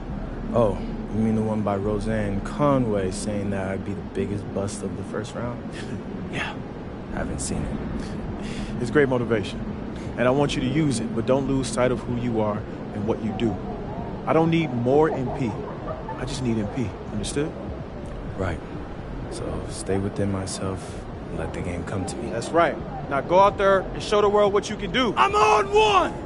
Oh, you mean the one by Roseanne Conway saying that I'd be the biggest bust of the first round? Yeah, haven't seen it. It's great motivation. And I want you to use it, but don't lose sight of who you are and what you do. I don't need more MP. I just need MP. Understood? Right. So stay within myself and let the game come to me. That's right. Now go out there and show the world what you can do. I'm on one!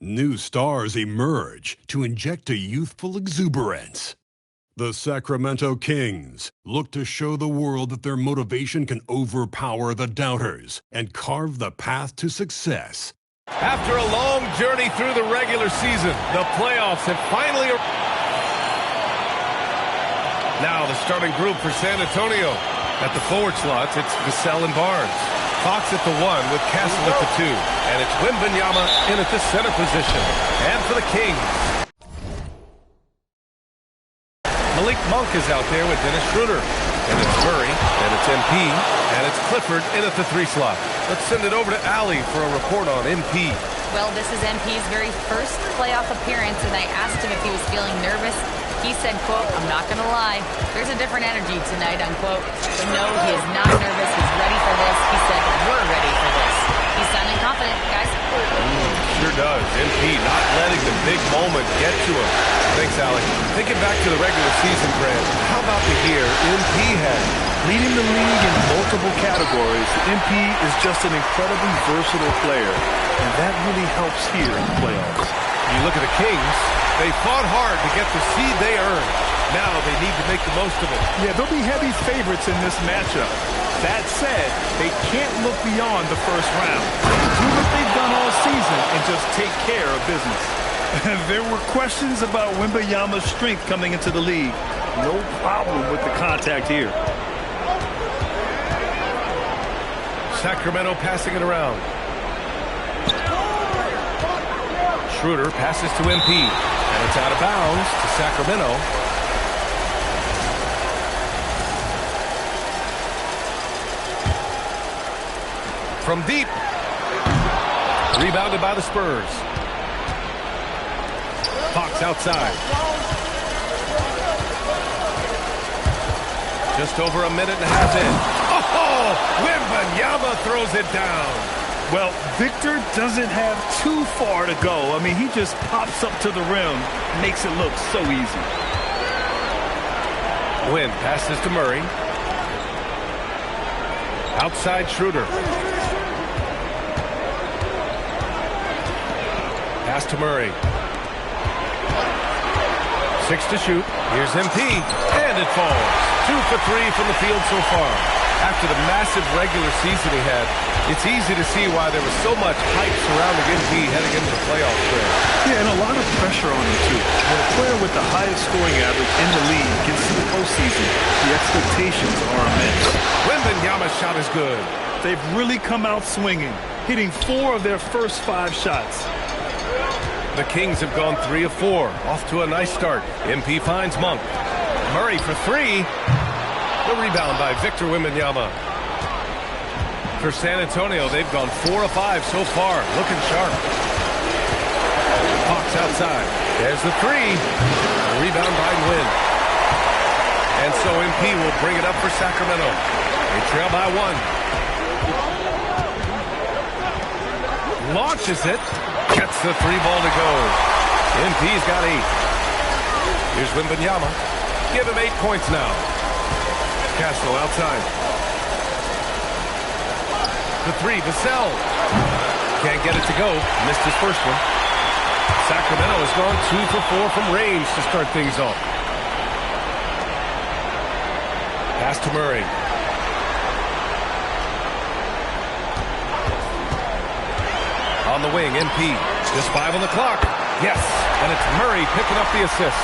New stars emerge to inject a youthful exuberance. The Sacramento Kings look to show the world that their motivation can overpower the doubters and carve the path to success. After a long journey through the regular season, the playoffs have finally arrived. Now the starting group for San Antonio. At the forward slots, it's Vassell and Barnes. Fox at the 1 with Castle at the 2. And it's Wembanyama in at the center position. And for the Kings, Malik Monk is out there with Dennis Schroeder. And it's Murray, and it's MP, and it's Clifford in at the 3 slot. Let's send it over to Allie for a report on MP. Well, this is MP's very first playoff appearance, and I asked him if he was feeling nervous. He said, quote, "I'm not going to lie, there's a different energy tonight," unquote. But no, he is not nervous. He's ready for this. He said, "We're ready for this." He's sounding confident, guys. Sure does. MP not letting the big moment get to him. Thanks, Allie. Thinking back to the regular season, Grant, how about the year MP had? Leading the league in multiple categories, MP is just an incredibly versatile player, and that really helps here in the playoffs. You look at the Kings, they fought hard to get the seed they earned. Now they need to make the most of it. Yeah, they'll be heavy favorites in this matchup. That said, they can't look beyond the first round. Do what they've done all season and just take care of business. There were questions about Wembanyama's strength coming into the league. No problem with the contact here. Sacramento passing it around. Schroeder passes to MP, and it's out of bounds to Sacramento. From deep. Rebounded by the Spurs. Fox outside. Just over a minute and a half in. Oh, Wembanyama throws it down. Well, Victor doesn't have too far to go. I mean, he just pops up to the rim, makes it look so easy. Wynn passes to Murray. Outside Schroeder. Pass to Murray. 6 to shoot. Here's MP, and it falls. 2 for 3 from the field so far. After the massive regular season he had, it's easy to see why there was so much hype surrounding MP heading into the playoffs there. Yeah, and a lot of pressure on him, too. When a player with the highest scoring average in the league gets to the postseason, the expectations are immense. Wembanyama's shot is good. They've really come out swinging, hitting 4 of their first 5 shots. The Kings have gone 3 of 4. Off to a nice start. MP finds Monk. Murray for 3. The rebound by Victor Wembanyama. For San Antonio, they've gone 4 of 5 so far. Looking sharp. Fox outside. There's the 3. The rebound by Wynn. And so MP will bring it up for Sacramento. They trail by 1. Launches it. Gets the 3 ball to go. MP's got 8. Here's Wembanyama. Give him 8 points now. Castle outside. The 3, Vassell. Can't get it to go. Missed his first one. Sacramento has gone 2 for 4 from range to start things off. Pass to Murray. On the wing, MP. Just 5 on the clock. Yes, and it's Murray picking up the assist.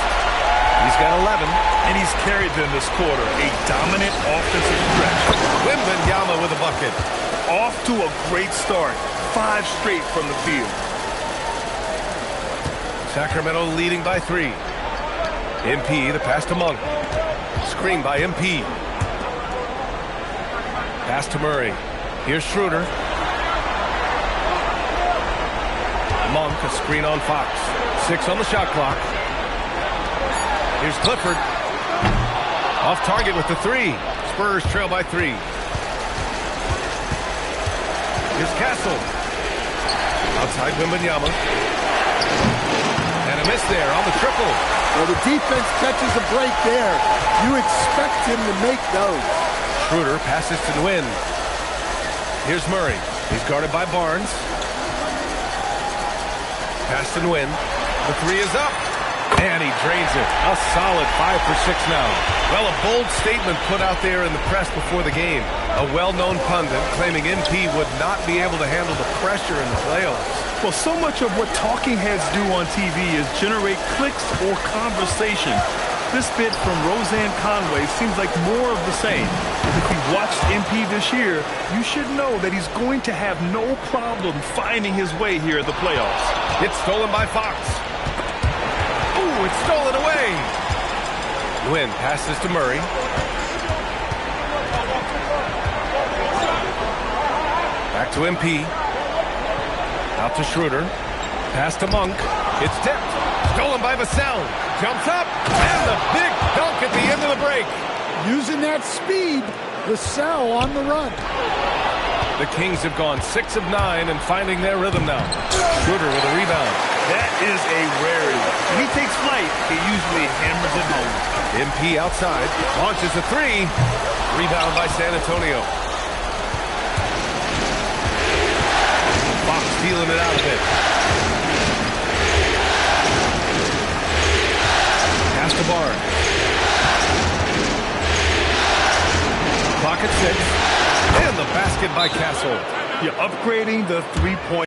He's got 11. And he's carried them this quarter. A dominant offensive stretch. Wembanyama with a bucket. Off to a great start. 5 straight from the field. Sacramento leading by 3. MP, the pass to Monk. Screen by MP. Pass to Murray. Here's Schroeder. Monk, a screen on Fox. 6 on the shot clock. Here's Clifford. Off target with the 3. Spurs trail by 3. Here's Castle. Outside Wembanyama. And a miss there on the triple. Well, the defense catches a break there. You expect him to make those. Schroeder passes to Nguyen. Here's Murray. He's guarded by Barnes. Pass to Nguyen. The three is up. And he drains it. A solid 5 for 6 now. Well, a bold statement put out there in the press before the game. A well-known pundit claiming MP would not be able to handle the pressure in the playoffs. Well, so much of what talking heads do on TV is generate clicks or conversation. This bit from Roseanne Conway seems like more of the same. If you've watched MP this year, you should know that he's going to have no problem finding his way here in the playoffs. It's stolen by Fox. Ooh, it's stolen away. Nguyen passes to Murray. Back to MP. Out to Schroeder. Pass to Monk. It's tipped. Stolen by Vassell. Jumps up. And the big dunk at the end of the break. Using that speed, Vassell on the run. The Kings have gone 6 of 9 and finding their rhythm now. Schroeder with a rebound. That is a rarity. When he takes flight, he usually hammers it home. MP outside. Launches a three. Rebound by San Antonio. Fox feeling it out a bit. Pass to Barnes. Clock at 6. And the basket by Castle. You're upgrading the three-point.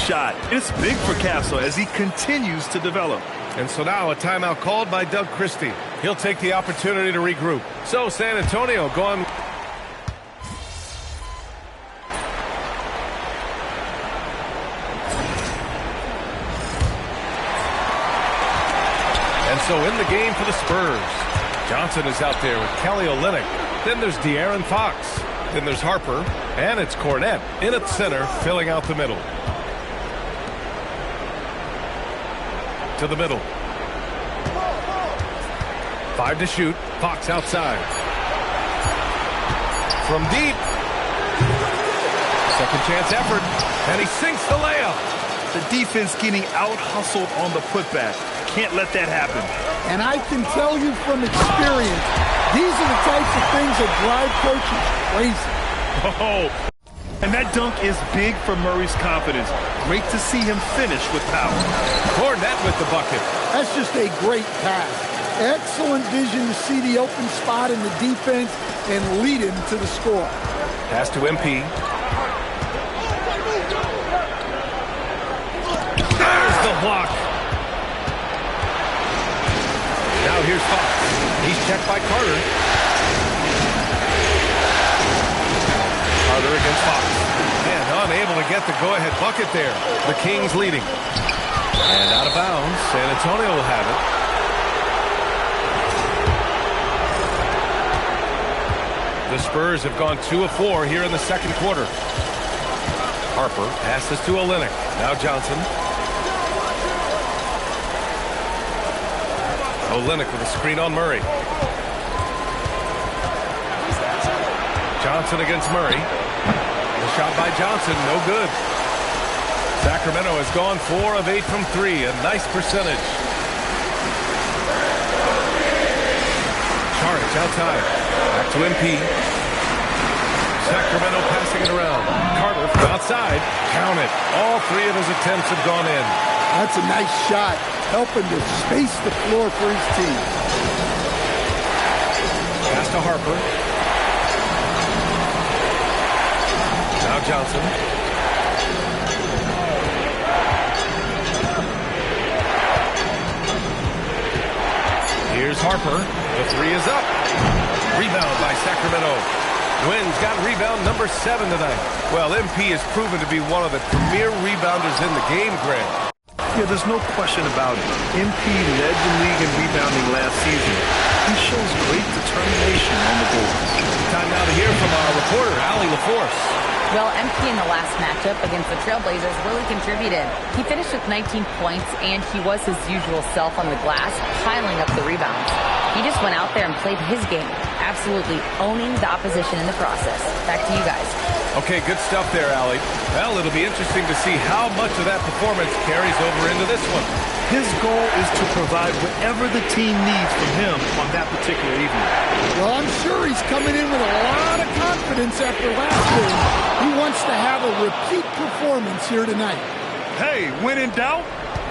shot. It's big for Castle as he continues to develop. And so now a timeout called by Doug Christie. He'll take the opportunity to regroup. So San Antonio going... And so in the game for the Spurs, Johnson is out there with Kelly Olynyk. Then there's De'Aaron Fox. Then there's Harper. And it's Cornette in at center, filling out the middle. To the middle. 5 to shoot. Fox outside. From deep. Second chance effort. And he sinks the layup. The defense getting out-hustled on the putback. Can't let that happen. And I can tell you from experience, these are the types of things that drive coaches crazy. Oh, and that dunk is big for Murray's confidence. Great to see him finish with power. Cornette with the bucket. That's just a great pass. Excellent vision to see the open spot in the defense and lead him to the score. Pass to MP. There's the block. Now here's Fox. He's checked by Carter. Carter against Fox. And unable to get the go-ahead bucket there. The Kings leading. And out of bounds. San Antonio will have it. The Spurs have gone 2 of 4 here in the second quarter. Harper passes to Olynyk. Now Johnson. Olynyk with a screen on Murray. Johnson against Murray. The shot by Johnson, no good. Sacramento has gone 4 of 8 from 3, a nice percentage. Saric outside. Back to MP. Sacramento passing it around. Carter from outside. Count it. All 3 of his attempts have gone in. That's a nice shot, helping to space the floor for his team. Pass to Harper. Now Johnson. Here's Harper. The 3 is up. Rebound by Sacramento. Wynn's got rebound number 7 tonight. Well, MP has proven to be one of the premier rebounders in the game, Grant. Yeah, there's no question about it. MP led the league in rebounding last season. He shows great determination on the boards. Time now to hear from our reporter, Allie LaForce. Well, MP in the last matchup against the Trailblazers really contributed. He finished with 19 points, and he was his usual self on the glass, piling up the rebounds. He just went out there and played his game, absolutely owning the opposition in the process. Back to you guys. Okay, good stuff there, Allie. Well, it'll be interesting to see how much of that performance carries over into this one. His goal is to provide whatever the team needs from him on that particular evening. Well, I'm sure he's coming in with a lot of confidence after last game. He wants to have a repeat performance here tonight. Hey, when in doubt,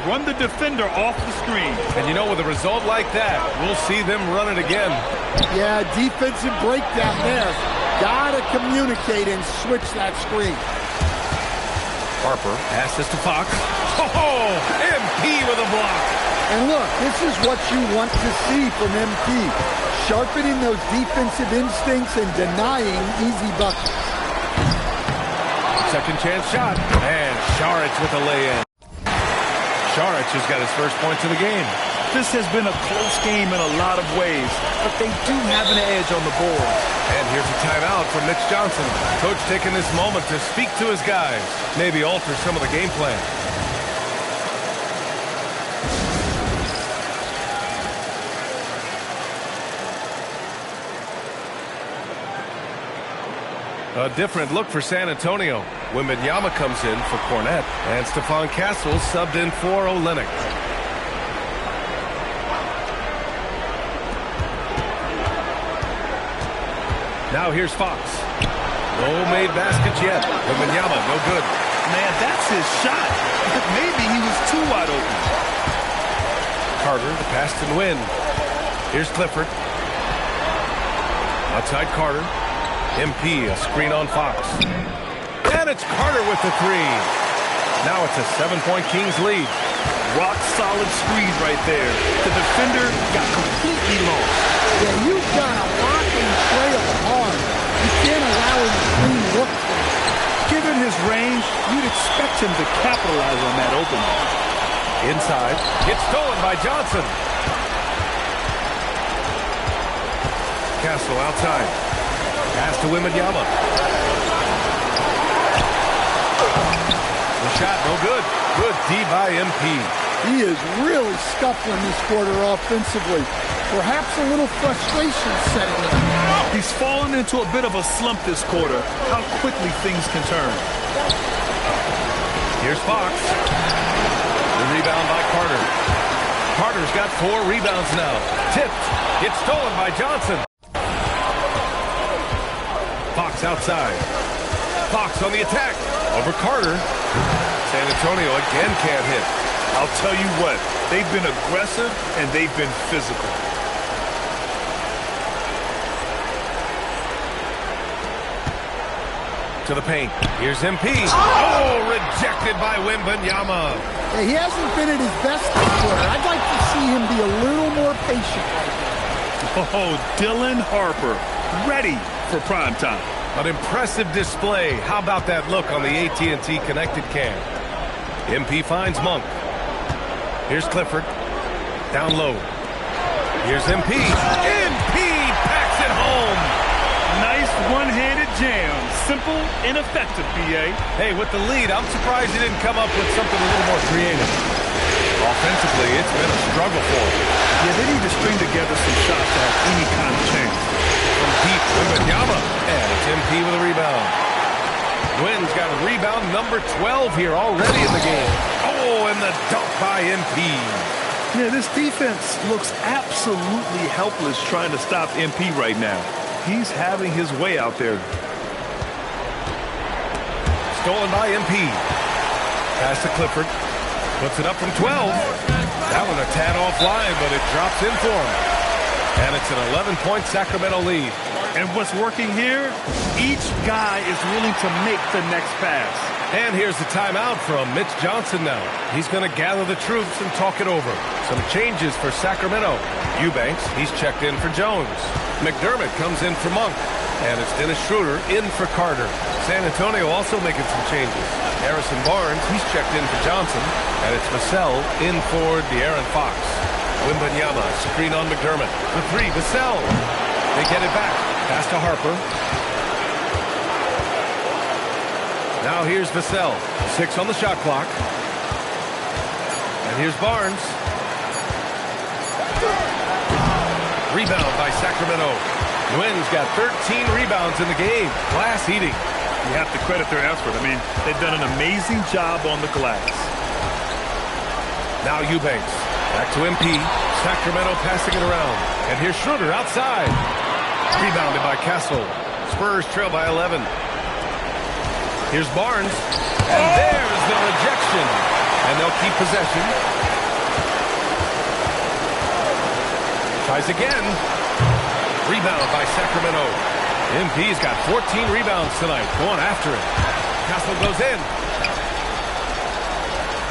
run the defender off the screen. And you know, with a result like that, we'll see them run it again. Yeah, defensive breakdown there. Gotta communicate and switch that screen. Harper passes to Fox. Oh, MP with a block. And look, this is what you want to see from MP. Sharpening those defensive instincts and denying easy buckets. Second chance shot. And Saric with a lay-in. Saric has got his first points of the game. This has been a close game in a lot of ways, but they do have an edge on the board. And here's a timeout from Mitch Johnson. Coach taking this moment to speak to his guys, maybe alter some of the game plan. A different look for San Antonio. Wembanyama comes in for Cornette, and Stephon Castle subbed in for Olynyk. Now here's Fox. No made baskets yet. Wembanyama, no good. Man, that's his shot. Maybe he was too wide open. Carter, the pass to Wynn. Here's Clifford. Outside Carter. MP, a screen on Fox. And it's Carter with the 3. Now it's a 7-point Kings lead. Rock solid squeeze right there. The defender got completely lost. Yeah, you've got to lock and trail hard. You can't allow him to clean look for it. Given his range, you'd expect him to capitalize on that opening. Inside. It's stolen by Johnson. Castle outside. Pass to Wembanyama. The shot, no good. Good D by MP. He is really scuffling this quarter offensively. Perhaps a little frustration setting in. He's fallen into a bit of a slump this quarter. How quickly things can turn. Here's Fox. The rebound by Carter. Carter's got 4 rebounds now. Tipped. It's stolen by Johnson. Fox outside. Fox on the attack. Over Carter. San Antonio again can't hit. I'll tell you what, they've been aggressive and they've been physical. To the paint. Here's MP. Oh, rejected by Wembanyama. Yeah, he hasn't been at his best this quarter. I'd like to see him be a little more patient right now. Oh, Dylan Harper, ready for prime time. An impressive display. How about that look on the AT&T connected cam? MP finds Monk. Here's Clifford. Down low. Here's MP. MP packs it home. Nice one-handed jam. Simple and effective, BA. Hey, with the lead, I'm surprised he didn't come up with something a little more creative. Offensively, it's been a struggle for him. Yeah, they need to string together some shots to have any kind of chance. From deep, Wembanyama. And it's MP with a rebound. Wynn's got a rebound number 12 here already in the game. Oh, and the dunk by MP. Yeah, this defense looks absolutely helpless trying to stop MP right now. He's having his way out there. Stolen by MP. Pass to Clifford. Puts it up from 12. That one a tad offline, but it drops in for him. And it's an 11-point Sacramento lead. And what's working here? Each guy is willing to make the next pass. And here's the timeout from Mitch Johnson now. He's going to gather the troops and talk it over. Some changes for Sacramento. Eubanks, he's checked in for Jones. McDermott comes in for Monk. And it's Dennis Schroeder in for Carter. San Antonio also making some changes. Harrison Barnes, he's checked in for Johnson. And it's Vassell in for De'Aaron Fox. Wembanyama, screen on McDermott. For 3, Vassell. They get it back. Pass to Harper. Now here's Vassell. 6 on the shot clock. And here's Barnes. Rebound by Sacramento. Wynn's got 13 rebounds in the game. Glass eating. You have to credit their effort. I mean, they've done an amazing job on the glass. Now Eubanks. Back to MP. Sacramento passing it around. And here's Schroeder outside. Rebounded by Castle. Spurs trail by 11. Here's Barnes. And there's the rejection. And they'll keep possession. Tries again. Rebound by Sacramento. MP's got 14 rebounds tonight. Going after it. Castle goes in.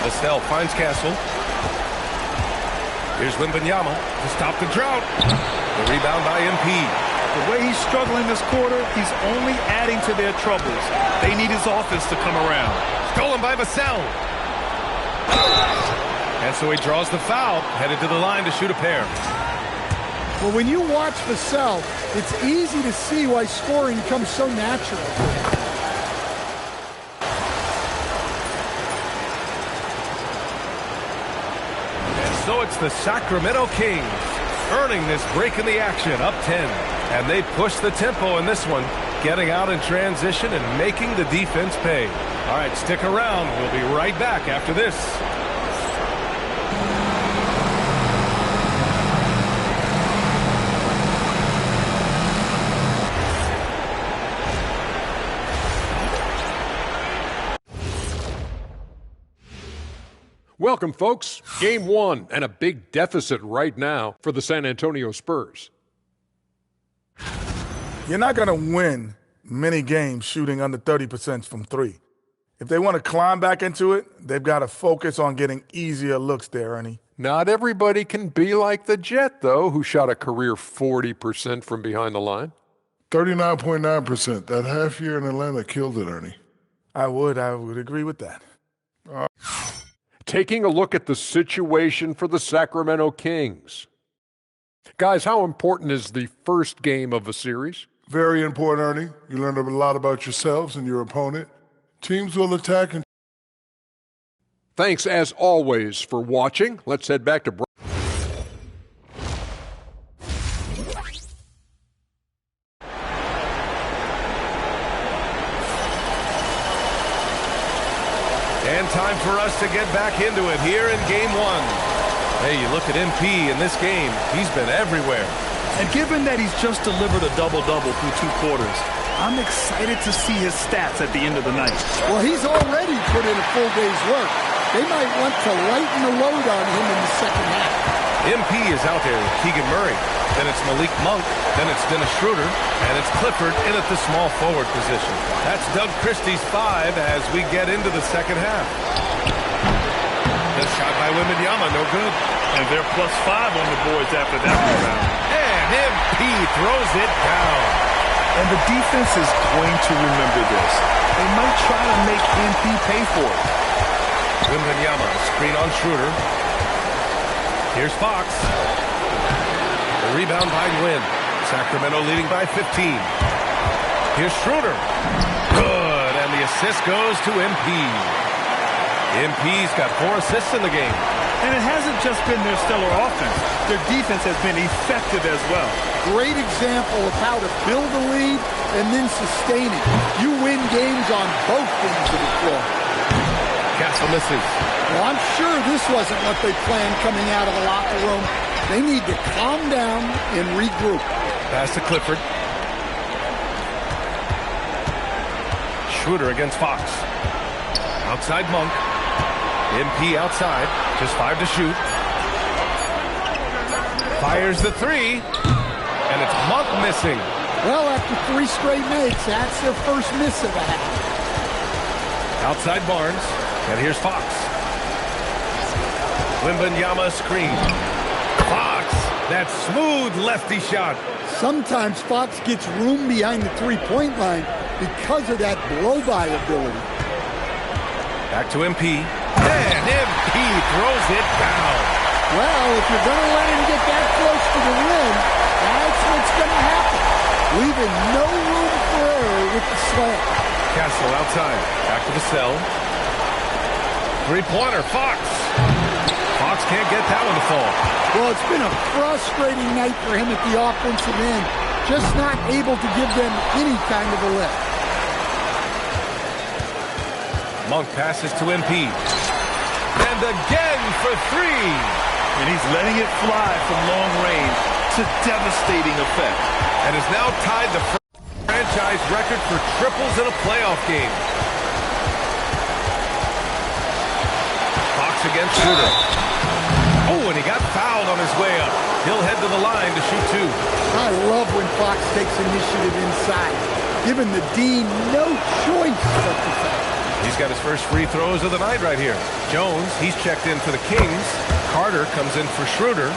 Vassell finds Castle. Here's Wembanyama to stop the drought. The rebound by MP. The way he's struggling this quarter, he's only adding to their troubles. They need his offense to come around. Stolen by Vassell. And so he draws the foul, headed to the line to shoot a pair. Well, when you watch Vassell, it's easy to see why scoring comes so natural. And so it's the Sacramento Kings earning this break in the action, up 10. And they push the tempo in this one, getting out in transition and making the defense pay. All right, stick around. We'll be right back after this. Welcome, folks. Game 1 and a big deficit right now for the San Antonio Spurs. You're not going to win many games shooting under 30% from 3. If they want to climb back into it, they've got to focus on getting easier looks there, Ernie. Not everybody can be like the Jet, though, who shot a career 40% from behind the line. 39.9%. That half year in Atlanta killed it, Ernie. I would agree with that. Taking a look at the situation for the Sacramento Kings. Guys, how important is the first game of a series? Very important, Ernie. You learn a lot about yourselves and your opponent. Teams will attack and... Thanks, as always, for watching. Let's head back to... And time for us to get back into it here in Game 1. Hey, you look at MP in this game, he's been everywhere. And given that he's just delivered a double-double through 2 quarters, I'm excited to see his stats at the end of the night. Well, he's already put in a full day's work. They might want to lighten the load on him in the second half. MP is out there with Keegan Murray. Then it's Malik Monk. Then it's Dennis Schroeder. And it's Clifford in at the small forward position. That's Doug Christie's 5 as we get into the second half. The shot by Wembanyama, no good. And they're +5 on the boards after that round. And MP throws it down. And the defense is going to remember this. They might try to make MP pay for it. Wembanyama, screen on Schroeder. Here's Fox. The rebound by Nguyen. Sacramento leading by 15. Here's Schroeder. Good, and the assist goes to MP. MP's got 4 assists in the game. And it hasn't just been their stellar offense. Their defense has been effective as well. Great example of how to build a lead and then sustain it. You win games on both ends of the floor. Castle misses. Well, I'm sure this wasn't what they planned coming out of the locker room. They need to calm down and regroup. Pass to Clifford. Schroeder against Fox. Outside Monk. MP outside. Just 5 to shoot. Fires the 3. And it's Monk missing. Well, after 3 straight makes, that's their first miss of the half. Outside Barnes. And here's Fox. Wembanyama screen. Fox. That smooth lefty shot. Sometimes Fox gets room behind the 3-point line because of that blow-by ability. Back to MP. And MP throws it down. Well, if you're going to let him get that close to the rim, that's what's going to happen. Leaving no room for error with the slam. Castle outside. Back to the cell. 3-pointer, Fox. Fox can't get that one to fall. Well, it's been a frustrating night for him at the offensive end. Just not able to give them any kind of a lift. Monk passes to MP. And again for 3. And he's letting it fly from long range to devastating effect. And has now tied the franchise record for triples in a playoff game. Fox against Schroeder. Oh, and he got fouled on his way up. He'll head to the line to shoot 2. I love when Fox takes initiative inside, giving the Dean no choice but to foul. He's got his first free throws of the night right here. Jones, he's checked in for the Kings. Carter comes in for Schroeder.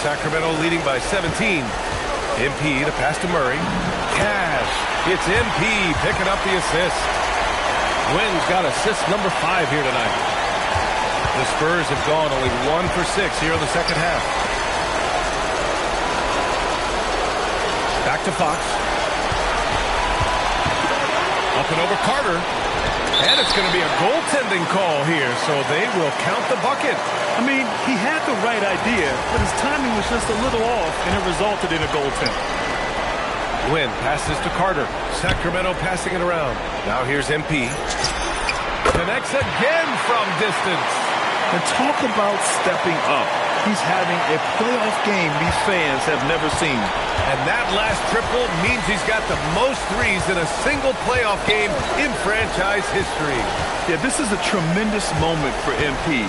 Sacramento leading by 17. MP, the pass to Murray. Cash. It's MP picking up the assist. Nguyen's got assist number 5 here tonight. The Spurs have gone only 1 for 6 here in the second half. Back to Fox. Up and over Carter. And it's going to be a goaltending call here, so they will count the bucket. I mean, he had the right idea, but his timing was just a little off, and it resulted in a goaltend. Nguyen passes to Carter. Sacramento passing it around. Now here's MP. Connects again from distance. And talk about stepping up. He's having a playoff game these fans have never seen. And that last triple means he's got the most threes in a single playoff game in franchise history. Yeah, this is a tremendous moment for MP.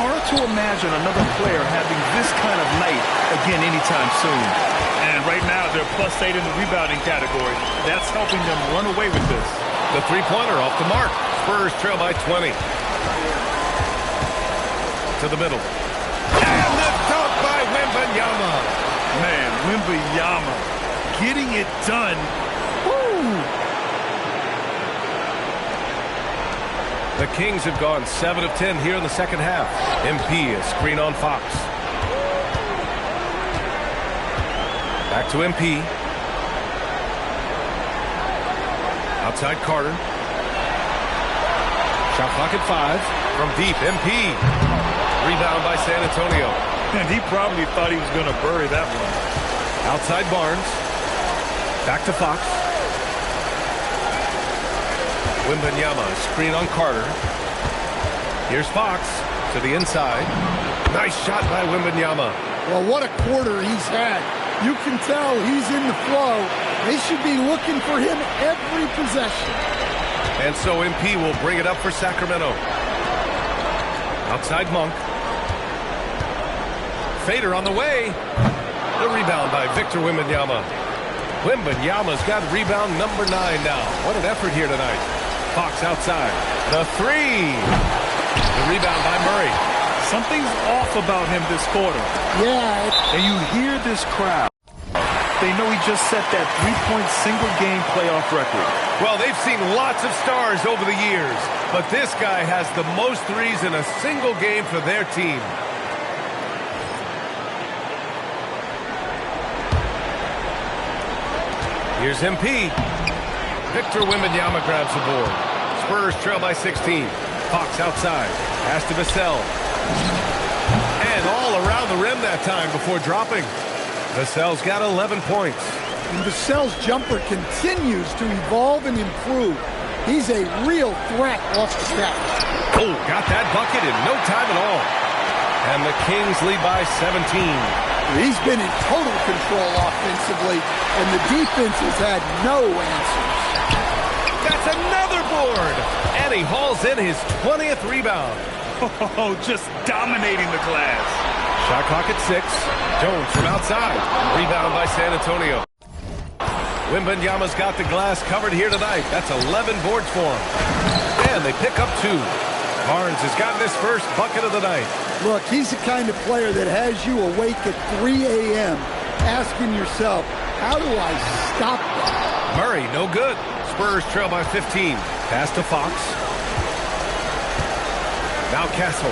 Hard to imagine another player having this kind of night again anytime soon. And right now, they're +8 in the rebounding category. That's helping them run away with this. The three-pointer off the mark. Spurs trail by 20. To the middle. And the dunk by Wembanyama. Man, Wembanyama getting it done. Woo! The Kings have gone 7 of 10 here in the second half. MP, a screen on Fox. Back to MP. Outside Carter. Shot clock at 5. From deep, MP. Rebound by San Antonio. And he probably thought he was going to bury that one. Outside Barnes. Back to Fox. Wembanyama, screen on Carter. Here's Fox to the inside. Nice shot by Wembanyama. Well, what a quarter he's had. You can tell he's in the flow. They should be looking for him every possession. And so MP will bring it up for Sacramento. Outside Monk. Fader on the way. The rebound by Victor Wembanyama. Wembanyama's got rebound number 9 now. What an effort here tonight. Fox outside. The 3. The rebound by Murray. Something's off about him this quarter. Yeah. And you hear this crowd. They know he just set that 3-point single-game playoff record. Well, they've seen lots of stars over the years, but this guy has the most threes in a single game for their team. Here's MP. Victor Wembanyama grabs the board. Spurs trail by 16. Fox outside. Pass to Vassell. And all around the rim that time before dropping. Vassell's got 11 points. And Vassell's jumper continues to evolve and improve. He's a real threat off the catch. Oh, got that bucket in no time at all. And the Kings lead by 17. He's been in total control offensively, and the defense has had no answers. That's another board. And he hauls in his 20th rebound. Oh, just dominating the glass. Shot clock at 6. Jones from outside. Rebound by San Antonio. Wembanyama's got the glass covered here tonight. That's 11 boards for him. And they pick up 2. Barnes has gotten his first bucket of the night. Look, he's the kind of player that has you awake at 3 a.m. asking yourself, how do I stop that? Murray, no good. Spurs trail by 15. Pass to Fox. Now Castle.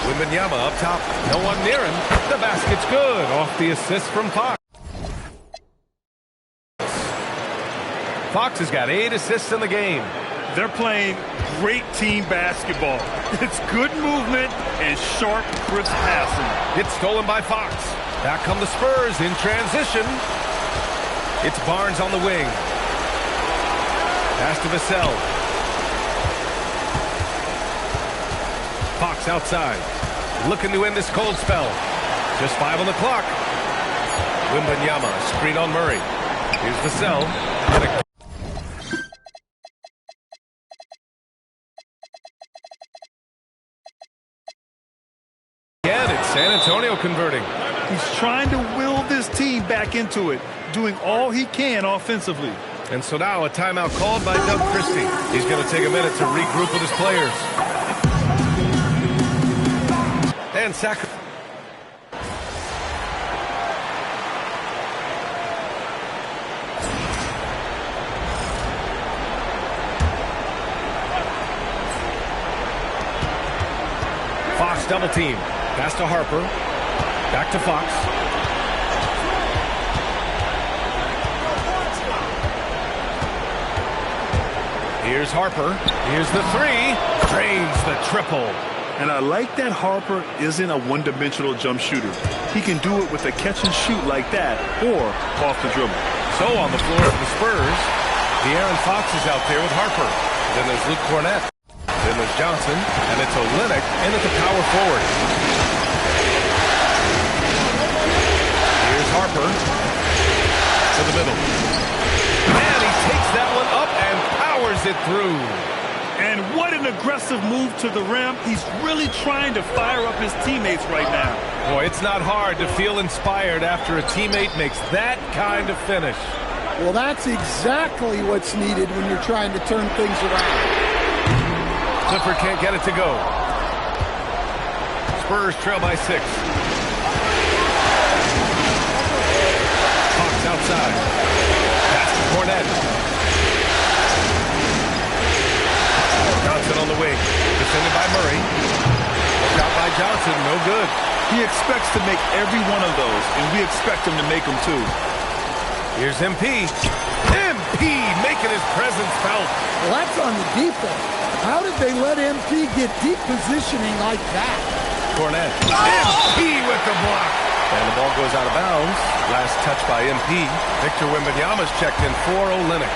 Wembanyama up top. No one near him. The basket's good. Off the assist from Fox. Fox has got 8 assists in the game. They're playing great team basketball. It's good movement and sharp, crisp passing. It's stolen by Fox. Back come the Spurs in transition. It's Barnes on the wing. Pass to Vassell. Fox outside. Looking to end this cold spell. Just 5 on the clock. Wembanyama, screen on Murray. Here's Vassell. Again, it's San Antonio converting. He's trying to will this team back into it, doing all he can offensively. And so now a timeout called by Doug Christie. He's going to take a minute to regroup with his players. And Fox double team. Pass to Harper. Back to Fox. Here's Harper. Here's the 3. Drains the triple. And I like that Harper isn't a one-dimensional jump shooter. He can do it with a catch and shoot like that or off the dribble. So on the floor of the Spurs, De'Aaron Fox is out there with Harper. Then there's Luke Cornett. Then there's Johnson. And it's Olynyk in at the power forward. Here's Harper to the middle. And he takes that one up and powers it through. And what an aggressive move to the rim. He's really trying to fire up his teammates right now. Boy, it's not hard to feel inspired after a teammate makes that kind of finish. Well, that's exactly what's needed when you're trying to turn things around. Clifford can't get it to go. Spurs trail by 6. Hawks outside. Pass to Cornette. Johnson on the wing. Defended by Murray. Look out by Johnson. No good. He expects to make every one of those, and we expect him to make them too. Here's MP. MP making his presence felt. Well, that's on the defense. How did they let MP get deep positioning like that? Cornette. MP with the block. And the ball goes out of bounds. Last touch by MP. Victor Wembanyama's checked in for Olynyk.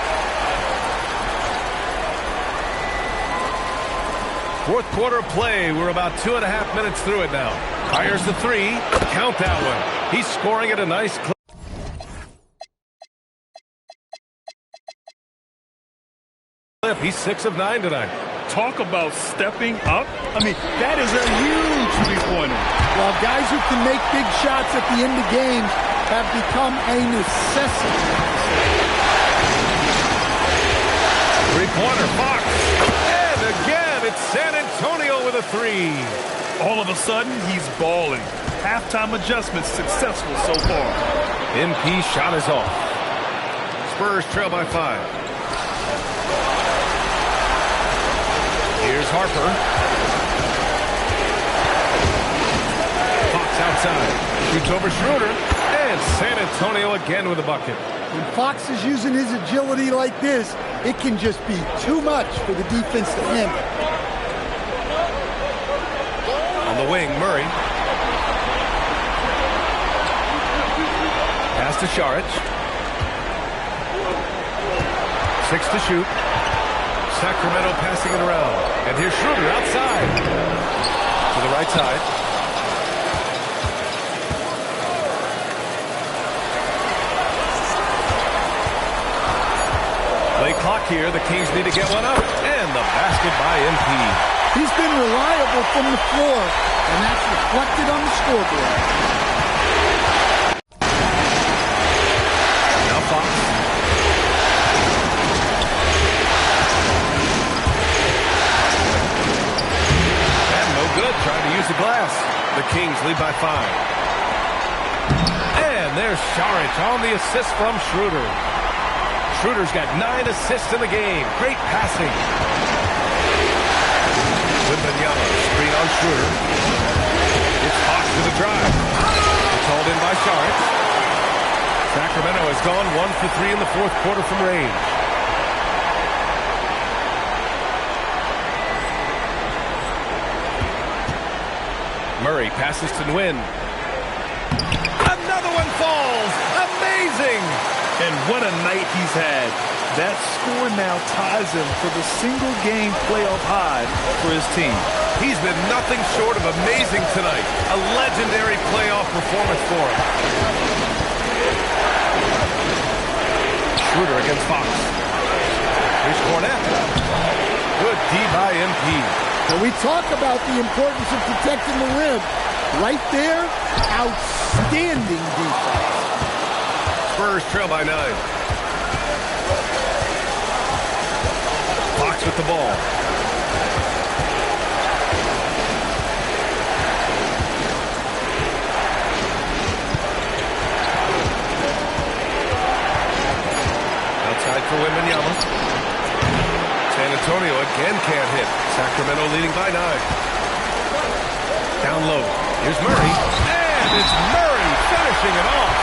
Fourth quarter of play. We're about 2.5 minutes through it now. Fires the 3. Count that one. He's scoring at a nice clip. He's 6 of 9 tonight. Talk about stepping up. I mean, that is a huge three-pointer. Well, guys who can make big shots at the end of games have become a necessity. Three-pointer, Fox. And again, it's San Antonio with a 3. All of a sudden, he's balling. Halftime adjustment successful so far. MP shot is off. Spurs trail by 5. Here's Harper. Fox outside. Shoots over Schroeder. And San Antonio again with a bucket. When Fox is using his agility like this, it can just be too much for the defense to handle. On the wing, Murray. Pass to Šarić. 6 to shoot. Sacramento passing it around. And here's Schroeder outside. To the right side. Play clock here. The Kings need to get one up. And the basket by MP. He's been reliable from the floor, and that's reflected on the scoreboard. Now Fox. Good, trying to use the glass. The Kings lead by 5. And there's Šarić on the assist from Schroeder. Schroeder's got 9 assists in the game. Great passing. Wembanyama, screen on Schroeder. It's Hawks to the drive. It's hauled in by Šarić. Sacramento has gone 1 for 3 in the fourth quarter from range. Murray passes to Nguyen. Another one falls. Amazing. And what a night he's had. That score now ties him for the single-game playoff high for his team. He's been nothing short of amazing tonight. A legendary playoff performance for him. Schroeder against Fox. Here's Cornette. Good D by MP. When we talk about the importance of protecting the rim, right there, outstanding defense. Spurs trail by 9. Fox with the ball. Outside for Wembanyama. San Antonio again can't hit. Sacramento leading by 9. Down low. Here's Murray. And it's Murray finishing it off.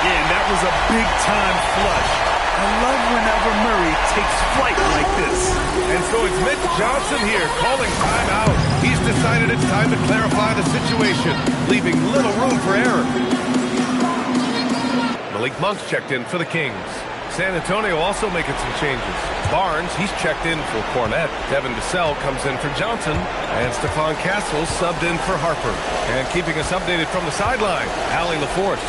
Yeah, and that was a big-time flush. I love whenever Murray takes flight like this. And so it's Mitch Johnson here calling timeout. He's decided it's time to clarify the situation, leaving little room for error. Malik Monk's checked in for the Kings. San Antonio also making some changes. Barnes, he's checked in for Cornette. Devin Vassell comes in for Johnson. And Stephon Castle subbed in for Harper. And keeping us updated from the sideline, Allie LaForce.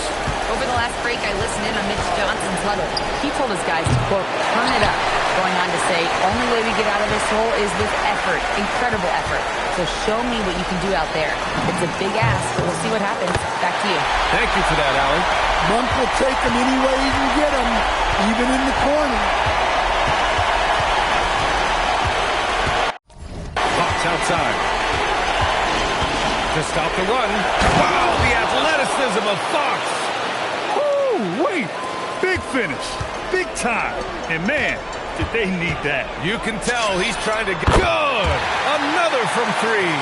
Over the last break, I listened in on Mitch Johnson's huddle. He told his guys to, quote, turn it up, going on to say, say, only way we get out of this hole is with effort, incredible effort. So show me what you can do out there. It's a big ask, but we'll see what happens. Back to you. Thank you for that, Allie. Monk will take him any way he can get him, even in the corner. Fox outside. To stop the run. Wow, the athleticism of Fox. Ooh, wait. Big finish. Big time. And man, did they need that. You can tell he's trying to get good. Another from three.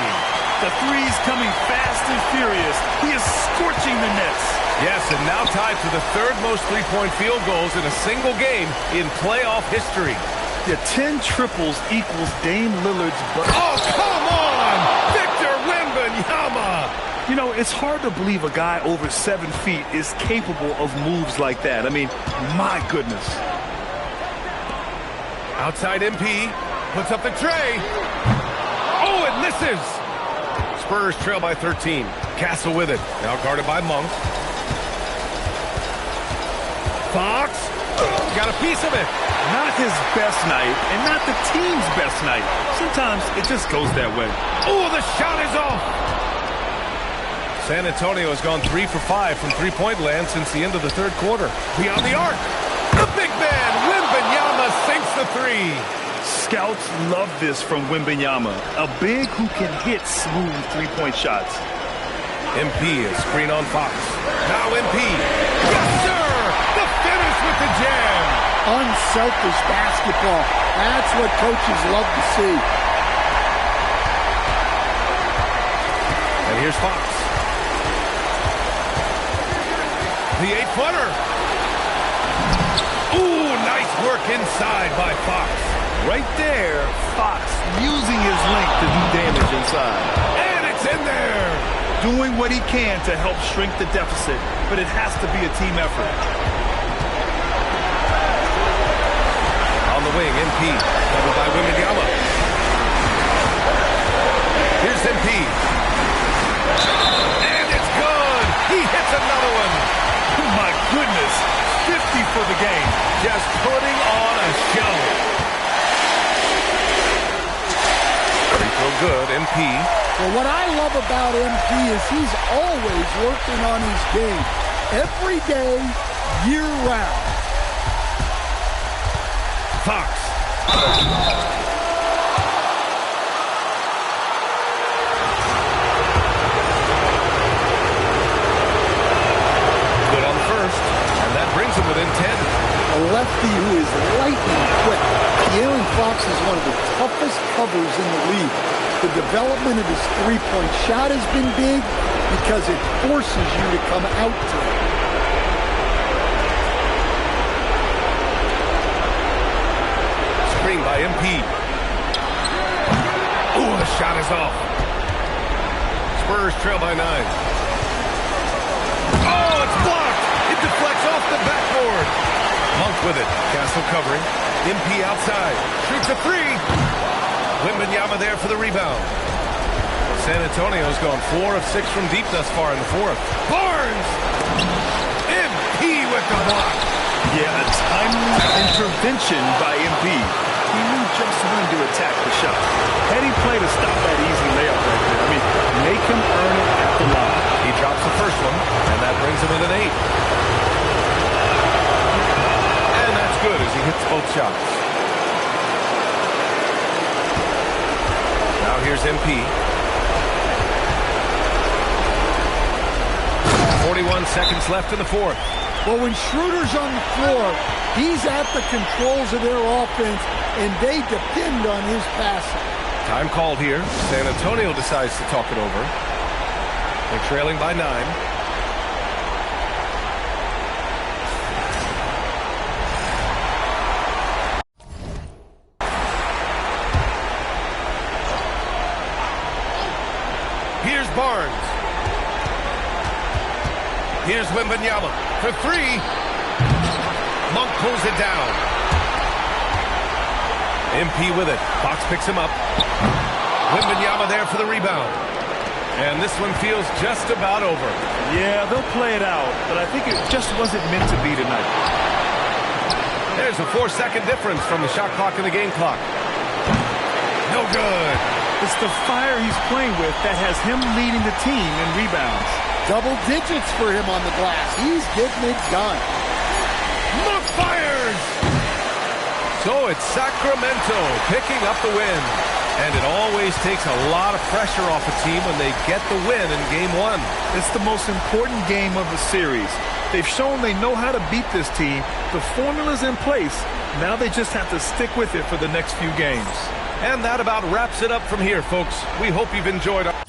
The three's coming fast and furious. He is scorching the nets. Yes, and now tied for the third most three-point field goals in a single game in playoff history. The 10 triples equals Dame Lillard's Oh, come on! Victor Wembanyama! You know, it's hard to believe a guy over 7 feet is capable of moves like that. I mean, my goodness. Outside MP, puts up the tray. Oh, it misses! Spurs trail by 13. Castle with it. Now guarded by Monk. Fox got a piece of it. Not his best night, and not the team's best night. Sometimes it just goes that way. Oh, the shot is off. San Antonio has gone 3 for 5 from three-point land since the end of the third quarter. Beyond the arc. The big man, Wembanyama, sinks the three. Scouts love this from Wembanyama, a big who can hit smooth three-point shots. MP is screen on Fox. Now MP. Yes, sir! The finish with the jam. Unselfish basketball. That's what coaches love to see. And here's Fox. The 8-footer. Ooh, nice work inside by Fox. Right there, Fox using his length to do damage inside. And it's in there. Doing what he can to help shrink the deficit, but it has to be a team effort. On the wing, MP, covered by Wembanyama. Here's MP. And it's good. He hits another one. Oh my goodness, 50 for the game. Just putting on a show. Free throw good, MP. Well, what I love about MP is he's always working on his game. Every day, year-round. Fox. Good on the first, and that brings him within 10. A lefty who is lightning quick. De'Aaron Fox is one of the toughest covers in the league. The development of his three-point shot has been big because it forces you to come out to it. Screen by MP. Ooh, the shot is off. Spurs trail by 9. Oh, it's blocked. It deflects off the backboard. Monk with it. Castle covering. MP outside. Shoots a three. Wembanyama there for the rebound. San Antonio's gone 4 of 6 from deep thus far in the fourth. Barnes! MP with the block. Yeah, a timely intervention by MP. He knew just when to attack the shot. Heady play to stop that easy layup right there. I mean, make him earn it at the line. He drops the first one, and that brings him in at 8. And that's good as he hits both shots. Now here's MP. 41 seconds left in the fourth. Well, when Schroeder's on the floor, he's at the controls of their offense, and they depend on his passing. Time called here. San Antonio decides to talk it over. They're trailing by 9. Here's Barnes. Here's Wembanyama for 3. Monk pulls it down. MP with it. Fox picks him up. Wembanyama there for the rebound. And this one feels just about over. Yeah, they'll play it out, but I think it just wasn't meant to be tonight. There's a 4-second difference from the shot clock and the game clock. No good. It's the fire he's playing with that has him leading the team in rebounds. Double digits for him on the glass. He's getting it done. Mook fires! So it's Sacramento picking up the win. And it always takes a lot of pressure off a team when they get the win in Game 1. It's the most important game of the series. They've shown they know how to beat this team. The formula's in place. Now they just have to stick with it for the next few games. And that about wraps it up from here, folks. We hope you've enjoyed our...